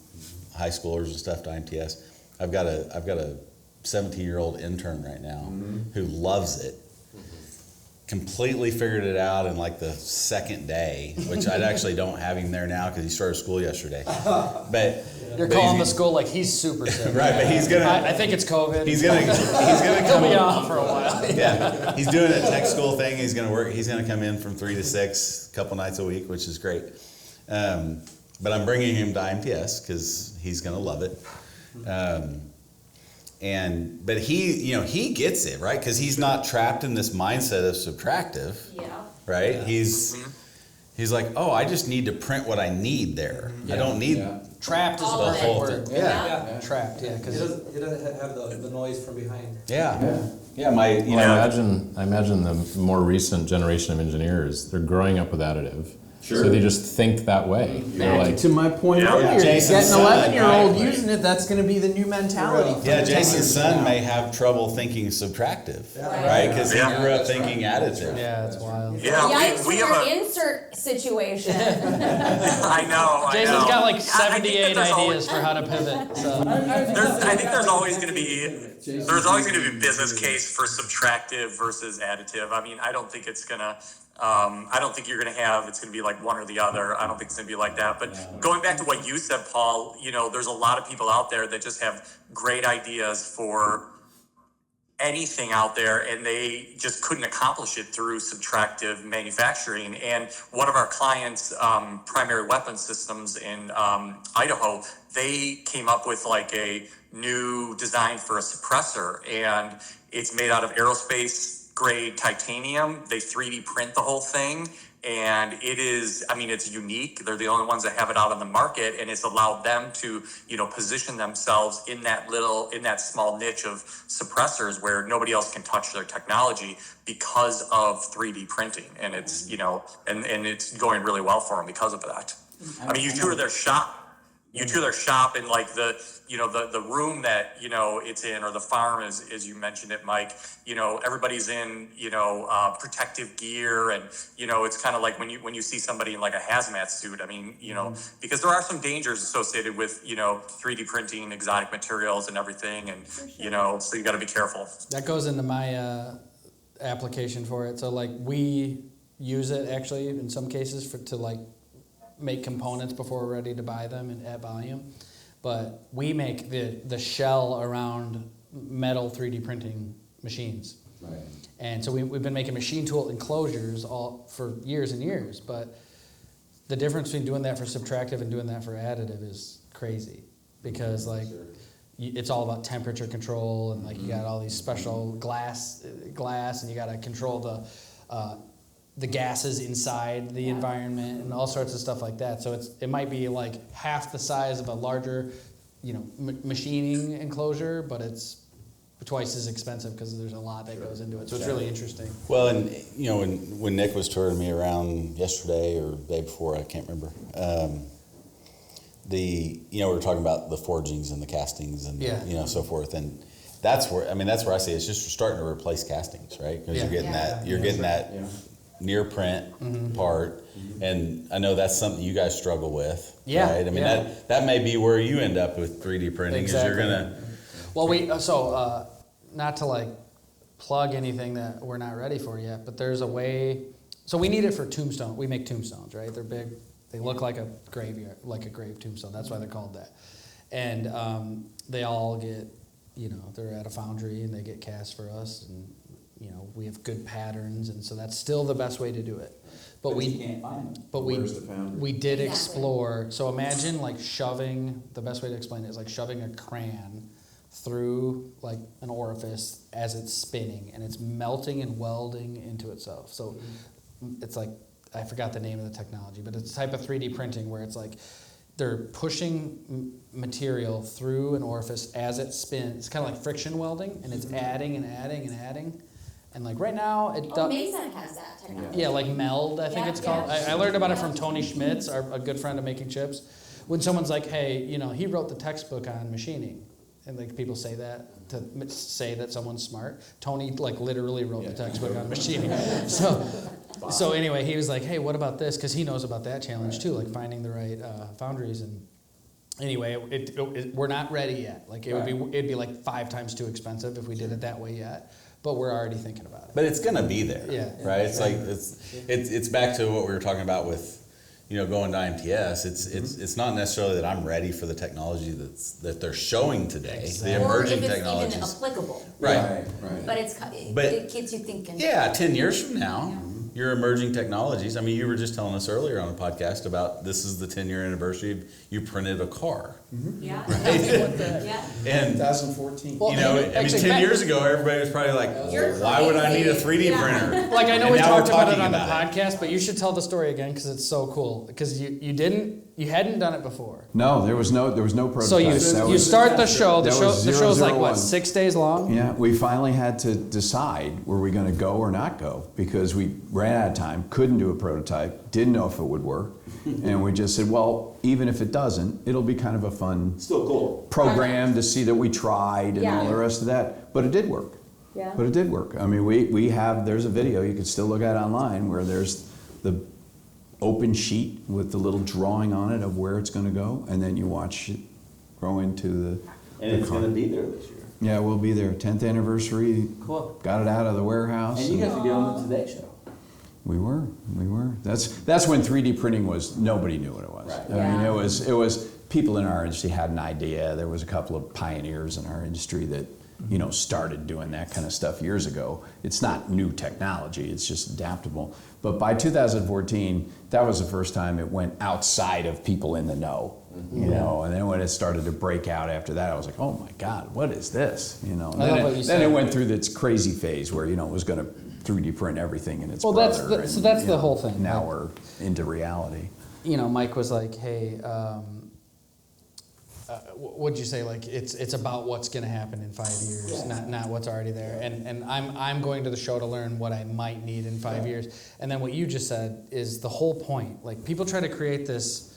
[SPEAKER 4] high schoolers and stuff to IMTS. I've got a 17-year-old intern right now who loves it. completely figured it out in like the second day, which I actually don't have him there now because he started school yesterday. But
[SPEAKER 11] You're calling the school like he's super sick.
[SPEAKER 4] right, but he's gonna.
[SPEAKER 11] I think it's COVID.
[SPEAKER 4] He's gonna
[SPEAKER 11] He'll
[SPEAKER 4] come
[SPEAKER 11] be off for a while.
[SPEAKER 4] Yeah, he's doing a tech school thing. He's gonna work. He's gonna come in from 3 to 6, a couple nights a week, which is great. But I'm bringing him to IMTS because he's gonna love it. But he gets it, right? Because he's not trapped in this mindset of subtractive.
[SPEAKER 1] Yeah.
[SPEAKER 4] Right? He's like, oh, I just need to print what I need there. I don't need
[SPEAKER 11] Trapped is
[SPEAKER 1] All
[SPEAKER 11] the
[SPEAKER 1] of
[SPEAKER 11] perfect
[SPEAKER 1] it.
[SPEAKER 11] word.
[SPEAKER 4] Yeah.
[SPEAKER 11] Trapped, yeah.
[SPEAKER 5] He
[SPEAKER 11] Because
[SPEAKER 5] doesn't have the noise from behind.
[SPEAKER 4] Yeah.
[SPEAKER 6] Well, I imagine the more recent generation of engineers, they're growing up with additive. So they just think that way. They're like,
[SPEAKER 10] To my point
[SPEAKER 8] Yeah.
[SPEAKER 10] earlier, you
[SPEAKER 4] Jason's
[SPEAKER 10] get an
[SPEAKER 4] son,
[SPEAKER 10] 11-year-old
[SPEAKER 4] right.
[SPEAKER 10] using it, that's going to be the new mentality. for
[SPEAKER 4] Yeah,
[SPEAKER 10] 10
[SPEAKER 4] Jason's
[SPEAKER 10] years from
[SPEAKER 4] son
[SPEAKER 10] now.
[SPEAKER 4] may have trouble thinking subtractive, right? Because he
[SPEAKER 8] Yeah.
[SPEAKER 4] grew up thinking additive.
[SPEAKER 11] yeah, it's wild.
[SPEAKER 8] Yeah,
[SPEAKER 1] Yikes
[SPEAKER 8] we
[SPEAKER 1] for
[SPEAKER 8] have
[SPEAKER 1] your
[SPEAKER 8] a.
[SPEAKER 1] insert situation.
[SPEAKER 8] I know.
[SPEAKER 11] Jason's got like
[SPEAKER 8] I think
[SPEAKER 11] 78
[SPEAKER 8] that there's
[SPEAKER 11] ideas for how to pivot. So.
[SPEAKER 8] I think there's always going to be a business case for subtractive versus additive. I mean, I don't think it's gonna. I don't think you're gonna have. It's gonna be like one or the other. I don't think it's gonna be like that. But going back to what you said, Paul, there's a lot of people out there that just have great ideas for anything out there, and they just couldn't accomplish it through subtractive manufacturing. And one of our clients, Primary Weapon Systems in Idaho, they came up with like a new design for a suppressor, and it's made out of aerospace grade titanium. They 3D print the whole thing, and it's unique. They're the only ones that have it out on the market, and it's allowed them to, position themselves in that small niche of suppressors where nobody else can touch their technology because of 3D printing. And it's, and it's going really well for them because of that. I mean, you tour their shop. You tour their shop and like the room that, it's in, or the farm as you mentioned it, Mike, everybody's in, protective gear, and, it's kind of like when you see somebody in like a hazmat suit, I mean, because there are some dangers associated with, 3D printing, exotic materials and everything. And, so you got to be careful.
[SPEAKER 11] That goes into my application for it. So like we use it actually in some cases to like make components before we're ready to buy them at volume, but we make the shell around metal 3D printing machines.
[SPEAKER 7] Right.
[SPEAKER 11] And so we've been making machine tool enclosures all for years and years, but the difference between doing that for subtractive and doing that for additive is crazy, because like it's all about temperature control, and like you got all these special glass, and you got to control the gases inside the environment and all sorts of stuff like that. So it might be like half the size of a larger, machining enclosure, but it's twice as expensive because there's a lot that goes into it. So it's really interesting.
[SPEAKER 4] Well, and when Nick was touring me around yesterday or the day before, I can't remember. We were talking about the forgings and the castings and so forth, and that's where I see it's just starting to replace castings, right? Because you're getting that near print part, and I know that's something you guys struggle with.
[SPEAKER 11] Yeah,
[SPEAKER 4] right? I mean that may be where you end up with 3D printing.
[SPEAKER 11] Exactly.
[SPEAKER 4] Is you're gonna.
[SPEAKER 11] Well, not to like plug anything that we're not ready for yet, but there's a way. So we need it for tombstone. We make tombstones, right? They're big. They look like a graveyard, like a grave tombstone. That's why they're called that. And they all get, they're at a foundry and they get cast for us, and we have good patterns, and so that's still the best way to do it. But
[SPEAKER 7] you can't find them.
[SPEAKER 11] But
[SPEAKER 7] Where's the foundry?
[SPEAKER 11] we did
[SPEAKER 1] Exactly.
[SPEAKER 11] explore. So imagine like shoving. The best way to explain it is like shoving a crayon through like an orifice as it's spinning, and it's melting and welding into itself. So it's like, I forgot the name of the technology, but it's a type of 3D printing where it's like they're pushing material through an orifice as it spins. It's kind of like friction welding, and it's adding and adding and adding. And like right now, it does.
[SPEAKER 1] Mason has that technology.
[SPEAKER 11] Yeah, like meld, I think it's called. I learned about it from Tony Schmitz, a good friend of making chips. When someone's like, hey, he wrote the textbook on machining. And like people say that to say that someone's smart. Tony like literally wrote the textbook on machining. So anyway, he was like, hey, what about this? Because he knows about that challenge too, like finding the right foundries. And anyway, we're not ready yet. Like it'd be like 5 times too expensive if we did it that way yet. but we're already thinking about it.
[SPEAKER 4] But it's gonna be there,
[SPEAKER 11] Yeah.
[SPEAKER 4] right? It's like it's back to what we were talking about with, going to IMTS. It's not necessarily that I'm ready for the technology that they're showing today, the emerging
[SPEAKER 1] or if it's
[SPEAKER 4] technologies,
[SPEAKER 1] even applicable.
[SPEAKER 4] right?
[SPEAKER 1] But it gets you thinking.
[SPEAKER 4] Yeah, 10 years from now, your emerging technologies. I mean, you were just telling us earlier on a podcast about this is the 10-year anniversary of you printed a car.
[SPEAKER 1] Yeah.
[SPEAKER 4] Yeah. And
[SPEAKER 2] 2014.
[SPEAKER 11] Well,
[SPEAKER 4] I mean, 10 years ago, everybody was probably like,
[SPEAKER 1] You're
[SPEAKER 4] why would I need a 3D
[SPEAKER 1] crazy.
[SPEAKER 4] printer?
[SPEAKER 11] Like, I know
[SPEAKER 4] And
[SPEAKER 11] we
[SPEAKER 4] now
[SPEAKER 11] talked
[SPEAKER 4] we're
[SPEAKER 11] about it
[SPEAKER 4] talking
[SPEAKER 11] on the
[SPEAKER 4] about
[SPEAKER 11] podcast, but you should tell the story again because it's so cool. Because you hadn't done it before.
[SPEAKER 2] No, there was no prototype.
[SPEAKER 11] So you start the show. The
[SPEAKER 2] that
[SPEAKER 11] show
[SPEAKER 2] was
[SPEAKER 11] the show's like
[SPEAKER 2] 001.
[SPEAKER 11] what, 6 days long?
[SPEAKER 2] Yeah, we finally had to decide were we going to go or not go because we ran out of time, couldn't do a prototype, didn't know if it would work, and we just said, well, even if it doesn't, it'll be kind of a fun
[SPEAKER 7] Still cool.
[SPEAKER 2] program to see that we tried and all the rest of that. But it did work.
[SPEAKER 1] Yeah.
[SPEAKER 2] But it did work. I mean, there's a video you can still look at online where there's the open sheet with the little drawing on it of where it's going to go, and then you watch it grow into the.
[SPEAKER 7] And it's going to be there this year.
[SPEAKER 2] Yeah, we'll be there. 10th anniversary.
[SPEAKER 7] Cool.
[SPEAKER 2] Got it out of the warehouse.
[SPEAKER 7] And you guys will be on the Today Show.
[SPEAKER 2] We were. That's when 3D printing was. Nobody knew what it was.
[SPEAKER 7] Right.
[SPEAKER 2] I mean, it was people in our industry had an idea. There was a couple of pioneers in our industry that started doing that kind of stuff years ago. It's not new technology. It's just adaptable. But by 2014, that was the first time it went outside of people in the know. And then when it started to break out after that, I was like, oh my God, what is this? And
[SPEAKER 11] I love what you
[SPEAKER 2] then
[SPEAKER 11] said.
[SPEAKER 2] it went through this crazy phase where it was going to 3D print everything in its
[SPEAKER 11] Well,
[SPEAKER 2] brother.
[SPEAKER 11] so that's the whole thing.
[SPEAKER 2] Now
[SPEAKER 11] Like,
[SPEAKER 2] we're into reality.
[SPEAKER 11] Mike was like, hey, what'd you say? Like, it's about what's going to happen in 5 years, not what's already there. And I'm going to the show to learn what I might need in 5 years. And then what you just said is the whole point. Like, people try to create this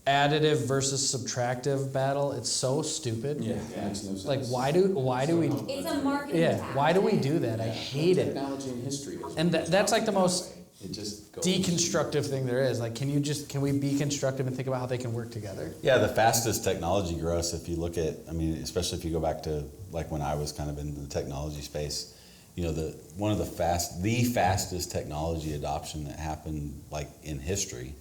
[SPEAKER 11] additive versus subtractive battle. It's so stupid.
[SPEAKER 7] Yeah, makes no sense.
[SPEAKER 11] Like, why do we?
[SPEAKER 1] It's a marketing tactic.
[SPEAKER 11] Why do we do that? I hate it.
[SPEAKER 7] Technology and history.
[SPEAKER 11] And that's like the most
[SPEAKER 7] It just goes.
[SPEAKER 11] deconstructive thing there is. Like, can we be constructive and think about how they can work together?
[SPEAKER 4] Yeah, the fastest technology growth, if you look at, especially if you go back to like when I was kind of in the technology space, the fastest technology adoption that happened like in history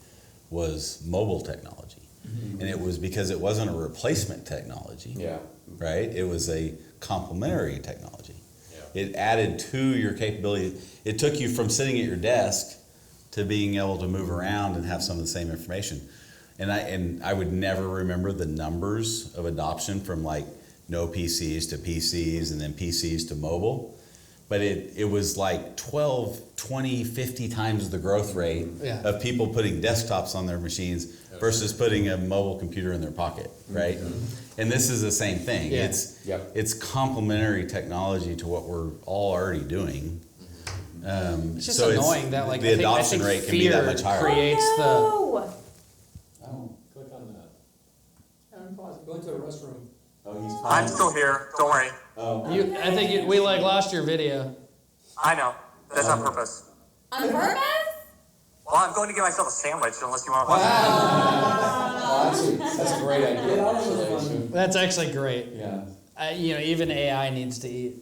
[SPEAKER 4] was mobile technology. Mm-hmm. And it was because it wasn't a replacement technology.
[SPEAKER 7] Yeah.
[SPEAKER 4] Right? It was a complementary technology.
[SPEAKER 7] Yeah.
[SPEAKER 4] It added to your capability. It took you from sitting at your desk to being able to move around and have some of the same information. And I would never remember the numbers of adoption from like no PCs to PCs and then PCs to mobile. But it was like 12, 20, 50 times the growth rate of people putting desktops on their machines versus putting a mobile computer in their pocket, right? Mm-hmm. And this is the same thing.
[SPEAKER 11] Yeah.
[SPEAKER 4] It's complementary technology to what we're all already doing.
[SPEAKER 11] It's just annoying that like
[SPEAKER 4] the adoption rate can be that much higher.
[SPEAKER 11] Creates the
[SPEAKER 5] Oh, click on that. Go into the restroom.
[SPEAKER 7] Oh, he's
[SPEAKER 8] I'm still here. Don't worry.
[SPEAKER 11] I think we like lost your video.
[SPEAKER 8] I know. That's on purpose.
[SPEAKER 1] On purpose?
[SPEAKER 8] Well, I'm going to get myself a sandwich unless you want to watch
[SPEAKER 7] That's a great idea.
[SPEAKER 11] That's actually great.
[SPEAKER 7] Yeah.
[SPEAKER 11] Even AI needs to eat.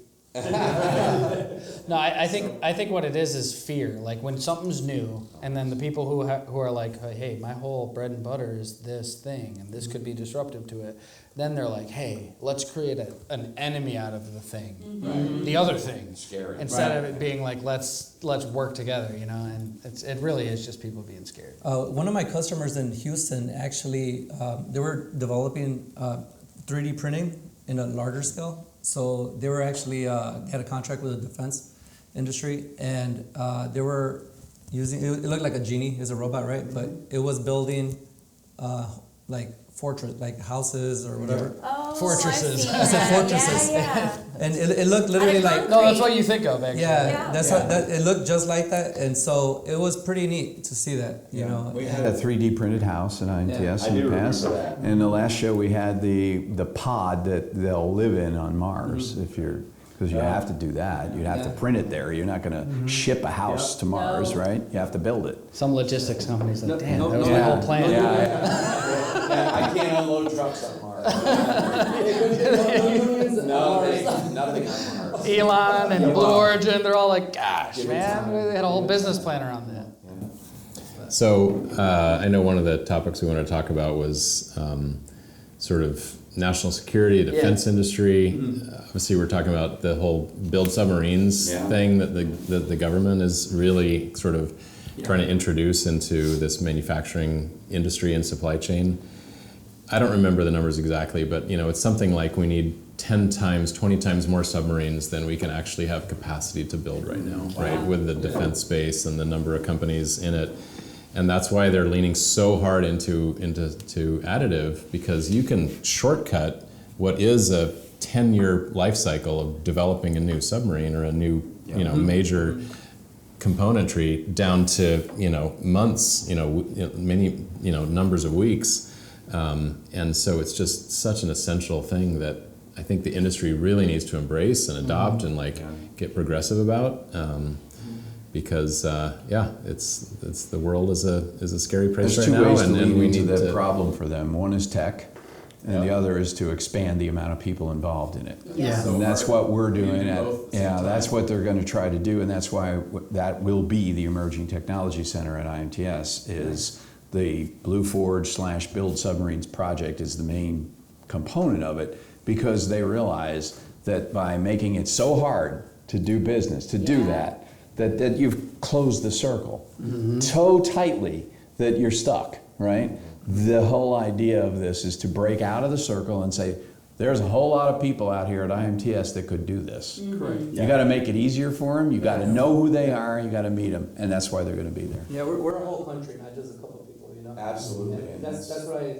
[SPEAKER 11] No, I think what it is fear. Like when something's new, and then the people who are like, hey, my whole bread and butter is this thing, and this could be disruptive to it. Then they're like, hey, let's create an enemy out of the thing, the other thing,
[SPEAKER 7] Scary.
[SPEAKER 11] instead of it being like let's work together, And it really is just people being scared.
[SPEAKER 5] One of my customers in Houston actually, they were developing 3D printing in a larger scale. So they were actually had a contract with the defense industry, and they were using. It looked like a genie, is a robot, right? But it was building like fortress, like houses or whatever.
[SPEAKER 1] Oh,
[SPEAKER 11] Fortresses.
[SPEAKER 1] I've seen that.
[SPEAKER 5] Fortresses.
[SPEAKER 1] Yeah.
[SPEAKER 5] And it looked literally like.
[SPEAKER 11] No, that's what you think of, actually.
[SPEAKER 5] Yeah, that's what it looked just like that, and so it was pretty neat to see that. You know,
[SPEAKER 2] We had a 3D printed house in IMTS
[SPEAKER 7] I
[SPEAKER 2] in
[SPEAKER 7] do
[SPEAKER 2] the past.
[SPEAKER 7] remember that.
[SPEAKER 2] And the last show we had the pod that they'll live in on Mars because you have to do that. You have to print it there. You're not going to ship a house to Mars, right? You have to build it.
[SPEAKER 11] Some logistics companies like, damn,
[SPEAKER 7] no,
[SPEAKER 11] that was my
[SPEAKER 2] yeah.
[SPEAKER 11] whole plan.
[SPEAKER 7] I can't unload trucks on Mars. Nothing on Mars.
[SPEAKER 11] Eelman and Blue Origin, they're all like, gosh, man, we had a whole business plan around that.
[SPEAKER 6] So I know one of the topics we wanted to talk about was sort of national security, defense industry. Obviously, we're talking about the whole build submarines thing that the government is really sort of trying to introduce into this manufacturing industry and supply chain. I don't remember the numbers exactly, but it's something like we need 10 times, 20 times more submarines than we can actually have capacity to build right now, right? With the defense space and the number of companies in it. And that's why they're leaning so hard into additive, because you can shortcut what is a 10-year life cycle of developing a new submarine or a new major componentry down to months, many numbers of weeks, and so it's just such an essential thing that I think the industry really needs to embrace and adopt and get progressive about. Because it's the world is a scary place
[SPEAKER 2] There's
[SPEAKER 6] right
[SPEAKER 2] two
[SPEAKER 6] now,
[SPEAKER 2] ways to
[SPEAKER 6] and
[SPEAKER 2] lead
[SPEAKER 6] we
[SPEAKER 2] into
[SPEAKER 6] need
[SPEAKER 2] the
[SPEAKER 6] to.
[SPEAKER 2] problem for them. One is tech, and the other is to expand the amount of people involved in it.
[SPEAKER 3] Yeah.
[SPEAKER 2] And that's what we're doing.
[SPEAKER 7] both at the same
[SPEAKER 2] That's
[SPEAKER 7] time.
[SPEAKER 2] what they're going to try to do, and that's why that will be the Emerging Technology Center at IMTS. Is the Blue Forge / Build Submarines project is the main component of it, because they realize that by making it so hard to do business, to do that you've closed the circle so tightly that you're stuck, right? The whole idea of this is to break out of the circle and say, there's a whole lot of people out here at IMTS that could do this.
[SPEAKER 7] Correct.
[SPEAKER 2] You got to make it easier for them. You got to know who they are. You got to meet them, and that's why they're going to be there.
[SPEAKER 5] Yeah, we're a whole country, not just a couple of people,
[SPEAKER 7] Absolutely.
[SPEAKER 5] And that's what I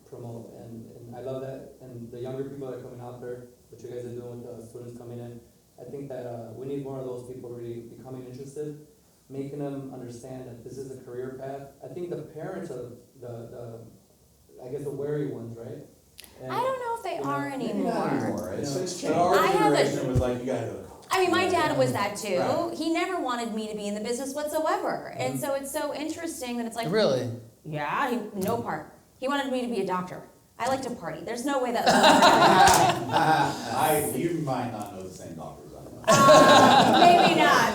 [SPEAKER 5] promote, and I love that. And the younger people that are coming out there, what you guys are doing with the students coming in, I think that we need more of those people really becoming interested, making them understand that this is a career path. I think the parents are the wary ones, right? And,
[SPEAKER 1] I don't know if they are anymore.
[SPEAKER 7] Not anymore. It's changed.
[SPEAKER 1] I
[SPEAKER 7] Our
[SPEAKER 1] have a-
[SPEAKER 7] generation was like, you gotta go to college.
[SPEAKER 1] I mean, my dad was that too.
[SPEAKER 7] Right.
[SPEAKER 1] He never wanted me to be in the business whatsoever. And so it's so interesting that it's like,
[SPEAKER 11] Really?
[SPEAKER 1] yeah, no part. He wanted me to be a doctor. I like to party. There's no way that
[SPEAKER 7] You might not know the same doctors I know.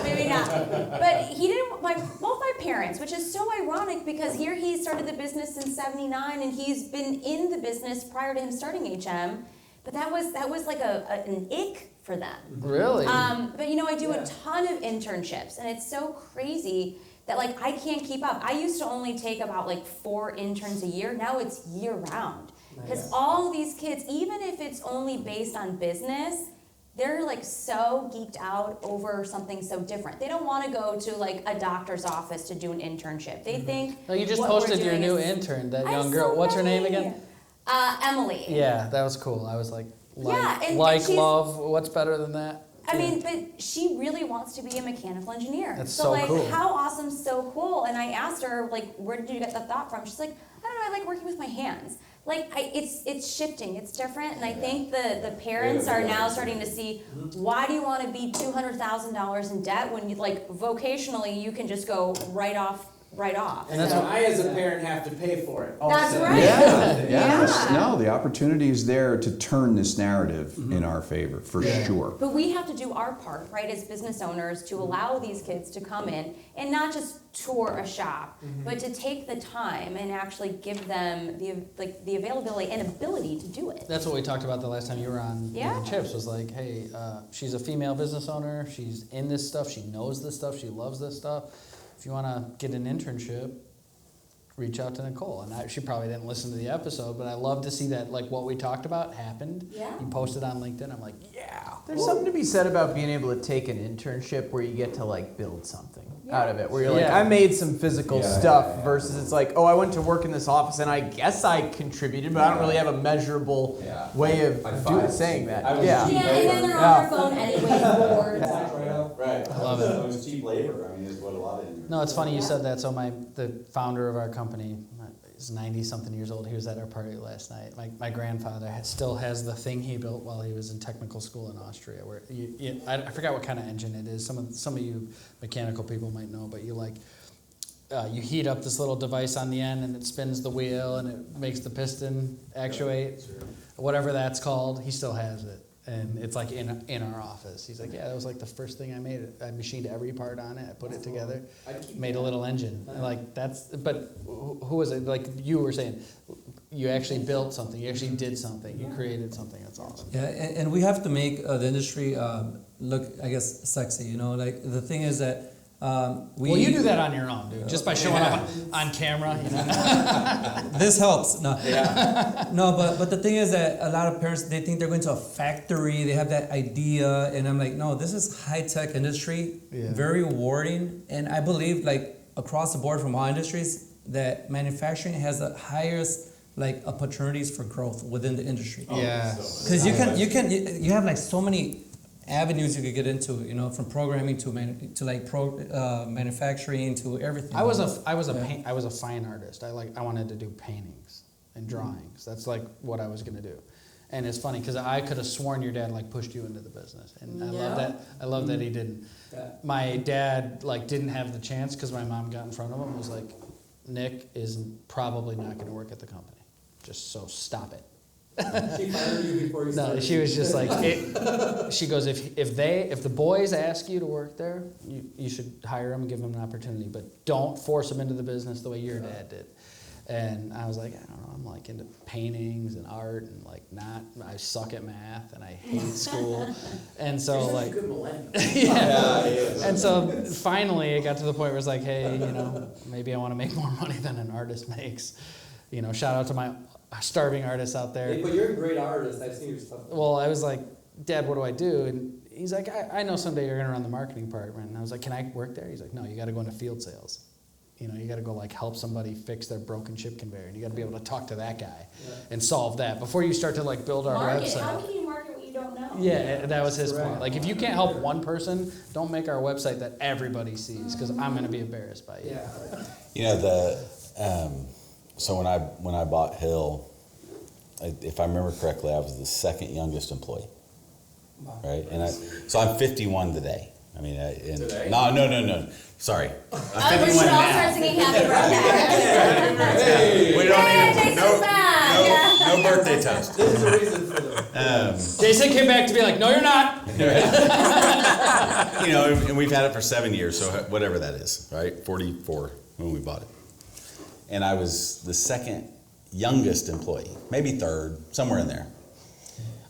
[SPEAKER 1] maybe not. But he didn't, both my parents, which is so ironic because here he started the business in '79 and he's been in the business prior to him starting HM. But that was like an ick for them.
[SPEAKER 11] Really?
[SPEAKER 1] But I do a ton of internships, and it's so crazy that I can't keep up. I used to only take about 4 interns a year. Now it's year round. Because all these kids, even if it's only based on business, they're so geeked out over something so different. They don't want to go to a doctor's office to do an internship. They think
[SPEAKER 11] No, you just
[SPEAKER 1] what we're
[SPEAKER 11] posted your
[SPEAKER 1] doing
[SPEAKER 11] new
[SPEAKER 1] is-
[SPEAKER 11] intern, that
[SPEAKER 1] I'm
[SPEAKER 11] young
[SPEAKER 1] so
[SPEAKER 11] girl. What's her name
[SPEAKER 1] ready.
[SPEAKER 11] again?
[SPEAKER 1] Emily.
[SPEAKER 11] Yeah, that was cool. I was like,
[SPEAKER 1] Yeah, and she's-
[SPEAKER 11] love. What's better than that?
[SPEAKER 1] I mean, but she really wants to be a mechanical engineer.
[SPEAKER 11] That's so cool.
[SPEAKER 1] How awesome, so cool. And I asked her, where did you get the thought from? She's like, I don't know, I like working with my hands. It's shifting, it's different, and I think the parents are now starting to see, why do you want to be $200,000 in debt when you vocationally you can just go right off.
[SPEAKER 11] And that's what
[SPEAKER 7] I, as a parent, have to pay for it.
[SPEAKER 1] That's
[SPEAKER 7] also.
[SPEAKER 1] right.
[SPEAKER 2] Yes. No, the opportunity is there to turn this narrative in our favor, for sure.
[SPEAKER 1] But we have to do our part, right, as business owners, to allow these kids to come in and not just tour a shop, but to take the time and actually give them the availability and ability to do it.
[SPEAKER 11] That's what we talked about the last time you were on
[SPEAKER 1] Yeah.
[SPEAKER 11] Eating Chips, was hey, she's a female business owner, she's in this stuff, she knows this stuff, she loves this stuff. If you want to get an internship, reach out to Nicole. And she probably didn't listen to the episode, but I love to see that what we talked about happened.
[SPEAKER 1] Yeah.
[SPEAKER 11] You posted on LinkedIn, I'm like, yeah.
[SPEAKER 10] There's something to be said about being able to take an internship where you get to build something out of it. Where you're
[SPEAKER 11] Yeah.
[SPEAKER 10] I made some physical stuff versus it's I went to work in this office and I guess I contributed, but I don't really have a measurable way of saying that.
[SPEAKER 7] I was
[SPEAKER 1] Yeah,
[SPEAKER 7] cheap
[SPEAKER 1] and then
[SPEAKER 7] labor.
[SPEAKER 1] they're on their phone anyway, bored.
[SPEAKER 7] Right.
[SPEAKER 11] I love it.
[SPEAKER 7] It was cheap labor. I mean, is what a lot of.
[SPEAKER 11] No, it's funny you said that. So the founder of our company is 90-something years old. He was at our party last night. My grandfather still has the thing he built while he was in technical school in Austria. Where I forgot what kind of engine it is. Some of you mechanical people might know, but you heat up this little device on the end and it spins the wheel and it makes the piston actuate. Whatever that's called, he still has it. And it's like in our office. He's like, yeah, that was like the first thing I made. I machined every part on it. I put it together, made a little engine. Like but who was it? Like you were saying, you actually built something. You actually did something. You created something. That's awesome.
[SPEAKER 5] Yeah, and we have to make the industry look, I guess, sexy. You know, like the thing is that
[SPEAKER 11] well, you do that on your own, dude. Just by showing up on camera. You know?
[SPEAKER 5] This helps. No, no, but the thing is that a lot of parents, they think they're going to a factory. They have that idea, and I'm like, no, this is high tech industry, very rewarding, and I believe like across the board from all industries that manufacturing has the highest like opportunities for growth within the industry.
[SPEAKER 11] Yeah,
[SPEAKER 5] because you have like so many avenues you could get into, you know, from programming to manufacturing to everything.
[SPEAKER 11] I was a fine artist. I wanted to do paintings and drawings. That's like what I was gonna do. And it's funny because I could have sworn your dad like pushed you into the business, and I love that he didn't. My dad like didn't have the chance because my mom got in front of him and was like, Nick is probably not gonna work at the company. Just so stop it.
[SPEAKER 5] She fired you before you started.
[SPEAKER 11] No, she was just like, she goes, if the boys ask you to work there, you should hire them and give them an opportunity, but don't force them into the business the way your dad did. And I was like, I don't know, I'm like into paintings and art and like I suck at math and I hate school. And so like,
[SPEAKER 9] good millennial.
[SPEAKER 11] And so finally it got to the point where it's like, hey, you know, maybe I want to make more money than an artist makes. You know, shout out to my starving artists out there.
[SPEAKER 5] Hey, but you're a great artist. I've seen your stuff.
[SPEAKER 11] Well, I was like, Dad, what do I do? And he's like, I know someday you're going to run the marketing department. And I was like, can I work there? He's like, no, you got to go into field sales. You know, you got to go like help somebody fix their broken chip conveyor. And you got to be able to talk to that guy and solve that before you start to like build our website.
[SPEAKER 1] How can you market what you don't know?
[SPEAKER 11] Yeah, that was his point. Like, if you can't help one person, don't make our website that everybody sees because I'm going to be embarrassed by you.
[SPEAKER 5] Yeah.
[SPEAKER 4] You know, so when I bought Hill, if I remember correctly, I was the second youngest employee, right? And so I'm 51 today. I mean,
[SPEAKER 7] Today?
[SPEAKER 4] No. Sorry, I'm 51
[SPEAKER 1] We should all
[SPEAKER 4] now.
[SPEAKER 1] start singing happy birthday.
[SPEAKER 4] We don't
[SPEAKER 1] Hey,
[SPEAKER 4] even
[SPEAKER 1] Jason's back.
[SPEAKER 4] no birthday toast.
[SPEAKER 5] There's a reason for that.
[SPEAKER 11] Jason came back to be like, no, you're not.
[SPEAKER 4] You know, and we've had it for 7 years, so whatever that is, right? 44 when we bought it. And I was the second youngest employee, maybe third, somewhere in there.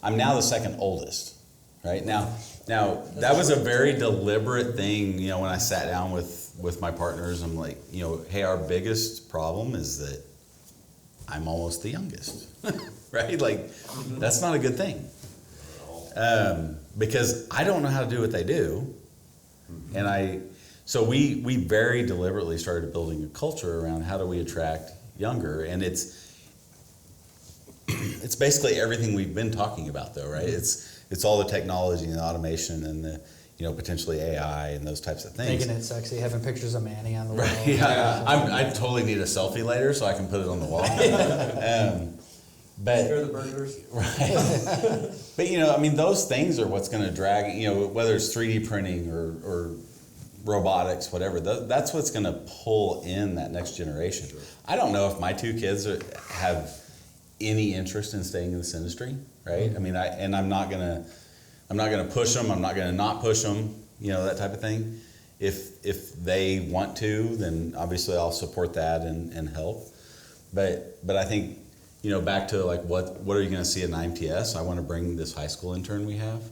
[SPEAKER 4] I'm now the second oldest, right? Now that was a very deliberate thing, you know, when I sat down with my partners, I'm like, you know, hey, our biggest problem is that I'm almost the youngest, right? Like, that's not a good thing. Because I don't know how to do what they do. And so we very deliberately started building a culture around how do we attract younger, and it's basically everything we've been talking about, though, right? It's all the technology and the automation and the, you know, potentially AI and those types of things.
[SPEAKER 11] Making it sexy, having pictures of Manny on the wall.
[SPEAKER 4] Right. Yeah. I totally need a selfie later so I can put it on the wall. But
[SPEAKER 5] Share the burgers.
[SPEAKER 4] right. But you know, I mean, those things are what's going to drag. You know, whether it's 3D printing or robotics, whatever. That's what's going to pull in that next generation. Sure. I don't know if my two kids have any interest in staying in this industry, right? Mm-hmm. I mean, I'm not gonna push them. I'm not gonna not push them. You know, that type of thing. If they want to, then obviously I'll support that and help. But I think, you know, back to like what are you going to see at IMTS? I want to bring this high school intern we have.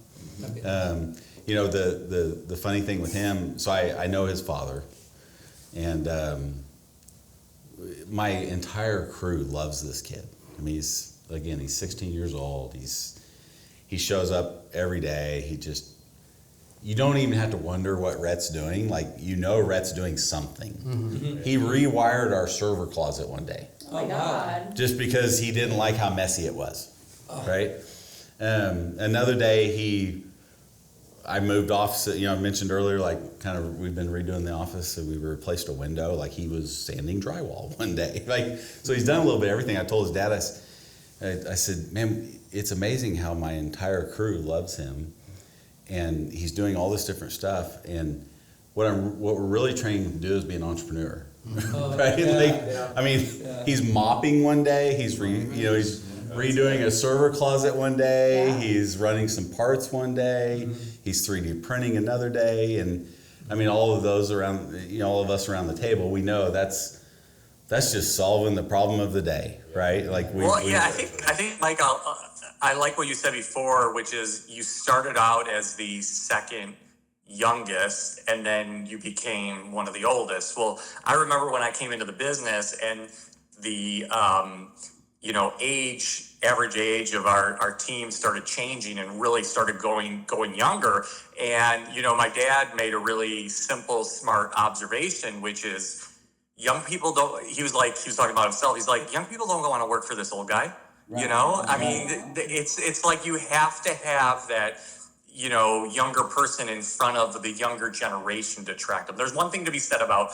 [SPEAKER 4] You know, the funny thing with him, so I know his father, and my entire crew loves this kid. I mean, he's 16 years old. He shows up every day. You don't even have to wonder what Rhett's doing. Like, you know, Rhett's doing something. Mm-hmm. He rewired our server closet one day.
[SPEAKER 1] Oh my God.
[SPEAKER 4] Just because he didn't like how messy it was, right? Another day I moved off, you know, I mentioned earlier, like kind of we've been redoing the office, so we replaced a window. Like, he was sanding drywall one day. Like, so he's done a little bit of everything. I told his dad, I said, man, it's amazing how my entire crew loves him. And he's doing all this different stuff. And what we're really training him to do is be an entrepreneur. Right? I mean, he's mopping one day. He's redoing a server closet one day. He's running some parts one day. He's 3D printing another day, and I mean, all of those around, all of us around the table, we know that's just solving the problem of the day, right? Like
[SPEAKER 8] I think, Mike, I like what you said before, which is you started out as the second youngest, and then you became one of the oldest. Well, I remember when I came into the business, and the average age of our team started changing and really started going younger. And my dad made a really simple, smart observation, which is young people don't. He was talking about himself. He's like, young people don't want to work for this old guy. Right. I mean, it's like you have to have that younger person in front of the younger generation to attract them. There's one thing to be said about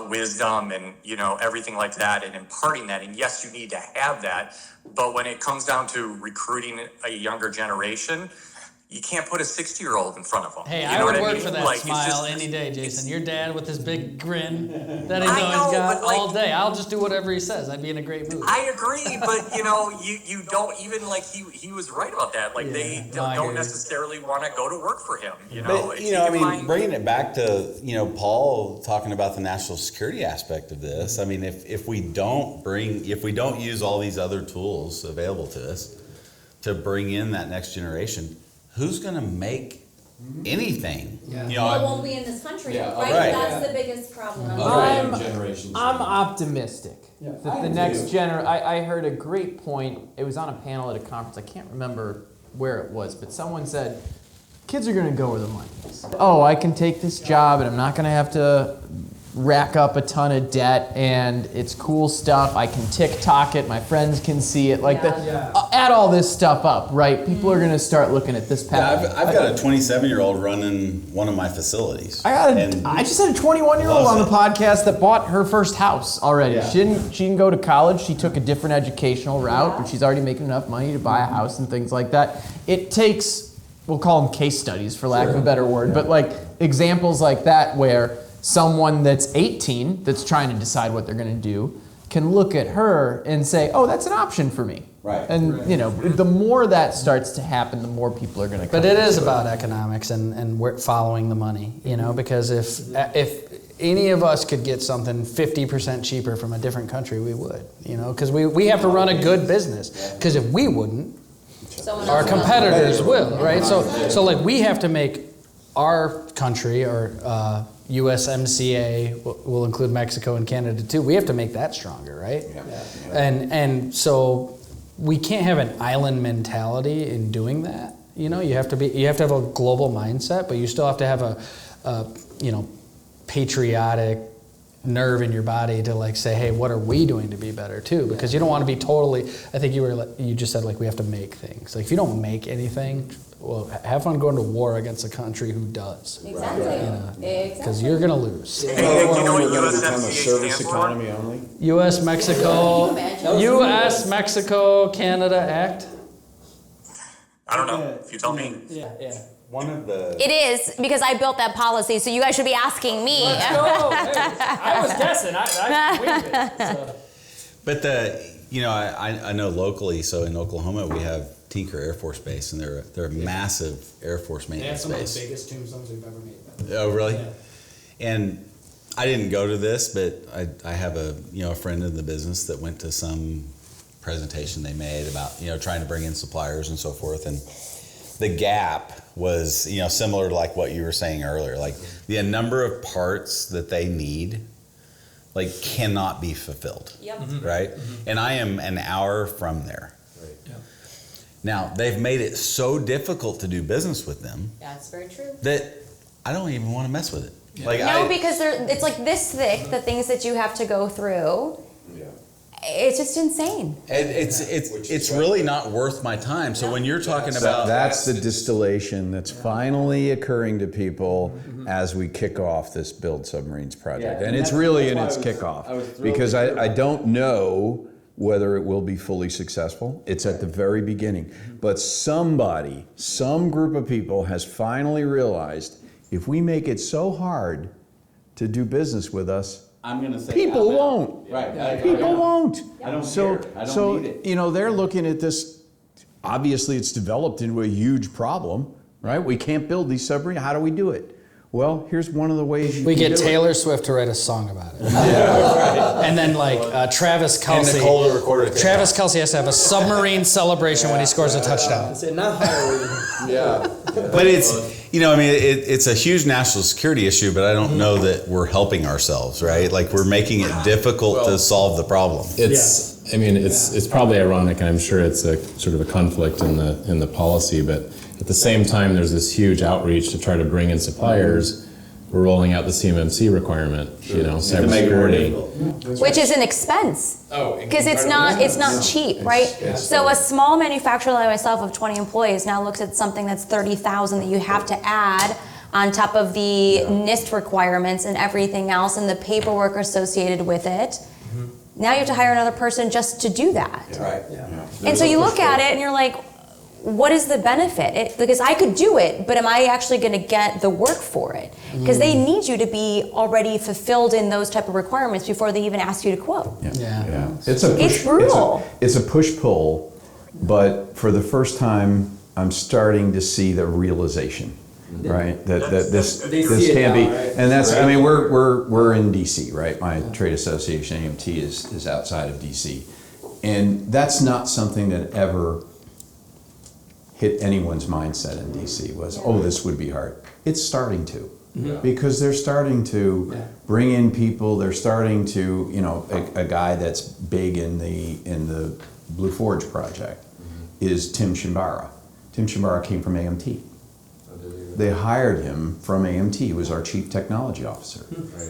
[SPEAKER 8] wisdom and everything like that and imparting that, and yes, you need to have that, but when it comes down to recruiting a younger generation, you can't put a 60-year-old in front of them.
[SPEAKER 11] Hey, I would work for that smile any day, Jason. Your dad with his big grin that he's always got all day. I'll just do whatever he says. I'd be in a great mood.
[SPEAKER 8] I agree, but you don't even he was right about that. Like they don't necessarily want to go to work for him.
[SPEAKER 4] But, bringing it back to Paul talking about the national security aspect of this. I mean, if we don't use all these other tools available to us to bring in that next generation, who's going to make anything?
[SPEAKER 1] It won't be in this country, right? That's the biggest problem.
[SPEAKER 10] I'm optimistic that the next generation. I heard a great point. It was on a panel at a conference. I can't remember where it was, but someone said, kids are going to go where the money is. Oh, I can take this job and I'm not going to have to rack up a ton of debt, and it's cool stuff. I can TikTok it. My friends can see it. Add all this stuff up, right? People are going to start looking at this path.
[SPEAKER 4] Yeah, I've got a 27-year-old running one of my facilities.
[SPEAKER 10] I just had a 21-year-old on the podcast that bought her first house already. Yeah. She didn't go to college. She took a different educational route, but she's already making enough money to buy a house and things like that. It takes, we'll call them case studies for lack of a better word, but like examples like that where someone that's 18 that's trying to decide what they're going to do can look at her and say, oh, that's an option for me.
[SPEAKER 4] Right.
[SPEAKER 10] And the more that starts to happen, the more people are going to come.
[SPEAKER 11] But it is about economics and we're following the money, because if any of us could get something 50% cheaper from a different country, we would, because we have to run a good business. Because if we wouldn't, our competitors will, right? So like we have to make our country or USMCA will include Mexico and Canada too. We have to make that stronger, right? Yeah. And so we can't have an island mentality in doing that. You have to have a global mindset, but you still have to have a patriotic nerve in your body to say, hey, what are we doing to be better too? Because you don't want to be totally. I think you just said we have to make things. Like if you don't make anything, well, have fun going to war against a country who does.
[SPEAKER 1] Exactly.
[SPEAKER 11] Because you're gonna lose.
[SPEAKER 2] We're going to become a service economy only.
[SPEAKER 11] U.S. Mexico Canada Act.
[SPEAKER 8] I don't know. If you tell me.
[SPEAKER 11] Yeah.
[SPEAKER 4] One of the.
[SPEAKER 1] It is, because I built that policy, so you guys should be asking me.
[SPEAKER 11] Let's go. I was guessing. I winged it. So.
[SPEAKER 4] But I know locally. So in Oklahoma, we have Tinker Air Force Base, and they're a massive Air Force maintenance base.
[SPEAKER 11] They have some of the biggest tombstones we've ever made.
[SPEAKER 4] Oh, really?
[SPEAKER 11] Yeah.
[SPEAKER 4] And I didn't go to this, but I have a friend in the business that went to some presentation they made about trying to bring in suppliers and so forth, and the gap was similar to like what you were saying earlier, like the number of parts that they need cannot be fulfilled.
[SPEAKER 1] Yep.
[SPEAKER 4] Right? Mm-hmm. And I am an hour from there. Right. Yeah. Now they've made it so difficult to do business with them.
[SPEAKER 1] That's very true.
[SPEAKER 4] That I don't even want to mess with it.
[SPEAKER 1] Yeah. Because it's like this thick, the things that you have to go through. Yeah. It's just insane.
[SPEAKER 4] It's really not worth my time. So when you're talking about
[SPEAKER 2] that's the distillation that's finally occurring to people as we kick off this Build Submarines project, and it's really in its kickoff because I don't know whether it will be fully successful. It's at the very beginning, but some group of people has finally realized if we make it so hard to do business with us,
[SPEAKER 7] I'm gonna say
[SPEAKER 2] People
[SPEAKER 7] out now.
[SPEAKER 2] won't.
[SPEAKER 7] Right.
[SPEAKER 2] People won't.
[SPEAKER 7] I don't
[SPEAKER 2] So,
[SPEAKER 7] care. I don't
[SPEAKER 2] so
[SPEAKER 7] need it.
[SPEAKER 2] you know, they're looking at this. Obviously, it's developed into a huge problem, right? We can't build these submarines. How do we do it? Well, here's one of the ways you
[SPEAKER 11] We
[SPEAKER 2] can
[SPEAKER 11] get
[SPEAKER 2] do
[SPEAKER 11] Taylor Swift to write a song about it. And then Travis Kelce.
[SPEAKER 4] Nicole to record it.
[SPEAKER 11] Travis Kelce has to have a submarine celebration when he scores a touchdown.
[SPEAKER 4] But it's, you know, I mean, it's a huge national security issue, but I don't know that we're helping ourselves, right? Like we're making it difficult to solve the problem.
[SPEAKER 6] It's, I mean, it's probably ironic, and I'm sure it's a sort of a conflict in the policy, but at the same time, there's this huge outreach to try to bring in suppliers. We're rolling out the CMMC requirement, you know, cybersecurity.
[SPEAKER 1] Which is an expense. Because it's not cheap, right? So a small manufacturer like myself of 20 employees now looks at something that's 30,000 that you have to add on top of the NIST requirements and everything else and the paperwork associated with it. Now you have to hire another person just to do that.
[SPEAKER 7] Right.
[SPEAKER 1] And so you look at it and you're like, what is the benefit? Because I could do it, but am I actually going to get the work for it? Because they need you to be already fulfilled in those type of requirements before they even ask you to quote.
[SPEAKER 2] Yeah. It's a push,
[SPEAKER 1] It's brutal.
[SPEAKER 2] It's a push-pull, but for the first time, I'm starting to see the realization, right? That this can't be, and that's. I mean, we're in DC, right? My trade association AMT is outside of DC, and that's not something that ever hit anyone's mindset in DC was, oh, this would be hard. It's starting to. Because they're starting to bring in people. They're starting to, you know, a guy that's big in the Blue Forge project is Tim Shimbara. Tim Shimbara came from AMT. They hired him from AMT. He was our chief technology officer.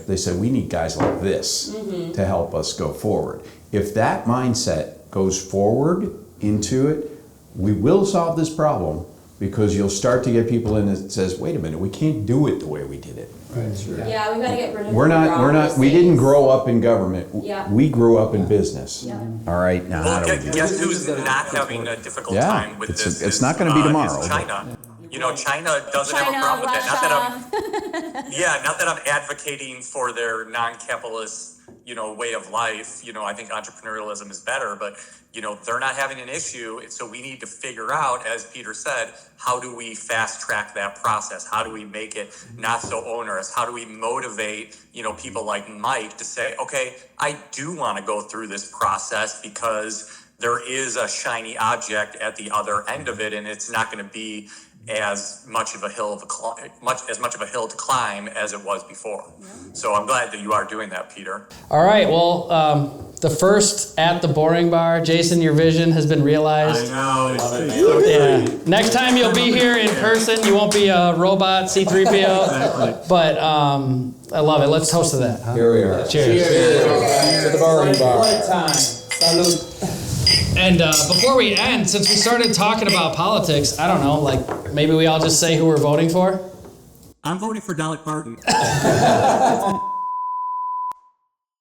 [SPEAKER 2] They said, we need guys like this to help us go forward. If that mindset goes forward into it, we will solve this problem. Because you'll start to get people in that says, wait a minute, we can't do it the way we did it.
[SPEAKER 1] Yeah, we've got to get rid of
[SPEAKER 2] We didn't grow up in government.
[SPEAKER 1] Yeah.
[SPEAKER 2] We grew up in business.
[SPEAKER 1] Yeah.
[SPEAKER 2] All right, now how do we do it?
[SPEAKER 8] Guess who's not having a difficult time with this?
[SPEAKER 2] It's not going to be tomorrow.
[SPEAKER 8] Is China. You know, China doesn't have a problem with that. Not that I'm advocating for their non-capitalist, you know, way of life. You know, I think entrepreneurialism is better, but you know, they're not having an issue. So we need to figure out, as Peter said, how do we fast track that process? How do we make it not so onerous? How do we motivate, you know, people like Mike to say, okay, I do want to go through this process because there is a shiny object at the other end of it, and it's not going to be as much of a hill to climb as it was before. So I'm glad that you are doing that, Peter.
[SPEAKER 11] All right, well, the first at the Boring Bar, Jason, your vision has been realized.
[SPEAKER 8] I know.
[SPEAKER 11] Yeah. Next time you'll be here in person, you won't be a robot C-3PO. Exactly. But I love it. Let's toast to that. Huh?
[SPEAKER 2] Here we are.
[SPEAKER 11] Cheers.
[SPEAKER 10] To the Boring Bar.
[SPEAKER 9] What time? Salud.
[SPEAKER 11] And before we end, since we started talking about politics, I don't know, like maybe we all just say who we're voting for?
[SPEAKER 8] I'm voting for Dolly Parton.